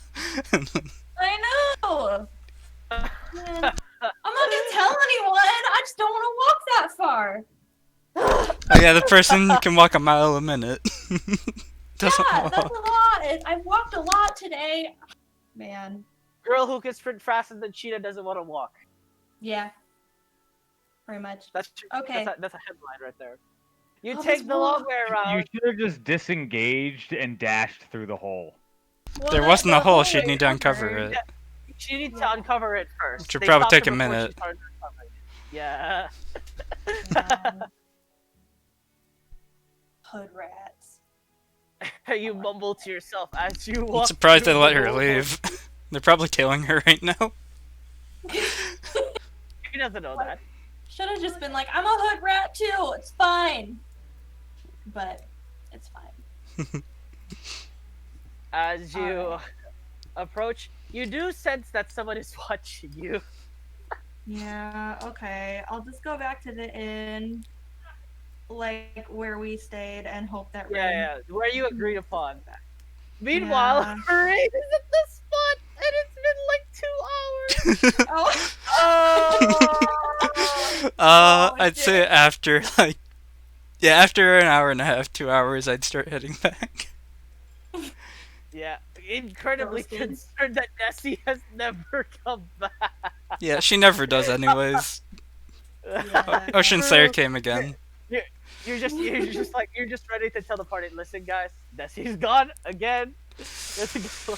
I know! Man, I'm not gonna tell anyone! I just don't wanna walk that far! Oh yeah, the person can walk a mile a minute. Doesn't Yeah, walk. that's a lot! I've walked a lot today. Man. Girl who can sprint faster than Cheetah doesn't want to walk. Yeah. Pretty much. That's Okay. That's a headline right there. You I'll take just the long walk. way You around. should have just disengaged and dashed through the hole. Well, There wasn't a the hole, hole she'd is need to uncover covered. it. She needs Yeah. to uncover it first. Which would They probably stopped take her a before she minute. started uncovering it. Yeah. Hood rats. You mumble to yourself as you I'm walk. surprised they through let the her hole. leave. They're probably killing her right now. He doesn't know that. Should have just been like, I'm a hood rat too. It's fine. But it's fine. As you Alright. approach, you do sense that someone is watching you. Yeah. Okay. I'll just go back to the inn, like where we stayed, and hope that Rain. Yeah, where you agreed upon. Meanwhile, Yeah. Rain is at the spot, and it's been like 2 hours. Oh. Oh! Oh, I'd shit. say after like, yeah, after an hour and a half, 2 hours, I'd start heading back. Yeah, incredibly Roasted. concerned that Nessie has never come back. Yeah, she never does anyways. Yeah. Ocean Slayer Bro, came again. you're just ready to tell the party, listen guys, Nessie's gone again. Let's go.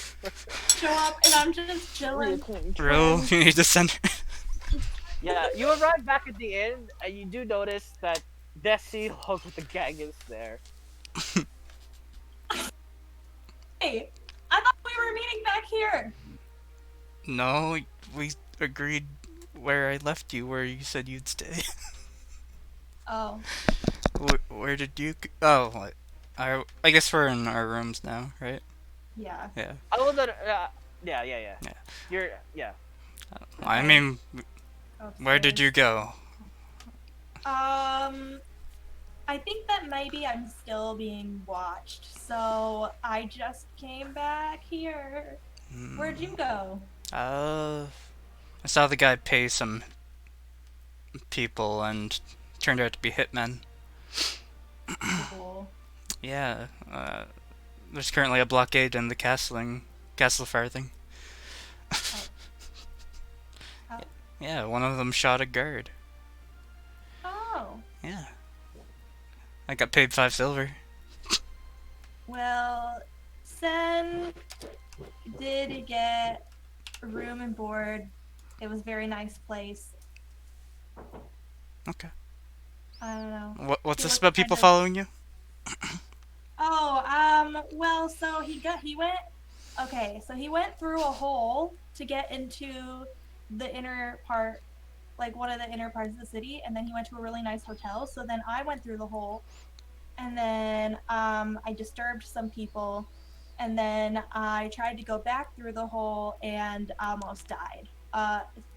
Show up and I'm just chilling. Bro, you need to send her. Yeah, you arrive back at the inn and you do notice that Nessie along with the gang is there. Hey, I thought we were meeting back here. No, we agreed where I left you, where you said you'd stay. Oh. Where did you? Oh, what? I guess we're in our rooms now, right? Yeah. Yeah. I will not. Yeah. Yeah. You're yeah. I Okay. mean, where did Upstairs. you go? I think that maybe I'm still being watched, so I just came back here. Where'd you go? I saw the guy pay some people and turned out to be hitmen. Cool. Yeah. There's currently a blockade in the castle fire thing. Oh. Yeah, one of them shot a guard. Oh. Yeah. I got paid 5 silver. Well, Sen did get room and board. It was a very nice place. Okay. I don't know. What's He this looked about people kind of- following you? Oh, well, so he went through a hole to get into the inner part, like one of the inner parts of the city, and then he went to a really nice hotel. So then I went through the hole, and then I disturbed some people, and then I tried to go back through the hole and almost died.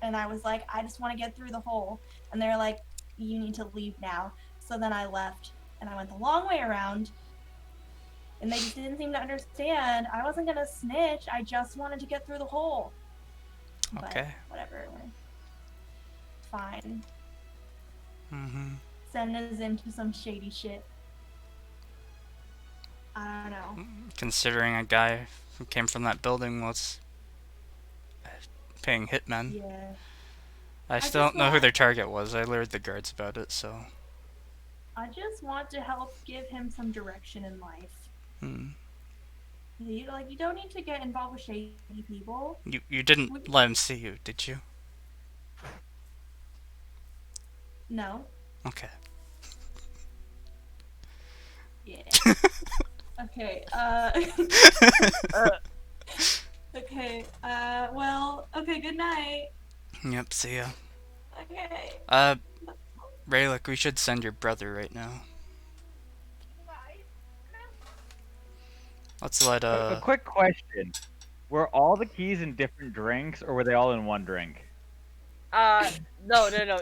And I was like, I just want to get through the hole, and they're like, you need to leave now. So then I left, and I went the long way around. And they just didn't seem to understand. I wasn't gonna snitch. I just wanted to get through the hole. But Okay. whatever. Fine. Mm-hmm. Sen is into some shady shit. I don't know. Considering a guy who came from that building was paying hitmen. Yeah. I still just don't know who want- their target was. I lured the guards about it, so. I just want to help give him some direction in life. You don't need to get involved with shady people. You didn't let him see you, did you? No. Okay. Yeah. Okay. Okay. Well. Okay. Good night. Yep, see ya. Okay. Raylick, we should send your brother right now. Let's let, A quick question: were all the keys in different drinks, or were they all in one drink? No.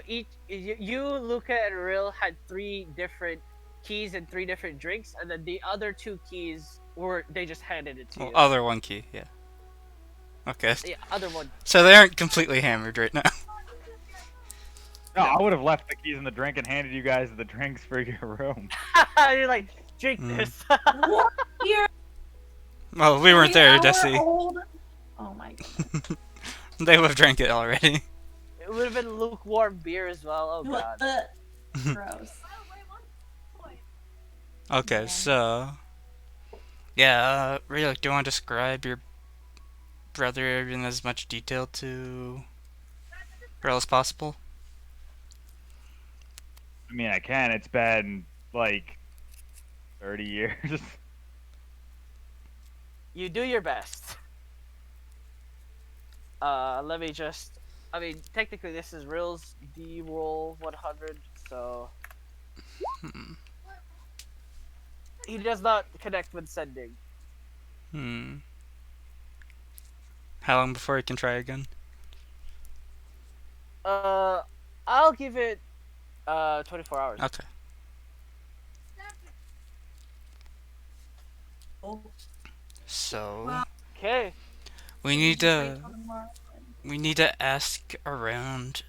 You, Luca, and Ril had 3 different keys and 3 different drinks, and then the other 2 keys they just handed it to you. other one key, yeah. Okay. The other one. So they aren't completely hammered right now. No, I would have left the keys in the drink and handed you guys the drinks for your room. You're like, drink Mm. this. What? You're Well, we weren't there, 3 hour Desi. old? Oh my god. They would have drank it already. It would have been lukewarm beer as well. Oh god. Gross. Okay, Yeah. so. Yeah, Raylick, do you want to describe your brother in as much detail to Rayl as possible? I mean, I can. It's been like 30 years. You do your best. Let me just. I mean, technically, this is Ril's D roll 100, so he does not connect with sending. How long before he can try again? I'll give it 24 hours. Okay. Oh. So Well, we need to. We need to ask around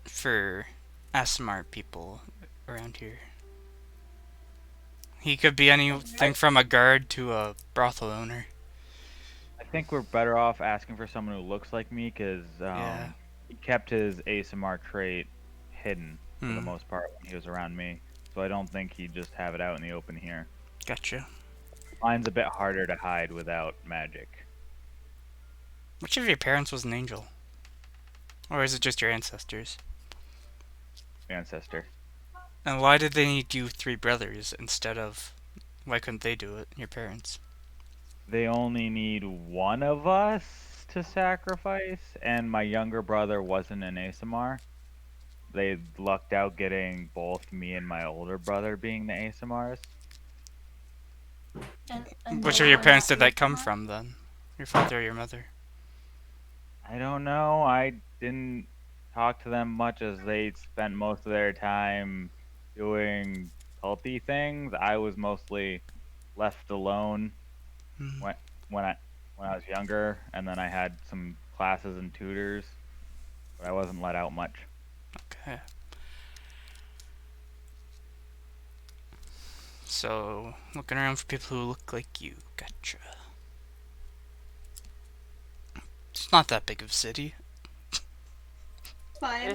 for ASMR people around here. He could be anything from a guard to a brothel owner. I think we're better off asking for someone who looks like me, because Yeah. he kept his ASMR trait hidden for the most part when he was around me. So I don't think he'd just have it out in the open here. Gotcha. Mine's a bit harder to hide without magic. Which of your parents was an angel? Or is it just your ancestors? Ancestor. And why did they need you 3 brothers instead of... Why couldn't they do it, your parents? They only need one of us to sacrifice, and my younger brother wasn't an ASMR. They lucked out getting both me and my older brother being the ASMRs. And Which they of your were parents not did that come ASMR? from, then? Your father or your mother? I don't know. I didn't talk to them much, as they spent most of their time doing culty things. I was mostly left alone Hmm. when when I when I was younger, and then I had some classes and tutors, but I wasn't let out much. Okay. So, looking around for people who look like you. Gotcha. It's not that big of a city. Fine.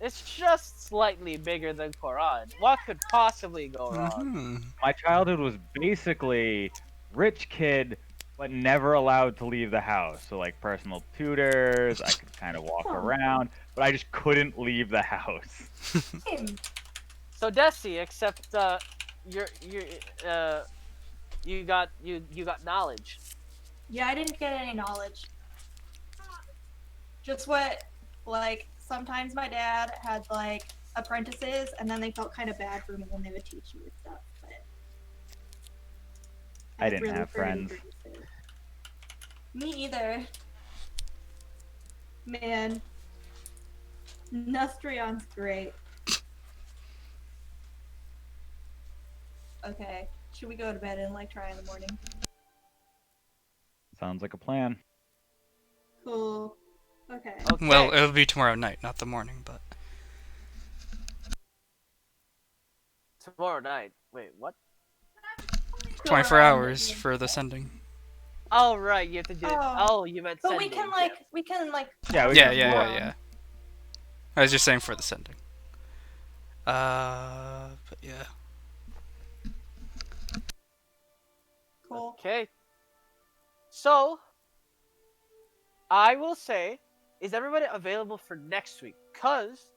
It's just slightly bigger than Quran. What could possibly go wrong? Mm-hmm. My childhood was basically rich kid, but never allowed to leave the house. So like personal tutors, I could kind of walk Oh. around, but I just couldn't leave the house. Same. So Desi, except you got knowledge. Yeah, I didn't get any knowledge. Just what, like, sometimes my dad had, like, apprentices, and then they felt kind of bad for me when they would teach me stuff, but... I had didn't really have pretty friends. apprentices. Me either. Man. Nustrion's great. Okay, should we go to bed and, like, try in the morning? Sounds like a plan. Cool. Okay. Okay. Well, it'll be tomorrow night, not the morning, but... Tomorrow night. Wait, what? 24 around hours the- for the sending. Oh right, you have to do. Oh. Oh, you meant. But sending. we can, like... Yeah, we Yeah, can- yeah. I was just saying for the sending. But yeah. Cool. Okay. So, I will say, is everybody available for next week? Cause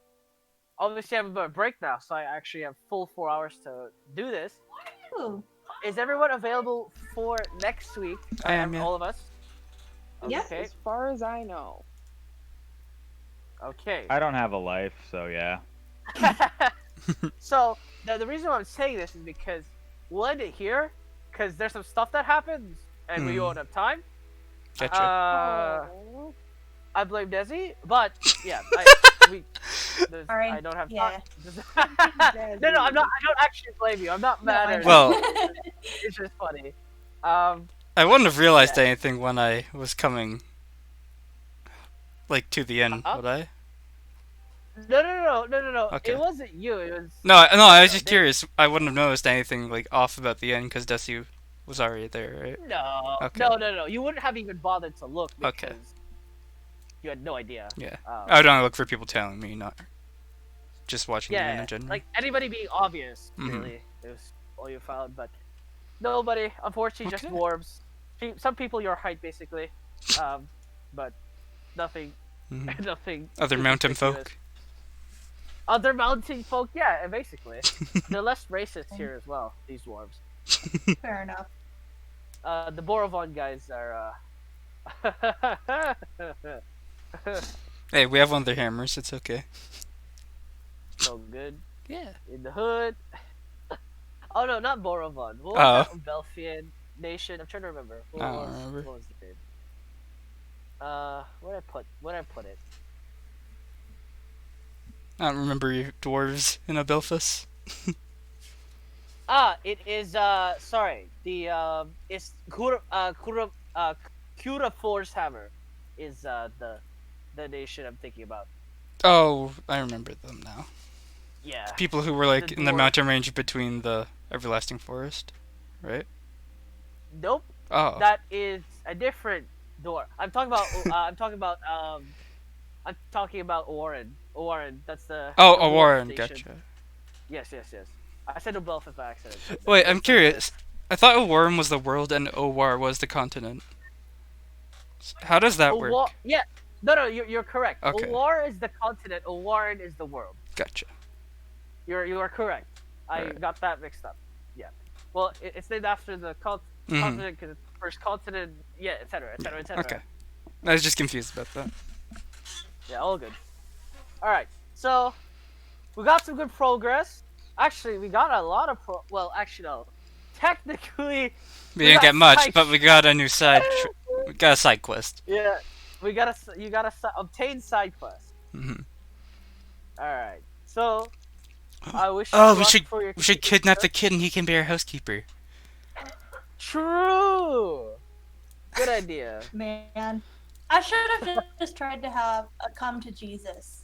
obviously I'm on a break now, so I actually have full 4 hours to do this. Ooh. Is everyone available for next week? I am, yeah. All of us. Yeah. Okay. As far as I know. Okay. I don't have a life, so yeah. So the reason why I'm saying this is because we'll end it here, because there's some stuff that happens and we Hmm. won't have time. Gotcha. Oh. I blame Desi, but yeah, Sorry. I don't have Yeah. time. No, I'm not. I don't actually blame you. I'm not mad at you. Well- It's just funny. I wouldn't have realized anything when I was coming, like, to the end, Uh-huh. would I? No. Okay. It wasn't you. It was. No, I was just they- curious. I wouldn't have noticed anything, like, off about the end, because Desi was already there, right? No. Okay. No. You wouldn't have even bothered to look because Okay. you had no idea. Yeah. Um, I would only look for people telling me, not just watching the end Yeah, in general. like anybody being obvious, Mhm. really, is all you found. But nobody, unfortunately, just Okay. dwarves. Some people your height, basically, but nothing, Mhm. nothing. Other too mountain conspicuous. folk. Other mountain folk, yeah, basically. They're less racist here as well. These dwarves. Fair enough. The Borovon guys are. Hey, we have one of their hammers, it's okay. So good Yeah. in the hood. Oh no, not Borovon. What Oh. was that Belfian nation? I'm trying to remember. I don't remember. What was the name? Where'd I put it? I don't remember you dwarves in Abelphus. It is sorry. It's Kura Force Hammer is the the nation I'm thinking about. Oh, I remember them now. Yeah. People who were like The in the dwarf. mountain range between the everlasting forest, right? Nope. Oh, That is a different door. I'm talking about. I'm talking about Warren. Warren. That's the oh, dwarf Warren, station. gotcha. Yes. I said Ubelfith by accident. Wait, That's I'm curious. I thought Owarum was the world and Owar was the continent. How does that work? Yeah. No, you're correct. Okay. Owar is the continent. Owarin is the world. Gotcha. You are correct. I Right. got that mixed up. Yeah. Well, it's named after the Mhm. continent because it's the first continent. Yeah, etc. Okay. I was just confused about that. Yeah, all good. All right. So we got some good progress. Actually, we got a lot of well, actually no. Technically, We didn't get much, side- but we got a new side. We got a side quest. Yeah, you gotta obtain side quest. Mhm. All right. So I wish. Oh, you luck for your we should kidnap the kid and he can be our housekeeper. True. Good idea. Man, I should have just tried to have a come to Jesus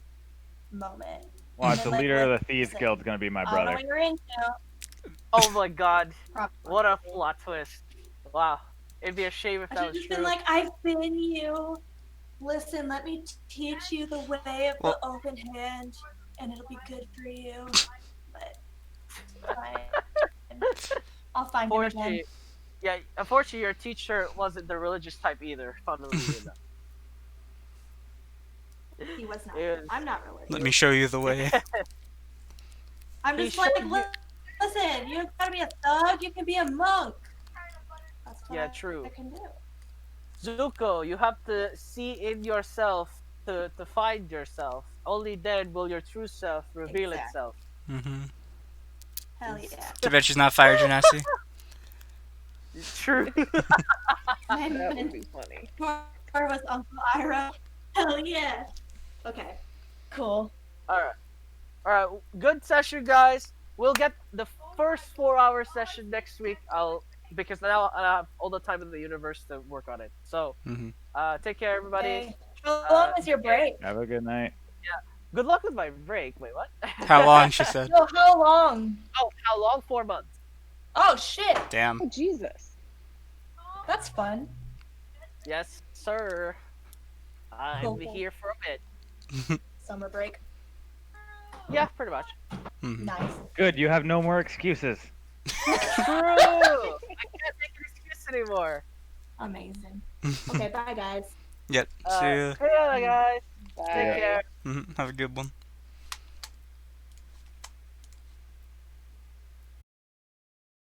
moment. Watch, And the then, leader of the Thieves listen, Guild's gonna be my I don't know brother. what you're into. Oh my God! Probably. What a plot twist! Wow. It'd be a shame if I that should was have true. been like, I've been you. Listen, let me teach you the way of Well- the open hand, and it'll be good for you. But fine. I'll find him again. Unfortunately, yeah. Unfortunately, your teacher wasn't the religious type either. Funnily enough. He was not. It was- I'm not religious. Let me show you the way. I'm He just like, showed you- listen, you don't gotta be a thug, you can be a monk. That's what Yeah, I true. can do. Zuko, you have to see in yourself to find yourself. Only then will your true self reveal Exactly. itself. Mm-hmm. Hell yeah. Too bad she's not Fire Genasi. True. And That would then be funny. where was Uncle Ira? Hell yeah. Okay. Cool. All right. Good session, guys. We'll get the first 4-hour session next week. Because now I have all the time in the universe to work on it. So, Mm-hmm. take care, everybody. Okay. How long is your break? Have a good night. Good luck with my break. Wait, what? How long? She said. Yo, how long? Oh, how long? 4 months. Oh shit. Damn. Oh, Jesus. That's fun. Yes, sir. I'll be Cool. here for a bit. Summer break. Yeah, pretty much. Mhm. Nice. Good, you have no more excuses. True. I can't make an excuse anymore. Amazing. Okay, bye guys. Yep. See ya. See ya, guys. Bye. Take care. Mhm. Have a good one.